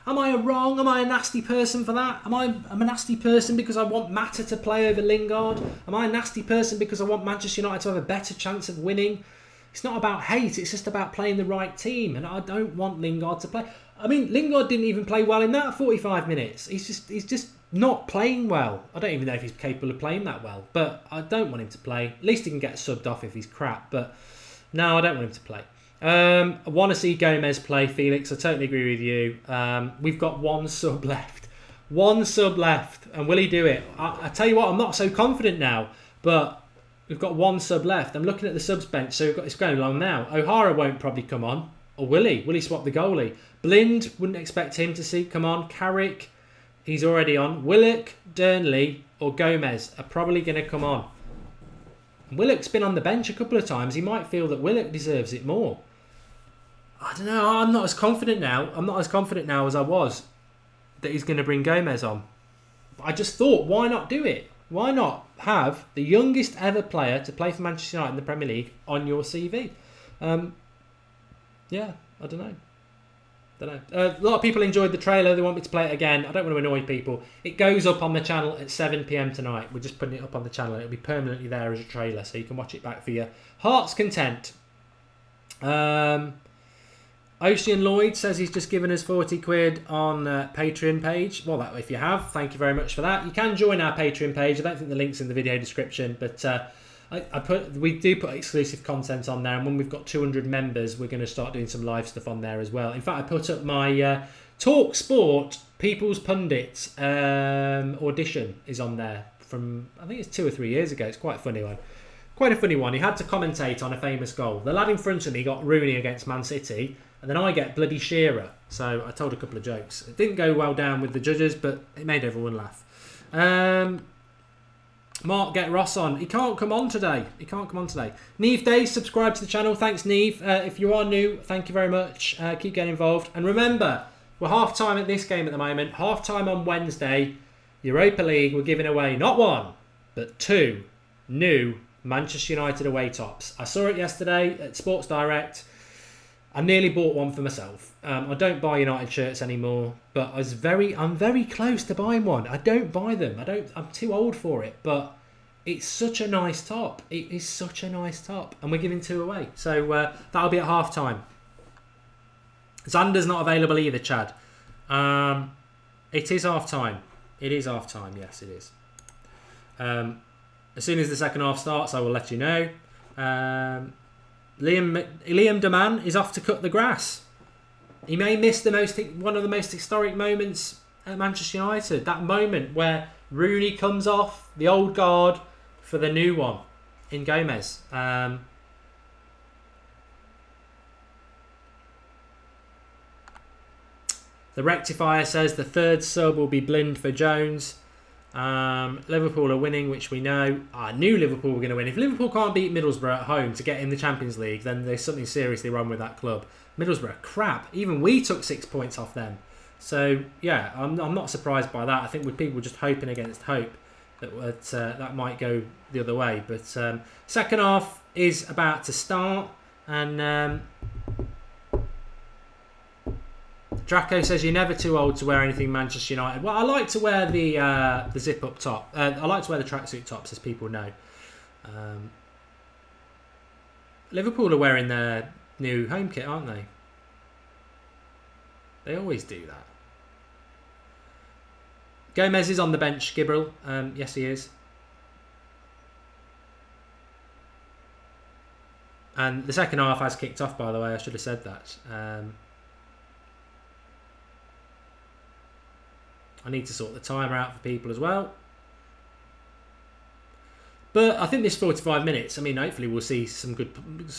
Am I wrong? Am I a nasty person for that? I'm a nasty person because I want Mata to play over Lingard? Am I a nasty person because I want Manchester United to have a better chance of winning? It's not about hate. It's just about playing the right team. And I don't want Lingard to play. I mean, Lingard didn't even play well in that 45 minutes. He's just not playing well. I don't even know if he's capable of playing that well. But I don't want him to play. At least he can get subbed off if he's crap. But no, I don't want him to play. I want to see Gomes play, Felix. I totally agree with you. We've got one sub left. And will he do it? I tell you what, I'm not so confident now, but we've got one sub left. I'm looking at the subs bench, so it's going along now. O'Hara won't probably come on. Or will he? Will he swap the goalie? Blind, wouldn't expect him to come on. Carrick, he's already on. Willock, Durnley, or Gomes are probably going to come on. Willock's been on the bench a couple of times. He might feel that Willock deserves it more. I don't know. I'm not as confident now as I was that he's going to bring Gomes on. I just thought, why not do it? Why not have the youngest ever player to play for Manchester United in the Premier League on your CV? Yeah, I don't know. A lot of people enjoyed the trailer. They want me to play it again. I don't want to annoy people. It goes up on the channel at 7 p.m. tonight. We're just putting it up on the channel. It'll be permanently there as a trailer, so you can watch it back for your heart's content. Ocean Lloyd says he's just given us 40 quid on Patreon page. Well, if you have, thank you very much for that. You can join our Patreon page. I don't think the link's in the video description, but we do put exclusive content on there, and when we've got 200 members, we're going to start doing some live stuff on there as well. In fact, I put up my Talk Sport People's Pundit audition is on there from, I think it's 2 or 3 years ago. It's quite a funny one. Quite a funny one. He had to commentate on a famous goal. The lad in front of me got Rooney against Man City, and then I get bloody Shearer. So I told a couple of jokes. It didn't go well down with the judges, but it made everyone laugh. Mark, get Ross on. He can't come on today. Neve Day, subscribe to the channel. Thanks, Neve. If you are new, thank you very much. Keep getting involved. And remember, we're half-time at this game at the moment. Half-time on Wednesday. Europa League, we're giving away not 1, but 2 new Manchester United away tops. I saw it yesterday at Sports Direct. I nearly bought one for myself. I don't buy United shirts anymore, but I'm very close to buying one. I don't buy them. I'm too old for it, but it's such a nice top. It is such a nice top, and we're giving 2 away. So that'll be at half time. Xander's not available either, Chad. It is half time. It is half time. Yes, it is. As soon as the second half starts, I will let you know. Liam Deman is off to cut the grass. He may miss one of the most historic moments at Manchester United. That moment where Rooney comes off the old guard for the new one in Gomes. The Rectifier says the third sub will be Blind for Jones. Liverpool are winning, which we know. I knew Liverpool were going to win. If Liverpool can't beat Middlesbrough at home to get in the Champions League, then there's something seriously wrong with that club. Middlesbrough, crap. Even we took 6 points off them. So, yeah, I'm not surprised by that. I think with people just hoping against hope. that might go the other way. But second half is about to start, and Draco says you're never too old to wear anything Manchester United. Well, I like to wear the zip up top. I like to wear the tracksuit tops, as people know. Liverpool are wearing their new home kit, aren't they? They always do that. Gomes is on the bench, Gibril. Yes, he is. And the second half has kicked off, by the way. I should have said that. I need to sort the timer out for people as well. But I think this 45 minutes, I mean, hopefully we'll see some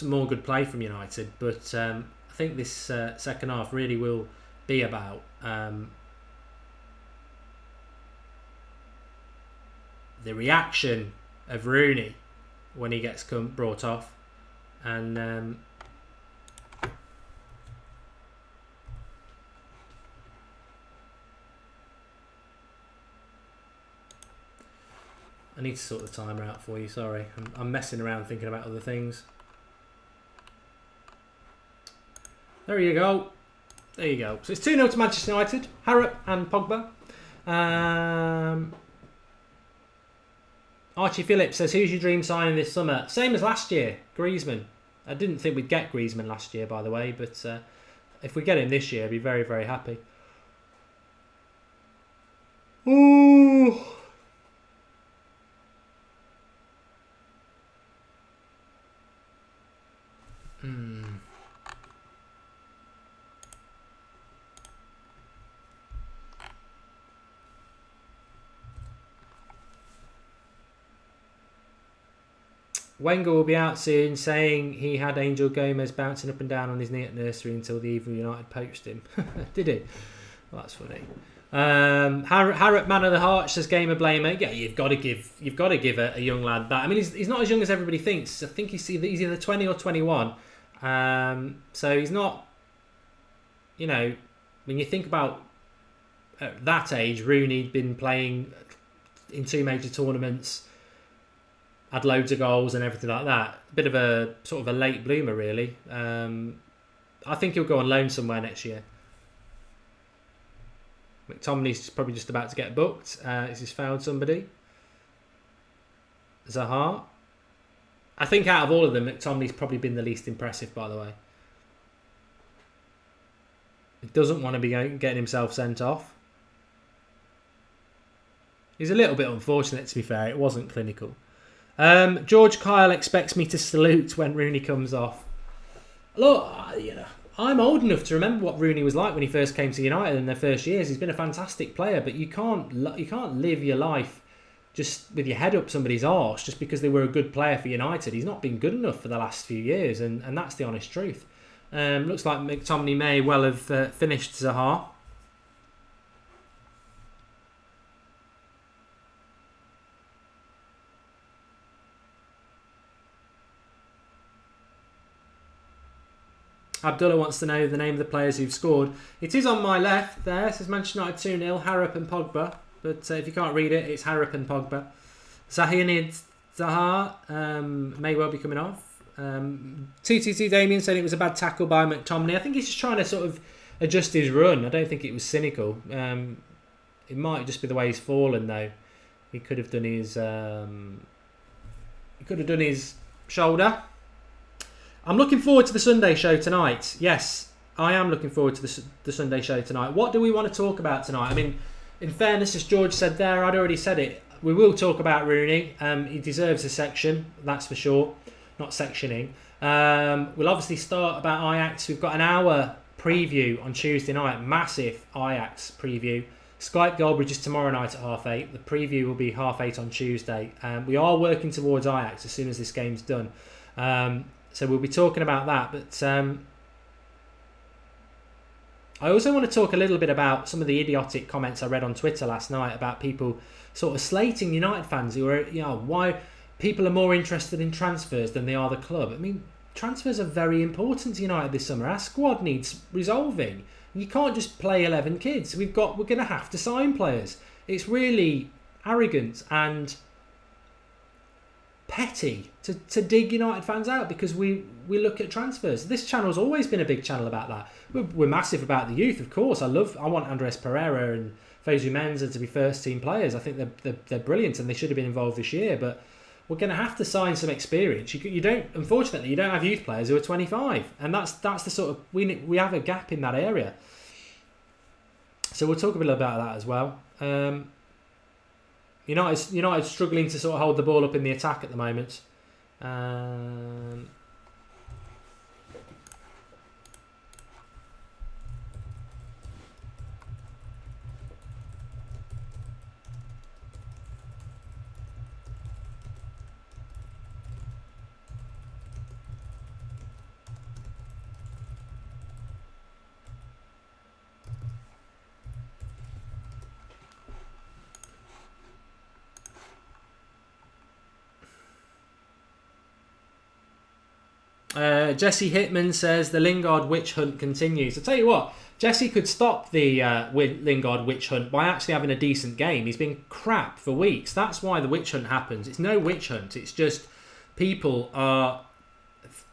more good play from United. But I think this second half really will be about the reaction of Rooney when he gets brought off. And I need to sort the timer out for you, sorry. I'm messing around thinking about other things. There you go. There you go. So it's 2-0 to Manchester United. Harrop and Pogba. Archie Phillips says, who's your dream signing this summer? Same as last year, Griezmann. I didn't think we'd get Griezmann last year, by the way, but if we get him this year, I'd be very, very happy. Ooh. Wenger will be out soon, saying he had Angel Gomes bouncing up and down on his knee at nursery until the Evil United poached him. Did he? Well, that's funny. Harrop, man of the heart, says game of blame. Yeah, you've got to give a young lad that. I mean, he's not as young as everybody thinks. I think he's either 20 or 21. So he's not. You know, when you think about at that age, Rooney'd been playing in 2 major tournaments. Had loads of goals and everything like that. A bit of a sort of a late bloomer, really. I think he'll go on loan somewhere next year. McTominay's probably just about to get booked. Has he found somebody? Zaha. I think out of all of them, McTominay's probably been the least impressive, by the way. He doesn't want to be getting himself sent off. He's a little bit unfortunate, to be fair. It wasn't clinical. George Kyle expects me to salute when Rooney comes off. Look, I'm old enough to remember what Rooney was like when he first came to United in their first years. He's been a fantastic player, but you can't live your life just with your head up somebody's arse just because they were a good player for United. He's not been good enough for the last few years, and that's the honest truth. Looks like McTominay may well have finished Zaha. Abdullah wants to know the name of the players who've scored. It is on my left there. It says Manchester United 2-0, Harrop and Pogba. But if you can't read it, it's Harrop and Pogba. Zahinid Zaha may well be coming off. TTT Damien said it was a bad tackle by McTominay. I think he's just trying to sort of adjust his run. I don't think it was cynical. It might just be the way he's fallen, though. He could have done his shoulder. I'm looking forward to the Sunday show tonight. Yes, I am looking forward to the Sunday show tonight. What do we want to talk about tonight? I mean, in fairness, as George said there, I'd already said it. We will talk about Rooney. He deserves a section, that's for sure. Not sectioning. We'll obviously start about Ajax. We've got an hour preview on Tuesday night. Massive Ajax preview. Skype Goldbridge is tomorrow night at 8:30. The preview will be 8:30 on Tuesday. We are working towards Ajax as soon as this game's done. So we'll be talking about that. But I also want to talk a little bit about some of the idiotic comments I read on Twitter last night about people sort of slating United fans who are, why people are more interested in transfers than they are the club. I mean, transfers are very important to United this summer. Our squad needs resolving. You can't just play 11 kids. We're going to have to sign players. It's really arrogant and petty to dig United fans out because we look at transfers. This channel's always been a big channel about that. We're massive about the youth, of course. I want Andres Pereira and Fosu Mensah to be first team players. I think they're brilliant and they should have been involved this year, but we're going to have to sign some experience. You don't, unfortunately, you don't have youth players who are 25, and that's the sort of we have a gap in that area. So we'll talk a bit about that as well. United struggling to sort of hold the ball up in the attack at the moment. Jesse Hitman says the Lingard witch hunt continues. I'll tell you what, Jesse could stop the Lingard witch hunt by actually having a decent game. He's been crap for weeks. That's why the witch hunt happens. It's no witch hunt. It's just people are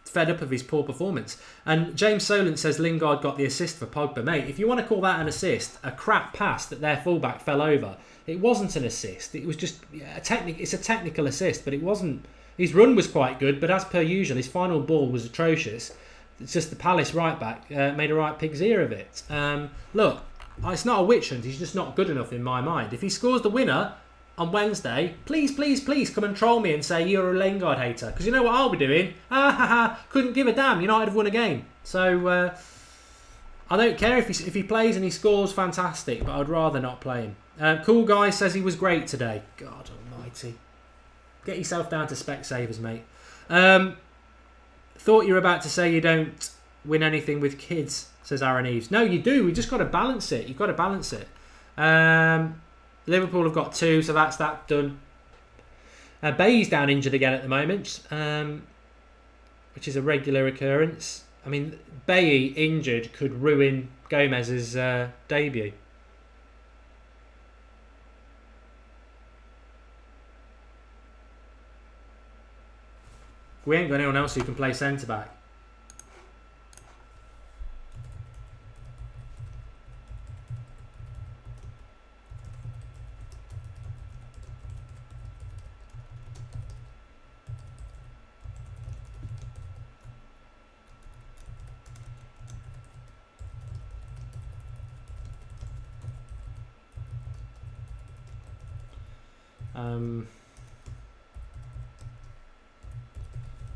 fed up of his poor performance. And James Solent says Lingard got the assist for Pogba. Mate, if you want to call that an assist, a crap pass that their fullback fell over, it wasn't an assist. It was just it's a technical assist, but it wasn't. His run was quite good, but as per usual, his final ball was atrocious. It's just the Palace right back made a right pig's ear of it. Look, it's not a witch hunt. He's just not good enough in my mind. If he scores the winner on Wednesday, please come and troll me and say you're a Lingard hater. Because you know what I'll be doing? Couldn't give a damn. United have won a game. So I don't care if he plays and he scores, fantastic. But I'd rather not play him. Cool Guy says he was great today. God almighty. Get yourself down to Specsavers, mate. Thought you were about to say you don't win anything with kids, says Aaron Eves. No, you do. We just got to balance it. You've got to balance it. Liverpool have got 2, so that's that done. Bay's down injured again at the moment, which is a regular occurrence. I mean, Bay injured could ruin Gomez's debut. We ain't got anyone else who can play centre-back.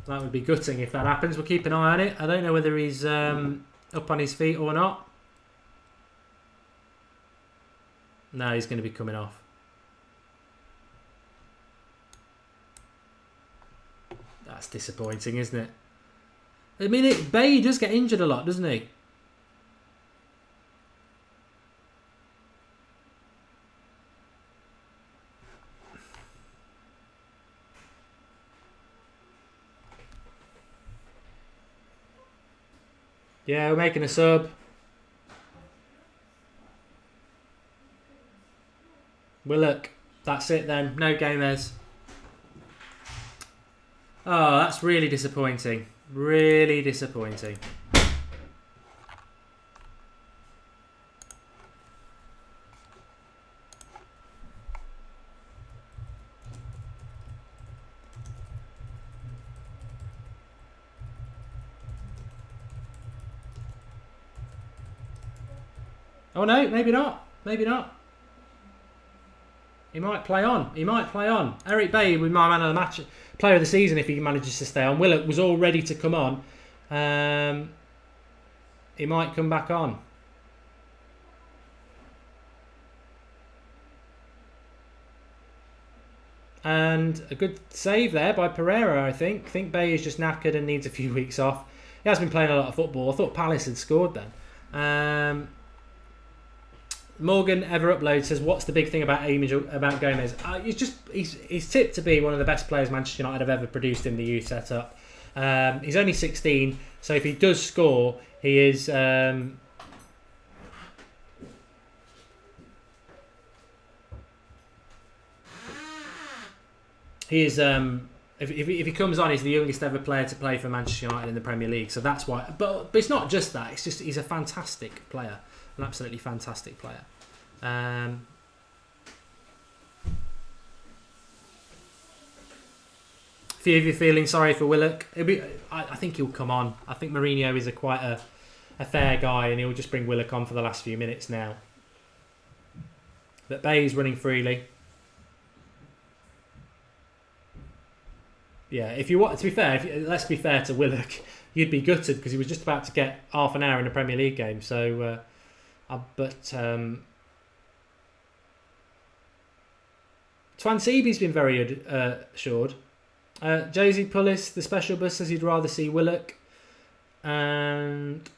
That would be gutting if that happens. We'll keep an eye on it. I don't know whether he's up on his feet or not. No, he's going to be coming off. That's disappointing, isn't it? I mean, Bay does get injured a lot, doesn't he? Yeah, we're making a sub. Willock. That's it then. No Gomez. Oh, that's really disappointing. Really disappointing. Oh no, maybe not. Maybe not. He might play on. He might play on. Eric Bay with my man of the match, player of the season if he manages to stay on. Willock was all ready to come on. He might come back on. And a good save there by Pereira, I think. I think Bay is just knackered and needs a few weeks off. He has been playing a lot of football. I thought Palace had scored then. Morgan Ever Upload says, "What's the big thing about Gomez? He's tipped to be one of the best players Manchester United have ever produced in the youth setup. He's only 16, so if he does score, he is." He is. If he comes on, he's the youngest ever player to play for Manchester United in the Premier League. So that's why. But it's not just that. It's just he's a fantastic player, an absolutely fantastic player. Few of you feeling sorry for Willock. I think he'll come on. I think Mourinho is quite a fair guy, and he'll just bring Willock on for the last few minutes now. But Bay's running freely. Yeah, if you want to be fair, let's be fair to Willock, you'd be gutted because he was just about to get half an hour in a Premier League game. So, Twanseeby's been very assured. Josie Pullis, the special bus, says he'd rather see Willock. And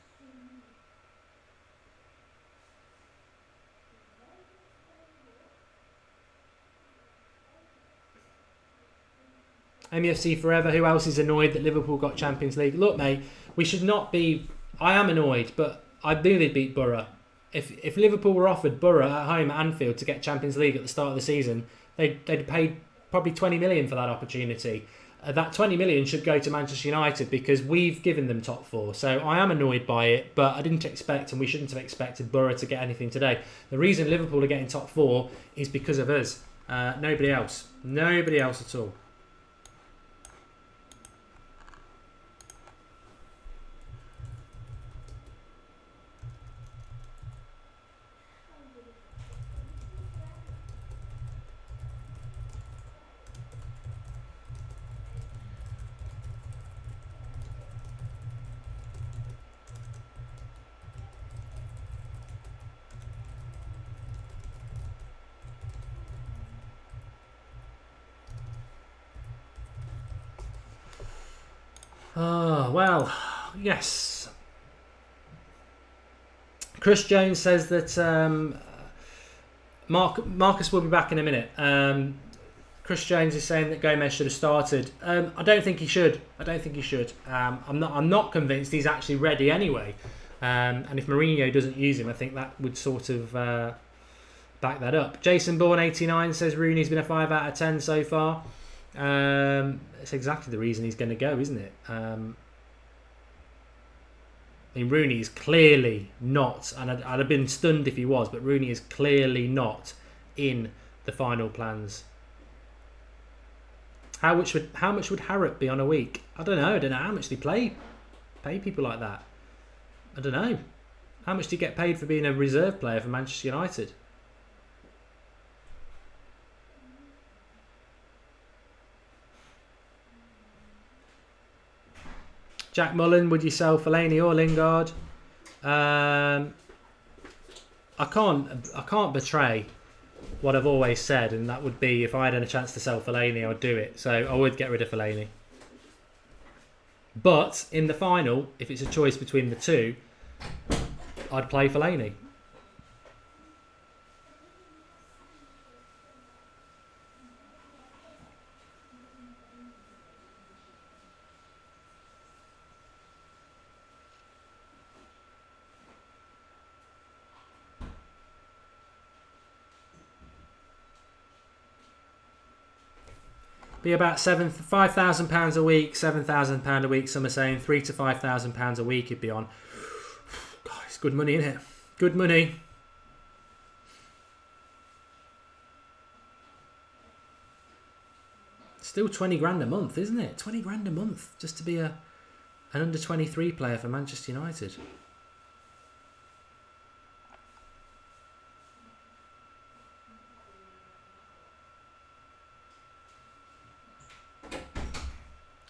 MUFC Forever, who else is annoyed that Liverpool got Champions League? Look, mate, we should not be... I am annoyed, but I knew they'd beat Borough. If Liverpool were offered Borough at home at Anfield to get Champions League at the start of the season, they'd paid probably 20 million for that opportunity. That 20 million should go to Manchester United because we've given them top four. So I am annoyed by it, but I didn't expect, and we shouldn't have expected Borough to get anything today. The reason Liverpool are getting top four is because of us. Nobody else. Nobody else at all. Oh, well, yes. Chris Jones says that Marcus will be back in a minute. Chris Jones is saying that Gomes should have started. I don't think he should. I'm not convinced he's actually ready anyway. And if Mourinho doesn't use him, I think that would sort of back that up. Jason Bourne 89 says Rooney's been a 5 out of 10 so far. It's exactly the reason he's going to go, isn't it? I mean, Rooney is clearly not, and I'd have been stunned if he was, but Rooney is clearly not in the final plans. How much would Harrop be on a week? I don't know how much they pay people like that. I don't know. How much do you get paid for being a reserve player for Manchester United? Jack Mullen, would you sell Fellaini or Lingard? I can't betray what I've always said, and that would be if I had a chance to sell Fellaini, I'd do it. So I would get rid of Fellaini. But in the final, if it's a choice between the two, I'd play Fellaini. Be about £5,000 a week, £7,000 a week. Some are saying £3,000 to £5,000 a week he'd be on. God, it's good money, isn't it? Good money. Still 20 grand a month, isn't it? 20 grand a month just to be an under 23 player for Manchester United.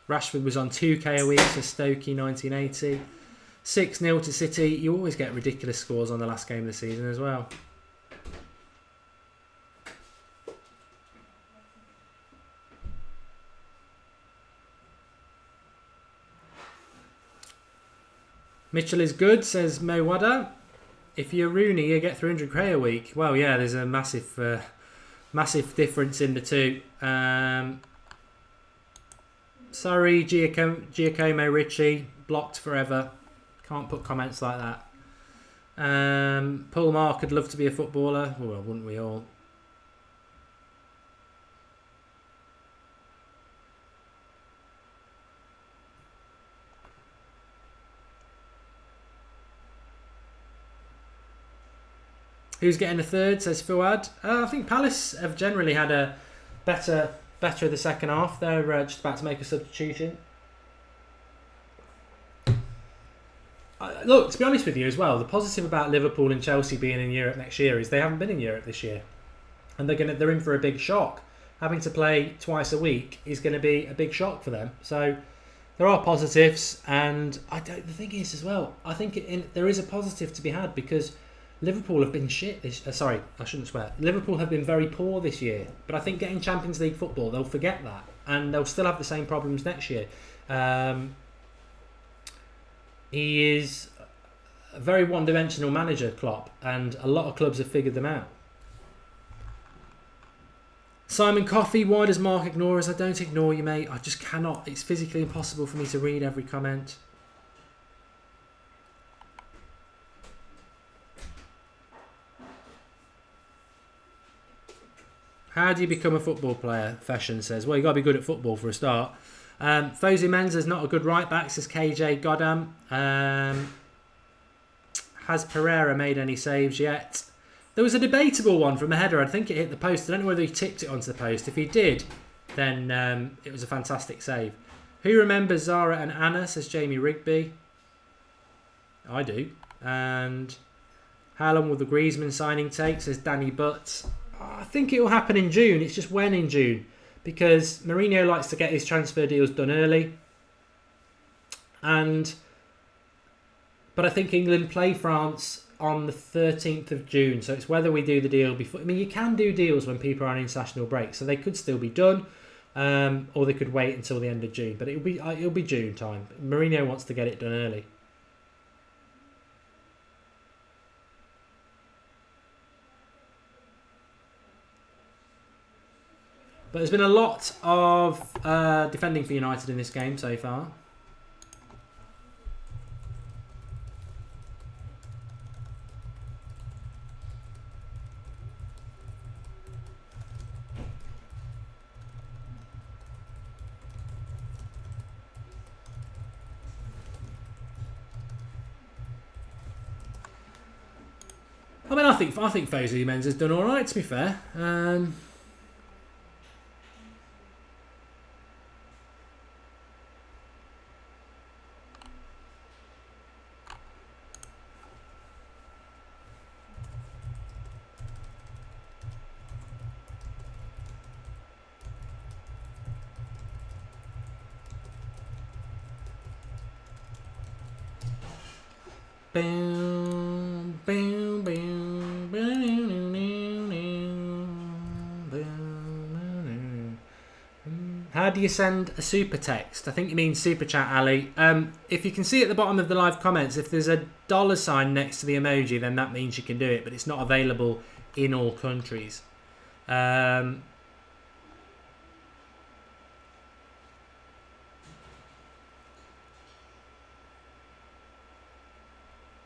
Rashford was on 2k a week for Stokey 1980. 6-0 to City. You always get ridiculous scores on the last game of the season as well. Mitchell is good, says Mo Wada. If you're Rooney, you get 300k a week. Well, yeah, there's a massive difference in the two. Sorry, Giacomo Ricci, blocked forever. Can't put comments like that. Paul Mark would love to be a footballer. Well, wouldn't we all? Who's getting a third, says Fuad. I think Palace have generally had a better of the second half. They're just about to make a substitution. Look, to be honest with you as well, the positive about Liverpool and Chelsea being in Europe next year is they haven't been in Europe this year. And they're in for a big shock. Having to play twice a week is going to be a big shock for them. So there are positives, and the thing is as well, I think there is a positive to be had because Liverpool have been shit this. Sorry, I shouldn't swear. Liverpool have been very poor this year, but I think getting Champions League football, they'll forget that, and they'll still have the same problems next year. He is a very one-dimensional manager, Klopp, and a lot of clubs have figured them out. Simon Coffey, why does Mark ignore us? I don't ignore you, mate. I just cannot. It's physically impossible for me to read every comment. How do you become a football player? Fashion says. Well, you got to be good at football for a start. Fosu Mensah's not a good right back, says KJ Godham. Has Pereira made any saves yet? There was a debatable one from a header. I think it hit the post. I don't know whether he tipped it onto the post. If he did, then it was a fantastic save. Who remembers Zara and Anna, says Jamie Rigby. I do. And how long will the Griezmann signing take, says Danny Butts. I think it will happen in June. It's just when in June. Because Mourinho likes to get his transfer deals done early. But I think England play France on the 13th of June. So it's whether we do the deal before. I mean, you can do deals when people are on international break. So they could still be done. Or they could wait until the end of June. But it'll be June time. Mourinho wants to get it done early. But there's been a lot of defending for United in this game so far. I mean, I think Fosu Mensah's done all right, to be fair. How do you send a super text? I think you mean super chat, Ali. If you can see at the bottom of the live comments, if there's a $sign next to the emoji, then that means you can do it, but it's not available in all countries.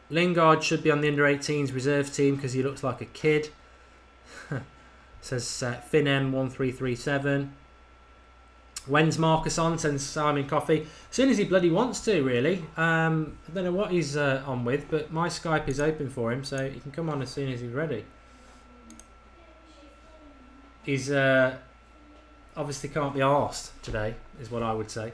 Lingard should be on the under-18s reserve team because he looks like a kid. Says FinM1337. When's Marcus on? Sends Simon Coffey. As soon as he bloody wants to, really. I don't know what he's on with, but my Skype is open for him, so he can come on as soon as he's ready. He's obviously can't be arsed today, is what I would say.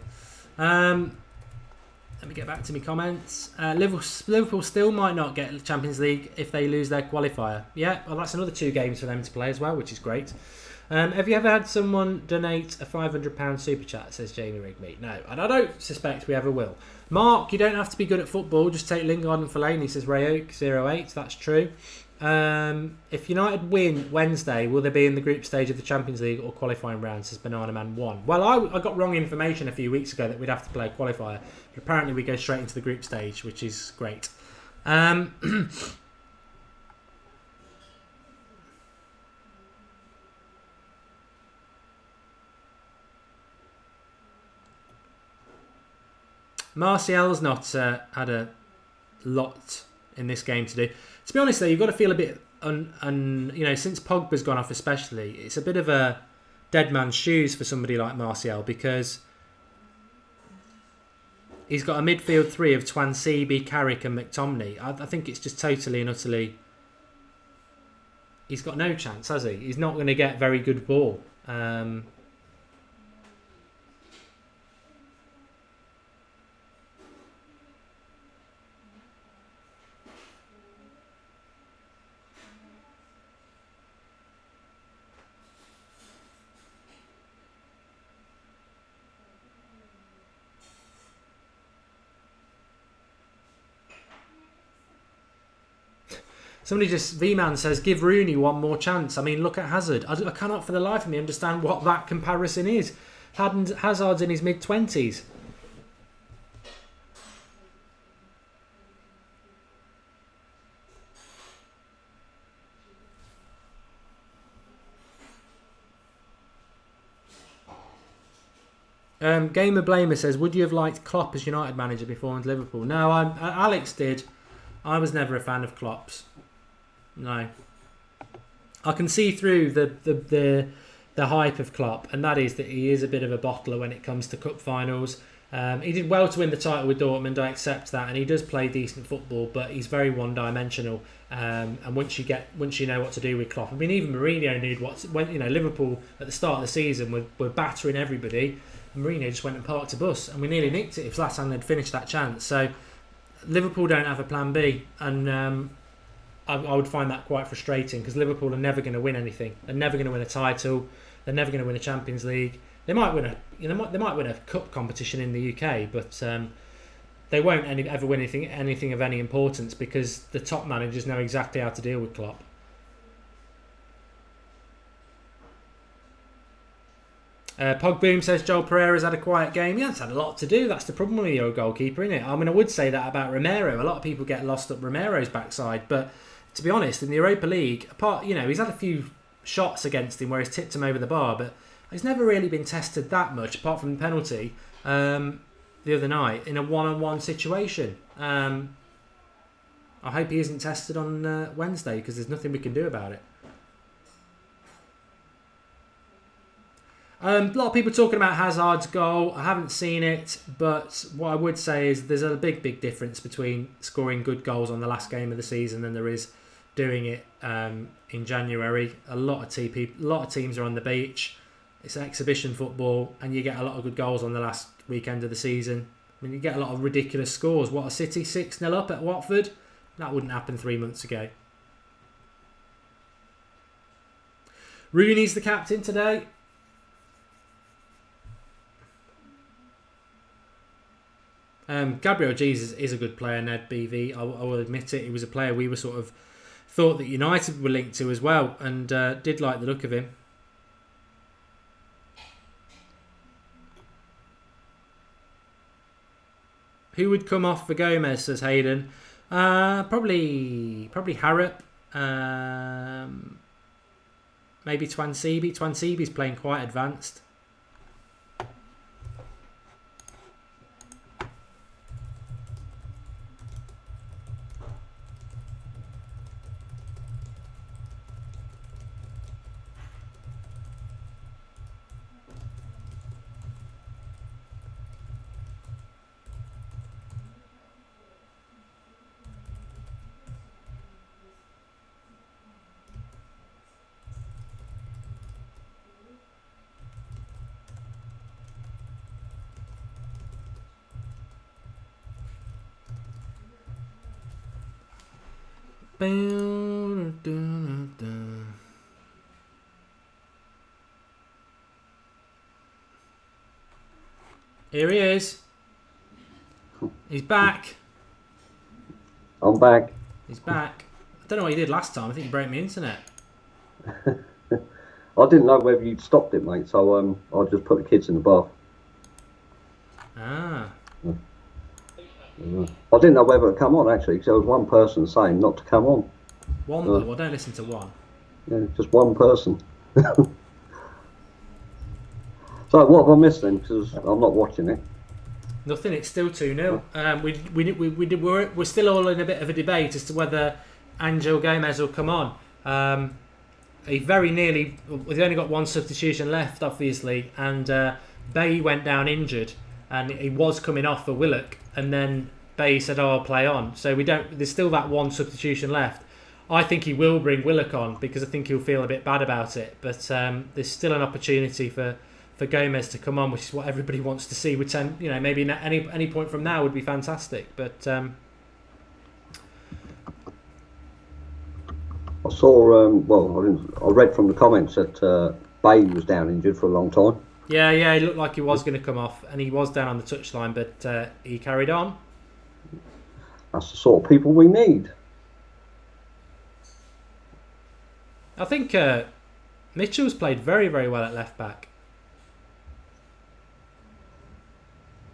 Let me get back to my comments. Liverpool still might not get the Champions League if they lose their qualifier. Yeah, well, that's another 2 games for them to play as well, which is great. Have you ever had someone donate a £500 super chat, says Jamie Rigby? No, and I don't suspect we ever will. Mark, you don't have to be good at football, just take Lingard and Fellaini, says Ray Oak 08. That's true. If United win Wednesday, will they be in the group stage of the Champions League or qualifying round, says Banana Man 1? Well, I got wrong information a few weeks ago that we'd have to play a qualifier, but apparently we go straight into the group stage, which is great. Martial's not had a lot in this game to do. To be honest, though, you've got to feel a bit, since Pogba's gone off especially, it's a bit of a dead man's shoes for somebody like Martial because he's got a midfield 3 of Twansibi, Carrick and McTominay. I think it's just totally and utterly he's got no chance, has he? He's not going to get very good ball. Somebody just, V-Man says, give Rooney one more chance. I mean, look at Hazard. I cannot for the life of me understand what that comparison is. Hazard's in his mid-20s. Gamer Blamer says, would you have liked Klopp as United manager before into Liverpool? No, Alex did. I was never a fan of Klopp's. No. I can see through the hype of Klopp, and that is that he is a bit of a bottler when it comes to cup finals. He did well to win the title with Dortmund, I accept that, and he does play decent football, but he's very one-dimensional. And once you know what to do with Klopp, I mean, even Mourinho knew Liverpool at the start of the season were battering everybody. Mourinho just went and parked a bus, and we nearly nicked it if Zlatan had finished that chance. So Liverpool don't have a plan B, and I would find that quite frustrating because Liverpool are never going to win anything. They're never going to win a title. They're never going to win a Champions League. They might win a cup competition in the UK, but they won't ever win anything of any importance because the top managers know exactly how to deal with Klopp. Pogboom says Joel Pereira's had a quiet game. He hasn't had a lot to do. That's the problem with your goalkeeper, isn't it? I mean, I would say that about Romero. A lot of people get lost up Romero's backside, but to be honest, in the Europa League, he's had a few shots against him where he's tipped him over the bar, but he's never really been tested that much, apart from the penalty the other night in a one-on-one situation. I hope he isn't tested on Wednesday because there's nothing we can do about it. A lot of people talking about Hazard's goal. I haven't seen it, but what I would say is there's a big difference between scoring good goals on the last game of the season than there is doing it in January. A lot of teams are on the beach. It's exhibition football, and you get a lot of good goals on the last weekend of the season. I mean, you get a lot of ridiculous scores. What, a City 6-0 up at Watford? That wouldn't happen 3 months ago. Rooney's the captain today. Gabriel Jesus is a good player, Ned BV. I will admit it. He was a player we were sort of thought that United were linked to as well, and did like the look of him. Who would come off for Gomes, says Hayden. Probably Harrop. Maybe Twansibi. Twansibi's playing quite advanced. Here he is. He's back. I'm back. He's back. I don't know what he did last time. I think he broke my internet. I didn't know whether you'd stopped it, mate, so I just put the kids in the bath. Ah. I didn't know whether to come on, actually, because there was one person saying not to come on. One? Well, don't listen to one. Yeah, just one person. So what have I missed then? Because I'm not watching it. Nothing. It's still 2-0. We're still all in a bit of a debate as to whether Angel Gomes will come on. He very nearly. We've only got one substitution left, obviously, and Bay went down injured, and he was coming off for Willock, and then Bay said, "Oh, I'll play on." So we don't. There's still that one substitution left. I think he will bring Willock on because I think he'll feel a bit bad about it. But there's still an opportunity for Gomes to come on, which is what everybody wants to see. Which maybe any point from now would be fantastic. But I saw, I read from the comments that Bailey was down injured for a long time. Yeah, he looked like he was going to come off, and he was down on the touchline, but he carried on. That's the sort of people we need. I think Mitchell's played very, very well at left back.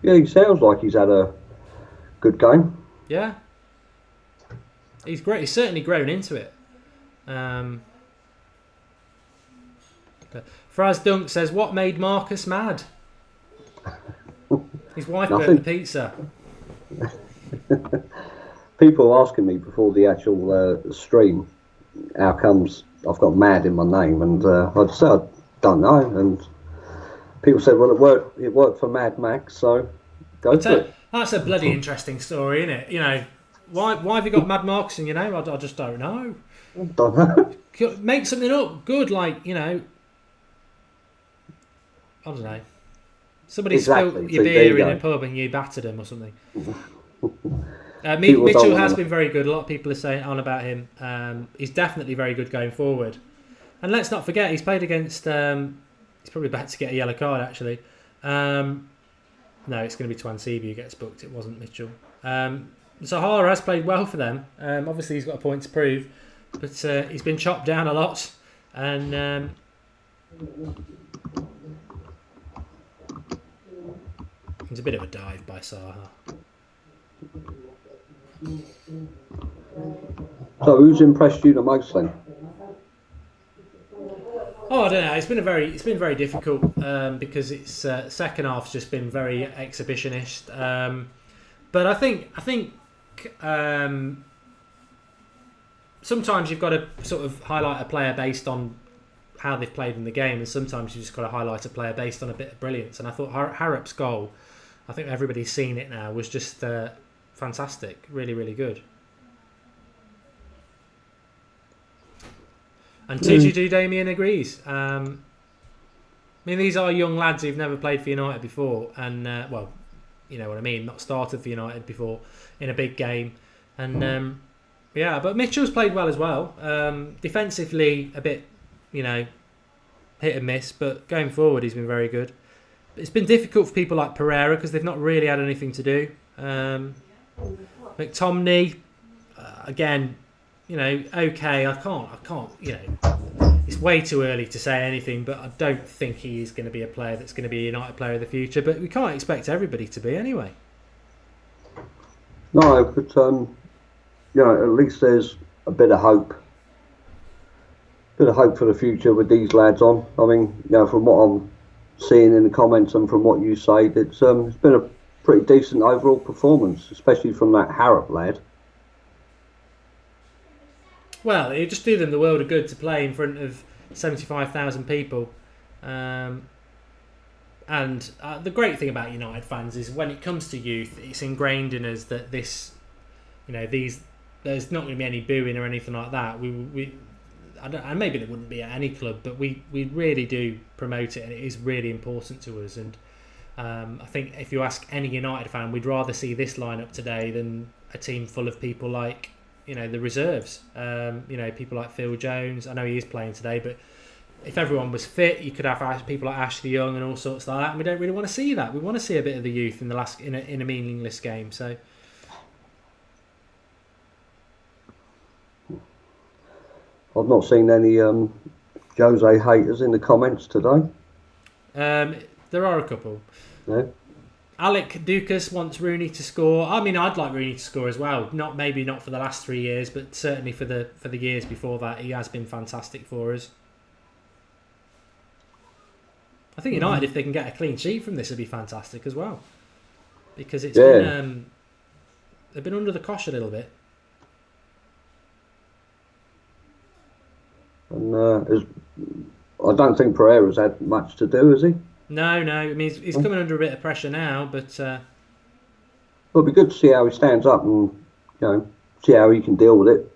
Yeah, he sounds like he's had a good game. Yeah. He's great. He's certainly grown into it. Fraz Dunk says, what made Marcus mad? His wife burnt the pizza. People are asking me before the actual stream how comes I've got Mad in my name, and I said I don't know, and people said, well, it worked for Mad Max, so go for it. That's a bloody interesting story, isn't it? You know, why have you got Mad Marks in your name? I just don't know. Don't know. Make something up good, like, you know, I don't know. Somebody spilled your beer in a pub and you battered him or something. Mitchell has been very good. A lot of people are saying on about him. He's definitely very good going forward. And let's not forget, he's played against... he's probably about to get a yellow card, actually. No, it's going to be Twansibi who gets booked. It wasn't Mitchell. Zahara has played well for them. Obviously, he's got a point to prove. But he's been chopped down a lot. And... it's a bit of a dive by Saha. So who's impressed you the most then? Oh, I don't know. It's been very difficult because it's second half's just been very exhibitionist. But I think sometimes you've got to sort of highlight a player based on how they've played in the game, and sometimes you've just got to highlight a player based on a bit of brilliance. And I thought Harrop's goal, I think everybody's seen it now, was just fantastic. Really, really good. And TGG Damien agrees. I mean, these are young lads who've never played for United before, and well, you know what I mean, not started for United before in a big game. And yeah, but Mitchell's played well as well. Defensively, a bit, you know, hit and miss, but going forward, he's been very good. It's been difficult for people like Pereira because they've not really had anything to do. McTominay, again, you know, okay. I can't. You know, it's way too early to say anything, but I don't think he is going to be a player that's going to be a United player of the future. But we can't expect everybody to be anyway. No, but you know, at least there's a bit of hope. Bit of hope for the future with these lads on. I mean, you know, from what I'm seeing in the comments and from what you say, it's been a pretty decent overall performance, especially from that Harrop lad. Well, it just do them the world of good to play in front of 75,000 people. And the great thing about United fans is when it comes to youth, it's ingrained in us that this, you know, there's not going to be any booing or anything like that. And maybe there wouldn't be at any club, but we really do promote it, and it is really important to us. And I think if you ask any United fan, we'd rather see this lineup today than a team full of people like, you know, the reserves. You know, people like Phil Jones. I know he is playing today, but if everyone was fit, you could have people like Ashley Young and all sorts like that. And we don't really want to see that. We want to see a bit of the youth in a meaningless game. So. I've not seen any Jose haters in the comments today. There are a couple. No? Alec Dukas wants Rooney to score. I mean, I'd like Rooney to score as well. Maybe not for the last 3 years, but certainly for the years before that, he has been fantastic for us. I think United, if they can get a clean sheet from this, would be fantastic as well, because it's been they've been under the cosh a little bit. And I don't think Pereira's had much to do, has he? No. I mean, he's coming under a bit of pressure now, but it'll be good to see how he stands up and, you know, see how he can deal with it.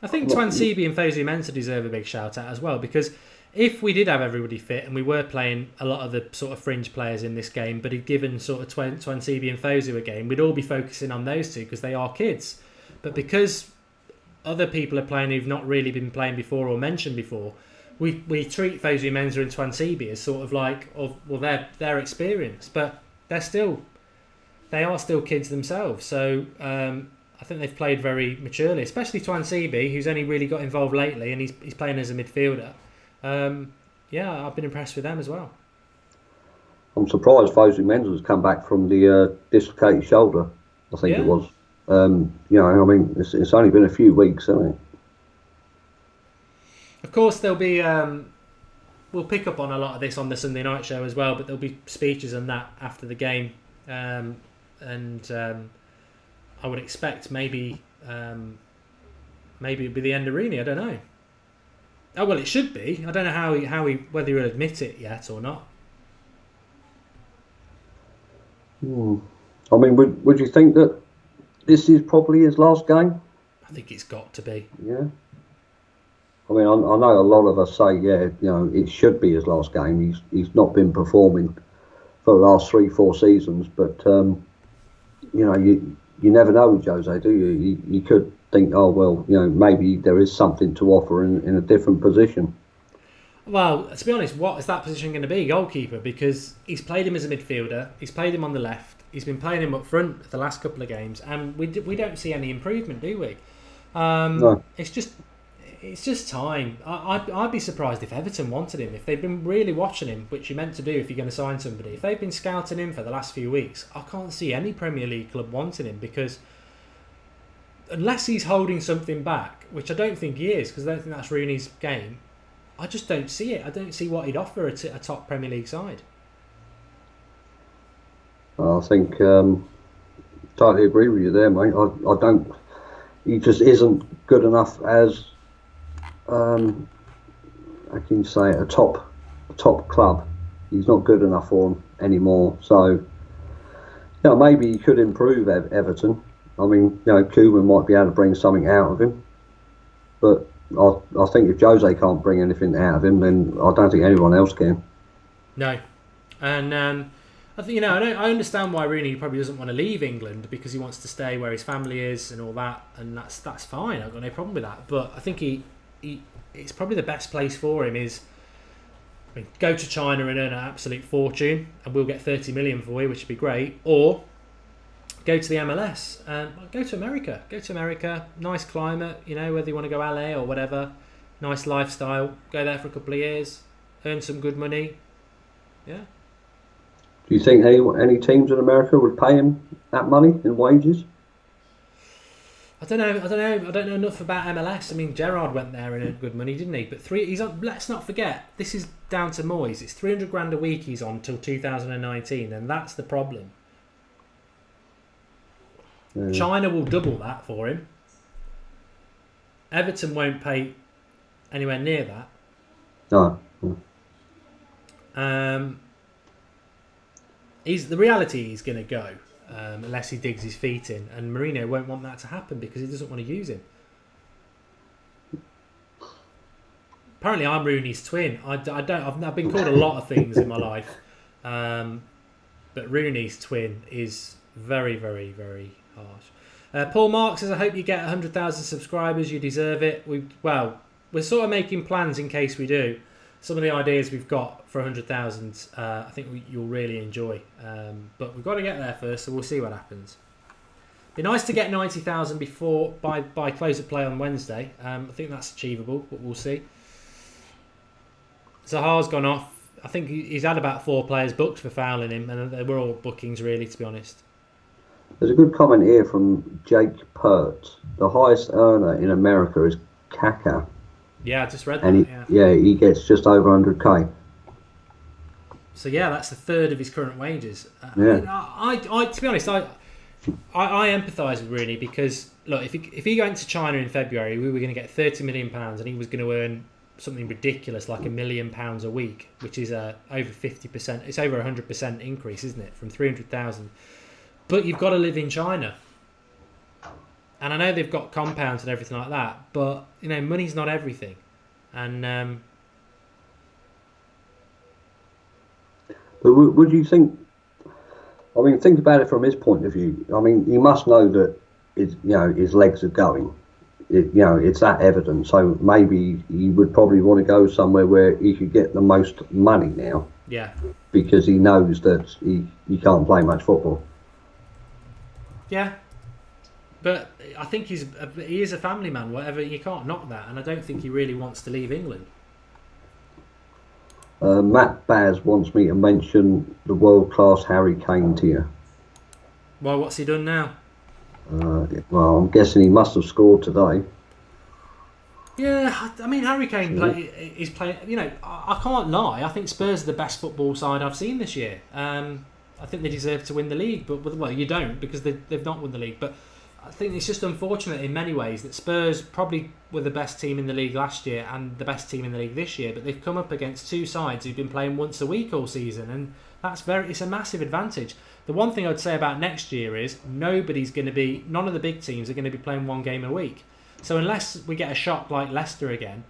I think Twansibi and Fosu Mensah deserve a big shout out as well, because if we did have everybody fit and we were playing a lot of the sort of fringe players in this game, but had given sort of Twansibi and Fosu a game, we'd all be focusing on those two because they are kids. But because other people are playing who've not really been playing before or mentioned before, we treat Fosu Mensah and Twansibi as sort of like, they're experienced, but they are still kids themselves. So I think they've played very maturely, especially Twansibi, who's only really got involved lately, and he's playing as a midfielder. I've been impressed with them as well. I'm surprised Fosu Mensah has come back from the dislocated shoulder, I think it was. It's only been a few weeks, hasn't it? Of course, there'll be... we'll pick up on a lot of this on the Sunday night show as well, but there'll be speeches on that after the game. I would expect maybe it'll be the end of Rooney. I don't know. Oh well, it should be. I don't know how he whether he'll admit it yet or not. I mean, would you think that this is probably his last game? I think it's got to be. Yeah. I mean, I know a lot of us say, it should be his last game. He's not been performing for the last 3-4 seasons, but you never know with Jose, do you? You could think, oh well, maybe there is something to offer in a different position. Well, to be honest, what is that position going to be? Goalkeeper, because he's played him as a midfielder, he's played him on the left, he's been playing him up front the last couple of games, and we don't see any improvement, do we? No. It's just time. I'd be surprised if Everton wanted him. If they've been really watching him, which you're meant to do if you're going to sign somebody, if they've been scouting him for the last few weeks, I can't see any Premier League club wanting him, because unless he's holding something back, which I don't think he is, because I don't think that's Rooney's game, I just don't see it. I don't see what he'd offer a top Premier League side. I think totally agree with you there, mate. I don't. He just isn't good enough as how can you say it, a top club. He's not good enough for him anymore. So maybe he could improve Everton. I mean, Koeman might be able to bring something out of him, but I think if Jose can't bring anything out of him, then I don't think anyone else can. No, and I think I understand why Rooney probably doesn't want to leave England, because he wants to stay where his family is and all that, and that's fine. I've got no problem with that. But I think it's probably the best place for him is, go to China and earn an absolute fortune, and we'll get 30 million for you, which would be great, or go to the MLS and go to America. Go to America, nice climate, whether you want to go LA or whatever, nice lifestyle. Go there for a couple of years, earn some good money. Yeah. Do you think any teams in America would pay him that money in wages? I don't know. I don't know enough about MLS. I mean, Gerrard went there and earned good money, didn't he? But he's on. Let's not forget, this is down to Moyes. It's 300 grand a week he's on till 2019, and that's the problem. China will double that for him. Everton won't pay anywhere near that. No. The reality he's going to go unless he digs his feet in, and Mourinho won't want that to happen because he doesn't want to use him. Apparently, I'm Rooney's twin. I've been called a lot of things in my life, but Rooney's twin is very, very, very harsh. Paul Mark says, I hope you get 100,000 subscribers. You deserve it. We're sort of making plans in case we do. Some of the ideas we've got for 100,000, I think you'll really enjoy. But we've got to get there first, so we'll see what happens. Be nice to get 90,000 by close of play on Wednesday. I think that's achievable, but we'll see. Zaha's gone off. I think he's had about 4 players booked for fouling him, and they were all bookings, really, to be honest. There's a good comment here from Jake Pert. The highest earner in America is Kaka. Yeah, I just read that. And he gets just over 100k. So that's a third of his current wages. Yeah. I to be honest, I empathise with Rooney, because look, if he went to China in February, we were going to get £30 million, and he was going to earn something ridiculous like £1 million a week, which is over 50%. It's over 100% increase, isn't it, from 300,000? But you've got to live in China. And I know they've got compounds and everything like that, but money's not everything. And but would you think? I mean, think about it from his point of view. I mean, he must know that his legs are going. It's that evident. So maybe he would probably want to go somewhere where he could get the most money now. Yeah. Because he knows that he can't play much football. Yeah. But I think he is a family man. Whatever, you can't knock that. And I don't think he really wants to leave England. Matt Baz wants me to mention the world-class Harry Kane to you. Well, what's he done now? Well, I'm guessing he must have scored today. Yeah, I mean, Harry Kane is playing. I can't lie. I think Spurs are the best football side I've seen this year. I think they deserve to win the league, but well, you don't because they've not won the league. But I think it's just unfortunate in many ways that Spurs probably were the best team in the league last year and the best team in the league this year, but they've come up against two sides who've been playing once a week all season, and it's a massive advantage. The one thing I'd say about next year is none of the big teams are going to be playing one game a week. So unless we get a shock like Leicester again,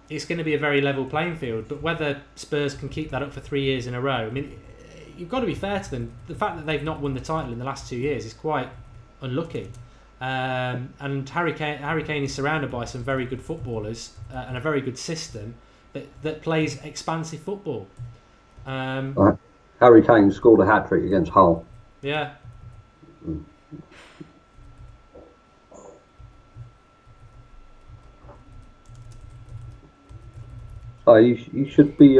it's going to be a very level playing field. But whether Spurs can keep that up for 3 years in a row, I mean, you've got to be fair to them. The fact that they've not won the title in the last 2 years is quite unlucky. And Harry Kane is surrounded by some very good footballers and a very good system that plays expansive football. Harry Kane scored a hat-trick against Hull. Yeah. So you should be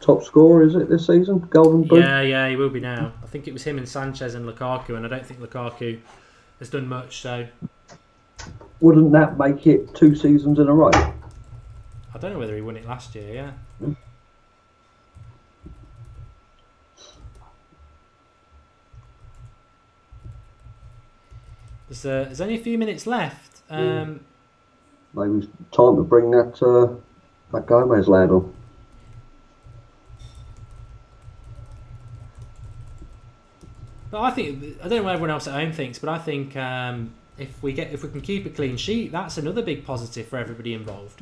top scorer, is it, this season? Golden Boot? Yeah, he will be now. I think it was him and Sanchez and Lukaku, and I don't think Lukaku has done much, so... Wouldn't that make it 2 seasons in a row? I don't know whether he won it last year, yeah. There's only a few minutes left. Maybe it's time to bring that Gomez lad on. But I don't know what everyone else at home thinks, but I think if we can keep a clean sheet, that's another big positive for everybody involved.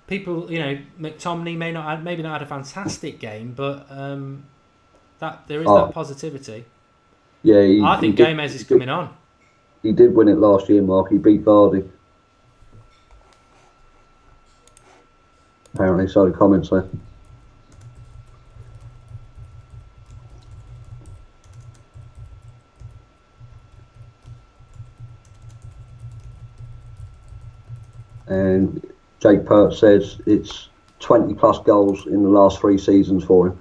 People, McTominay maybe not had a fantastic game, but that there is that positivity. Yeah, I think Gomes is coming on. He did win it last year, Mark. He beat Vardy. Apparently, so the comments there. And Jake Pert says it's 20 plus goals in the last 3 seasons for him.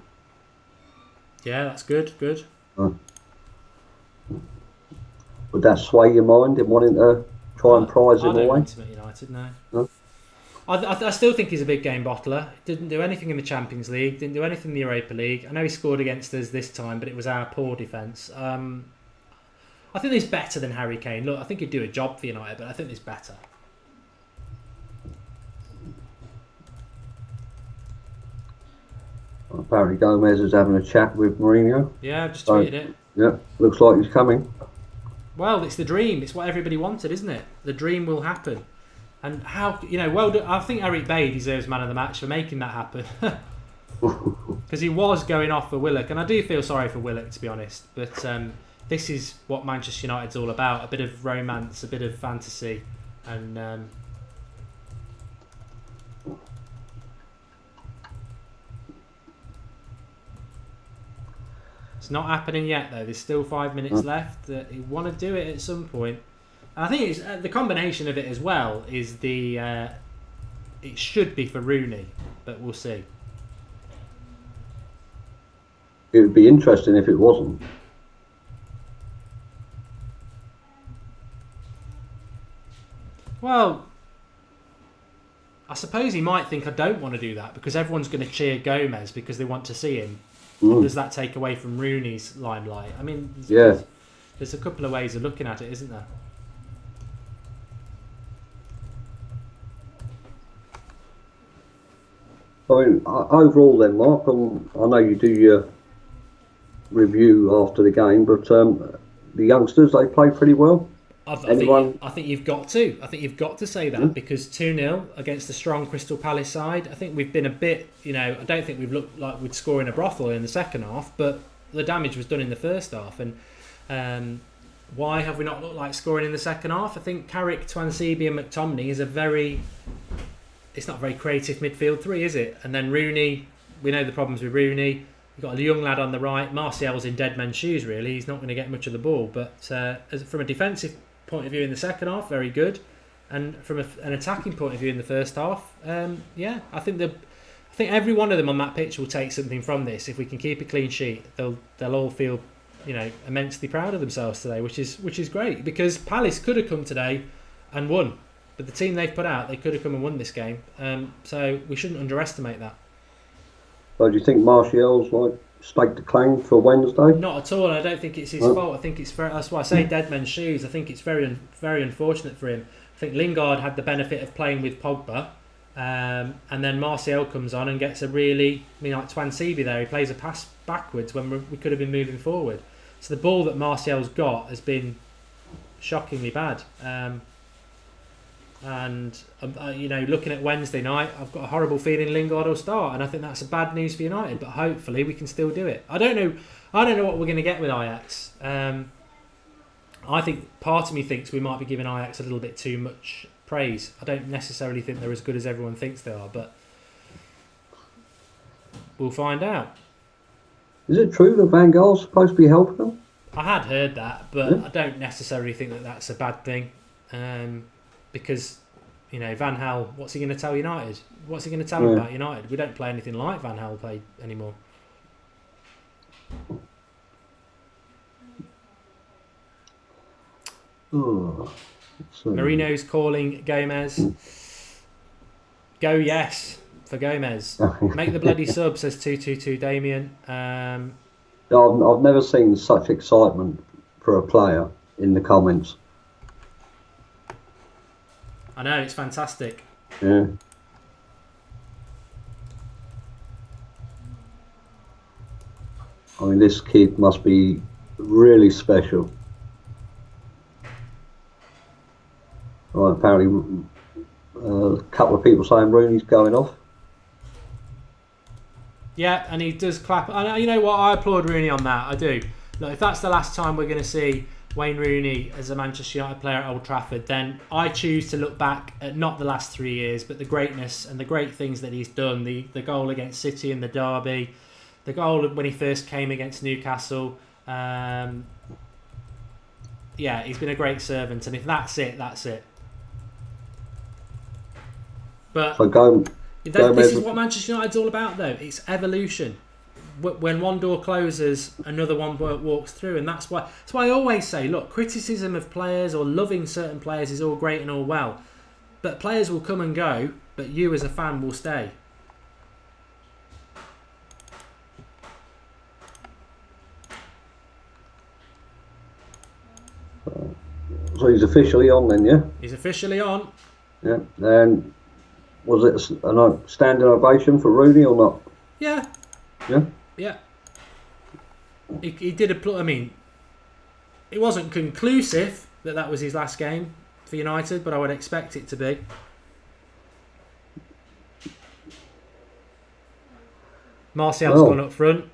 Yeah, that's good. Would that sway your mind in wanting to try and prize him away? I don't want him at United, no. I still think he's a big game bottler. Didn't do anything in the Champions League, didn't do anything in the Europa League. I know he scored against us this time, but it was our poor defence. I think he's better than Harry Kane. Look, I think he'd do a job for United, but I think he's better. Apparently Gomez is having a chat with Mourinho. Yeah, I've just tweeted it. Yeah, looks like he's coming. Well, it's the dream. It's what everybody wanted, isn't it? The dream will happen. And how, well done. I think Eric Bailly deserves man of the match for making that happen. Because he was going off for Willock. And I do feel sorry for Willock, to be honest. But this is what Manchester United's all about. A bit of romance, a bit of fantasy. And it's not happening yet, though. There's still 5 minutes left. You want to do it at some point. And I think it's the combination of it as well is it should be for Rooney, but we'll see. It would be interesting if it wasn't. Well, I suppose he might think I don't want to do that because everyone's going to cheer Gomes because they want to see him. Does that take away from Rooney's limelight? I mean, there's a couple of ways of looking at it, isn't there? I mean, overall then, Mark, I know you do your review after the game, but the youngsters, they play pretty well. I think you've got to. I think you've got to say that because 2-0 against a strong Crystal Palace side. I think we've been a bit, I don't think we've looked like we'd score in a brothel in the second half, but the damage was done in the first half. And why have we not looked like scoring in the second half? I think Carrick, Twansibi and McTominay is it's not a very creative midfield three, is it? And then Rooney, we know the problems with Rooney. You've got a young lad on the right. Martial's in dead man's shoes, really. He's not going to get much of the ball. But from a defensive point of view in the second half, very good. And from an attacking point of view in the first half, I think every one of them on that pitch will take something from this. If we can keep a clean sheet, they'll all feel, immensely proud of themselves today, which is great because Palace could have come today and won, but the team they've put out, they could have come and won this game. So we shouldn't underestimate that. So do you think Martial's staked a claim for Wednesday? Not at all. I don't think it's his fault. I think that's why I say dead men's shoes. I think it's very very unfortunate for him. I think Lingard had the benefit of playing with Pogba, and then Martial comes on and gets like Twansibi there. He plays a pass backwards when we could have been moving forward. So the ball that Martial's got has been shockingly bad. Looking at Wednesday night, I've got a horrible feeling Lingard will start, and I think that's a bad news for United. But hopefully we can still do it. I don't know what we're going to get with Ajax. I think part of me thinks we might be giving Ajax a little bit too much praise. I don't necessarily think they're as good as everyone thinks they are, but we'll find out. Is it true that Van Gaal's supposed to be helping them? I had heard that, but I don't necessarily think that that's a bad thing. Because, Van Gaal, what's he going to tell United? What's he going to tell them about United? We don't play anything like Van Gaal played anymore. Marino's calling Gomes. Go yes for Gomes. Make the bloody sub, says 222 Damien. I've never seen such excitement for a player in the comments. I know, it's fantastic. Yeah. I mean, this kid must be really special. Right, apparently a couple of people saying Rooney's going off. Yeah, and he does clap. And you know what? I applaud Rooney on that. I do. Look, if that's the last time we're going to see Wayne Rooney as a Manchester United player at Old Trafford, then I choose to look back at not the last 3 years, but the greatness and the great things that he's done. The goal against City in the derby, the goal when he first came against Newcastle. He's been a great servant, and if that's it, that's it. But this is what Manchester United's all about, though. It's evolution. When one door closes, another one walks through, and that's why I always say, look, criticism of players or loving certain players is all great and all well, but players will come and go, but you as a fan will stay. So he's officially on then, yeah? He's officially on. Yeah. And was it a standing ovation for Rooney or not? Yeah. Yeah. Yeah. He did it wasn't conclusive that was his last game for United, but I would expect it to be. Martial's gone up front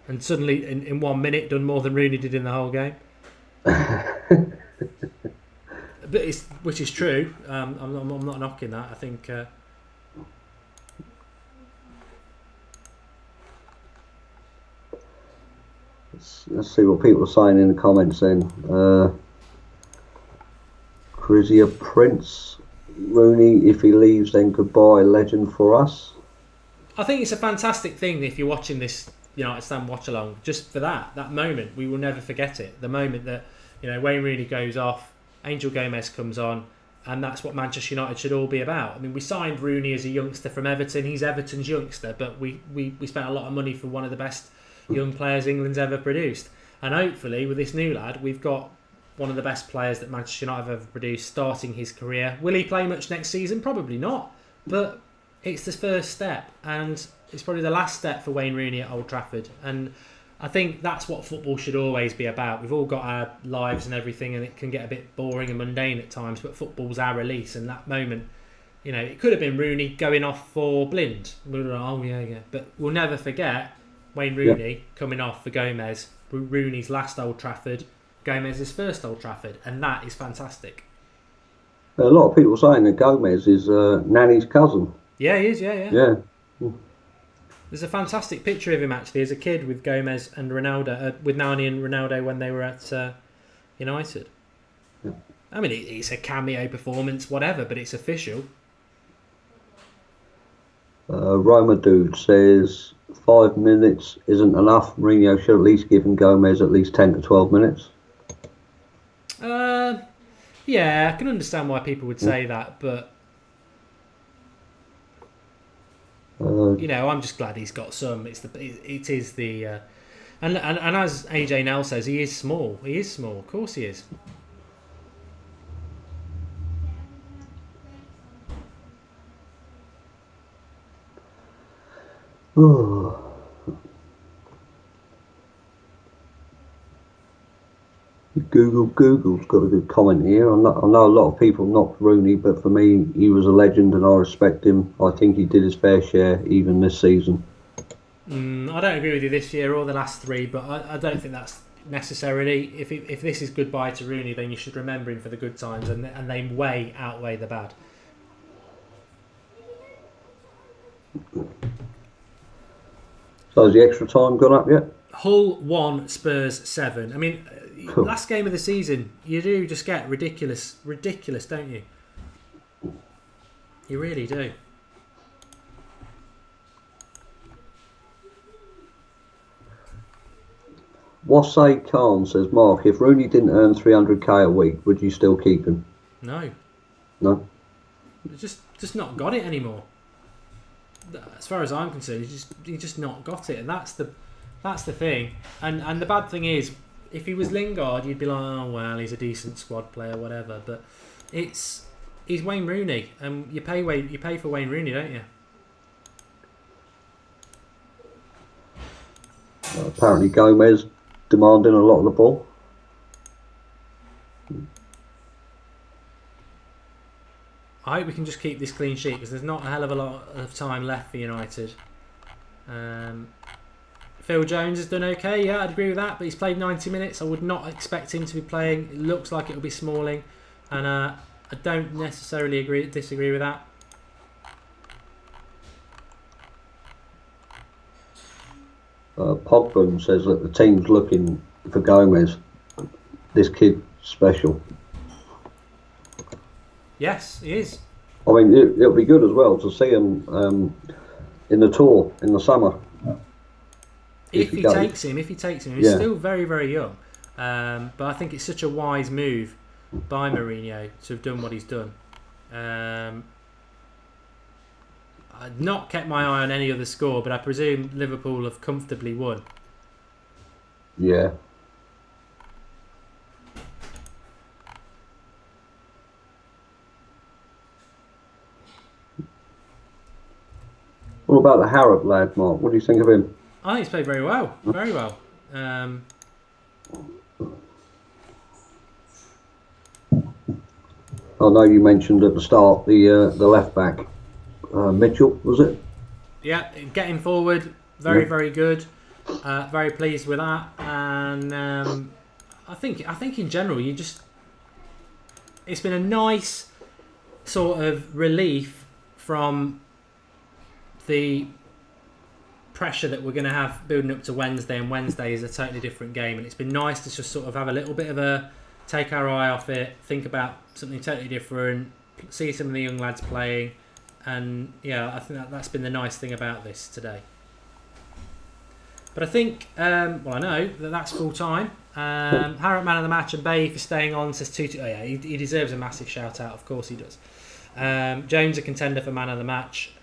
and suddenly in 1 minute done more than Rooney did in the whole game. Which is true. I'm not knocking that. I think let's see what people are saying in the comments then. Crizia Prince, Rooney, if he leaves then goodbye, legend for us. I think it's a fantastic thing if you're watching this United Stand Watchalong, just for that moment. We will never forget it. The moment that Wayne Rooney goes off, Angel Gomes comes on, and that's what Manchester United should all be about. I mean, we signed Rooney as a youngster from Everton. He's Everton's youngster, but we spent a lot of money for one of the best young players England's ever produced. And hopefully, with this new lad, we've got one of the best players that Manchester United have ever produced starting his career. Will he play much next season? Probably not. But it's the first step, and it's probably the last step for Wayne Rooney at Old Trafford. And I think that's what football should always be about. We've all got our lives and everything, and it can get a bit boring and mundane at times, but football's our release, and that moment, you know, it could have been Rooney going off for Blind. Oh, yeah. But we'll never forget Wayne Rooney coming off for Gomes, Rooney's last Old Trafford, Gomez's first Old Trafford, and that is fantastic. A lot of people saying that Gomes is Nanny's cousin. Yeah, he is, yeah. Yeah. There's a fantastic picture of him actually as a kid with Gomes and Ronaldo, with Nani and Ronaldo when they were at United. Yeah. I mean, it's a cameo performance, whatever, but it's official. Roma Dude says 5 minutes isn't enough. Mourinho should at least give Gomez at least 10 to 12 minutes. Yeah, I can understand why people would say that, but you know, I'm just glad he's got some. And as AJ Nell says, he is small. He is small. Of course he is. Google's got a good comment here. I know a lot of people knocked Rooney, but for me, he was a legend and I respect him. I think he did his fair share even this season. I don't agree with you this year or the last three, but I don't think that's necessarily. If this is goodbye to Rooney, then you should remember him for the good times, and they way outweigh the bad. So has the extra time gone up yet? Hull 1, Spurs 7. I mean, last game of the season, you do just get ridiculous, don't you? You really do. Wasay Khan says, Mark, if Rooney didn't earn 300k a week, would you still keep him? No. No? Just not got it anymore. As far as I'm concerned, he's just not got it, and that's the thing. And the bad thing is, if he was Lingard, you'd be like, oh well, he's a decent squad player, whatever. But he's Wayne Rooney, and you pay for Wayne Rooney, don't you? Apparently Gomez demanding a lot of the ball. I hope we can just keep this clean sheet because there's not a hell of a lot of time left for United. Phil Jones has done okay, yeah, I'd agree with that, but he's played 90 minutes. I would not expect him to be playing. It looks like it'll be Smalling, and I don't necessarily disagree with that. Pogboom says that the team's looking for Gomez. This kid's special. Yes, he is. I mean, it'll be good as well to see him in the tour in the summer. If he takes him, he's still very, very young. But I think it's such a wise move by Mourinho to have done what he's done. I've not kept my eye on any other score, but I presume Liverpool have comfortably won. Yeah. What about the Harrop lad, Mark? What do you think of him? I think he's played very well. Very well. I know you mentioned at the start the left back, Mitchell, was it? Yeah, getting forward, very good. Very pleased with that, and I think in general it's been a nice sort of relief from the pressure that we're going to have building up to Wednesday, and Wednesday is a totally different game, and it's been nice to just sort of have a little bit of take our eye off it, think about something totally different, see some of the young lads playing, and yeah, I think that's been the nice thing about this today. But I think, I know that's full time. Harrop man of the match, and Bay for staying on says 2-2. Oh yeah, he deserves a massive shout out. Of course he does. James a contender for man of the match.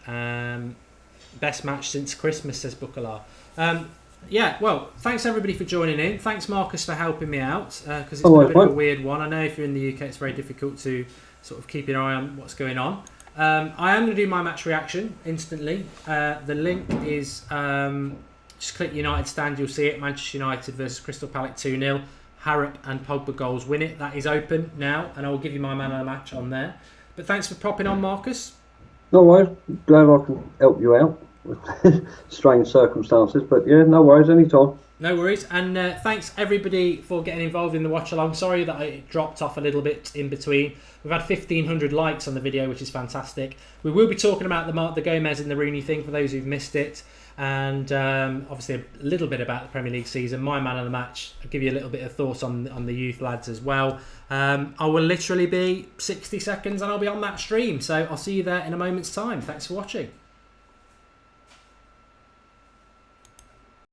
Best match since Christmas, says Bukalar. Yeah, well, thanks everybody for joining in. Thanks Marcus for helping me out because it's been a bit of a weird one. I know if you're in the UK, it's very difficult to sort of keep an eye on what's going on. I am going to do my match reaction instantly. The link is to Just click United Stand, you'll see it. Manchester United versus Crystal Palace 2-0. Harrop and Pogba goals win it. That is open now, and I will give you my man of the match on there. But thanks for popping on, Marcus. No worries. Glad I can help you out with strange circumstances. But yeah, no worries. Anytime. No worries. And thanks everybody for getting involved in the watch along. Sorry that I dropped off a little bit in between. We've had 1,500 likes on the video, which is fantastic. We will be talking about the Gomes and the Rooney thing for those who've missed it. And obviously a little bit about the Premier League season. My man of the match. I'll give you a little bit of thoughts on the youth lads as well. I will literally be 60 seconds and I'll be on that stream. So I'll see you there in a moment's time. Thanks for watching.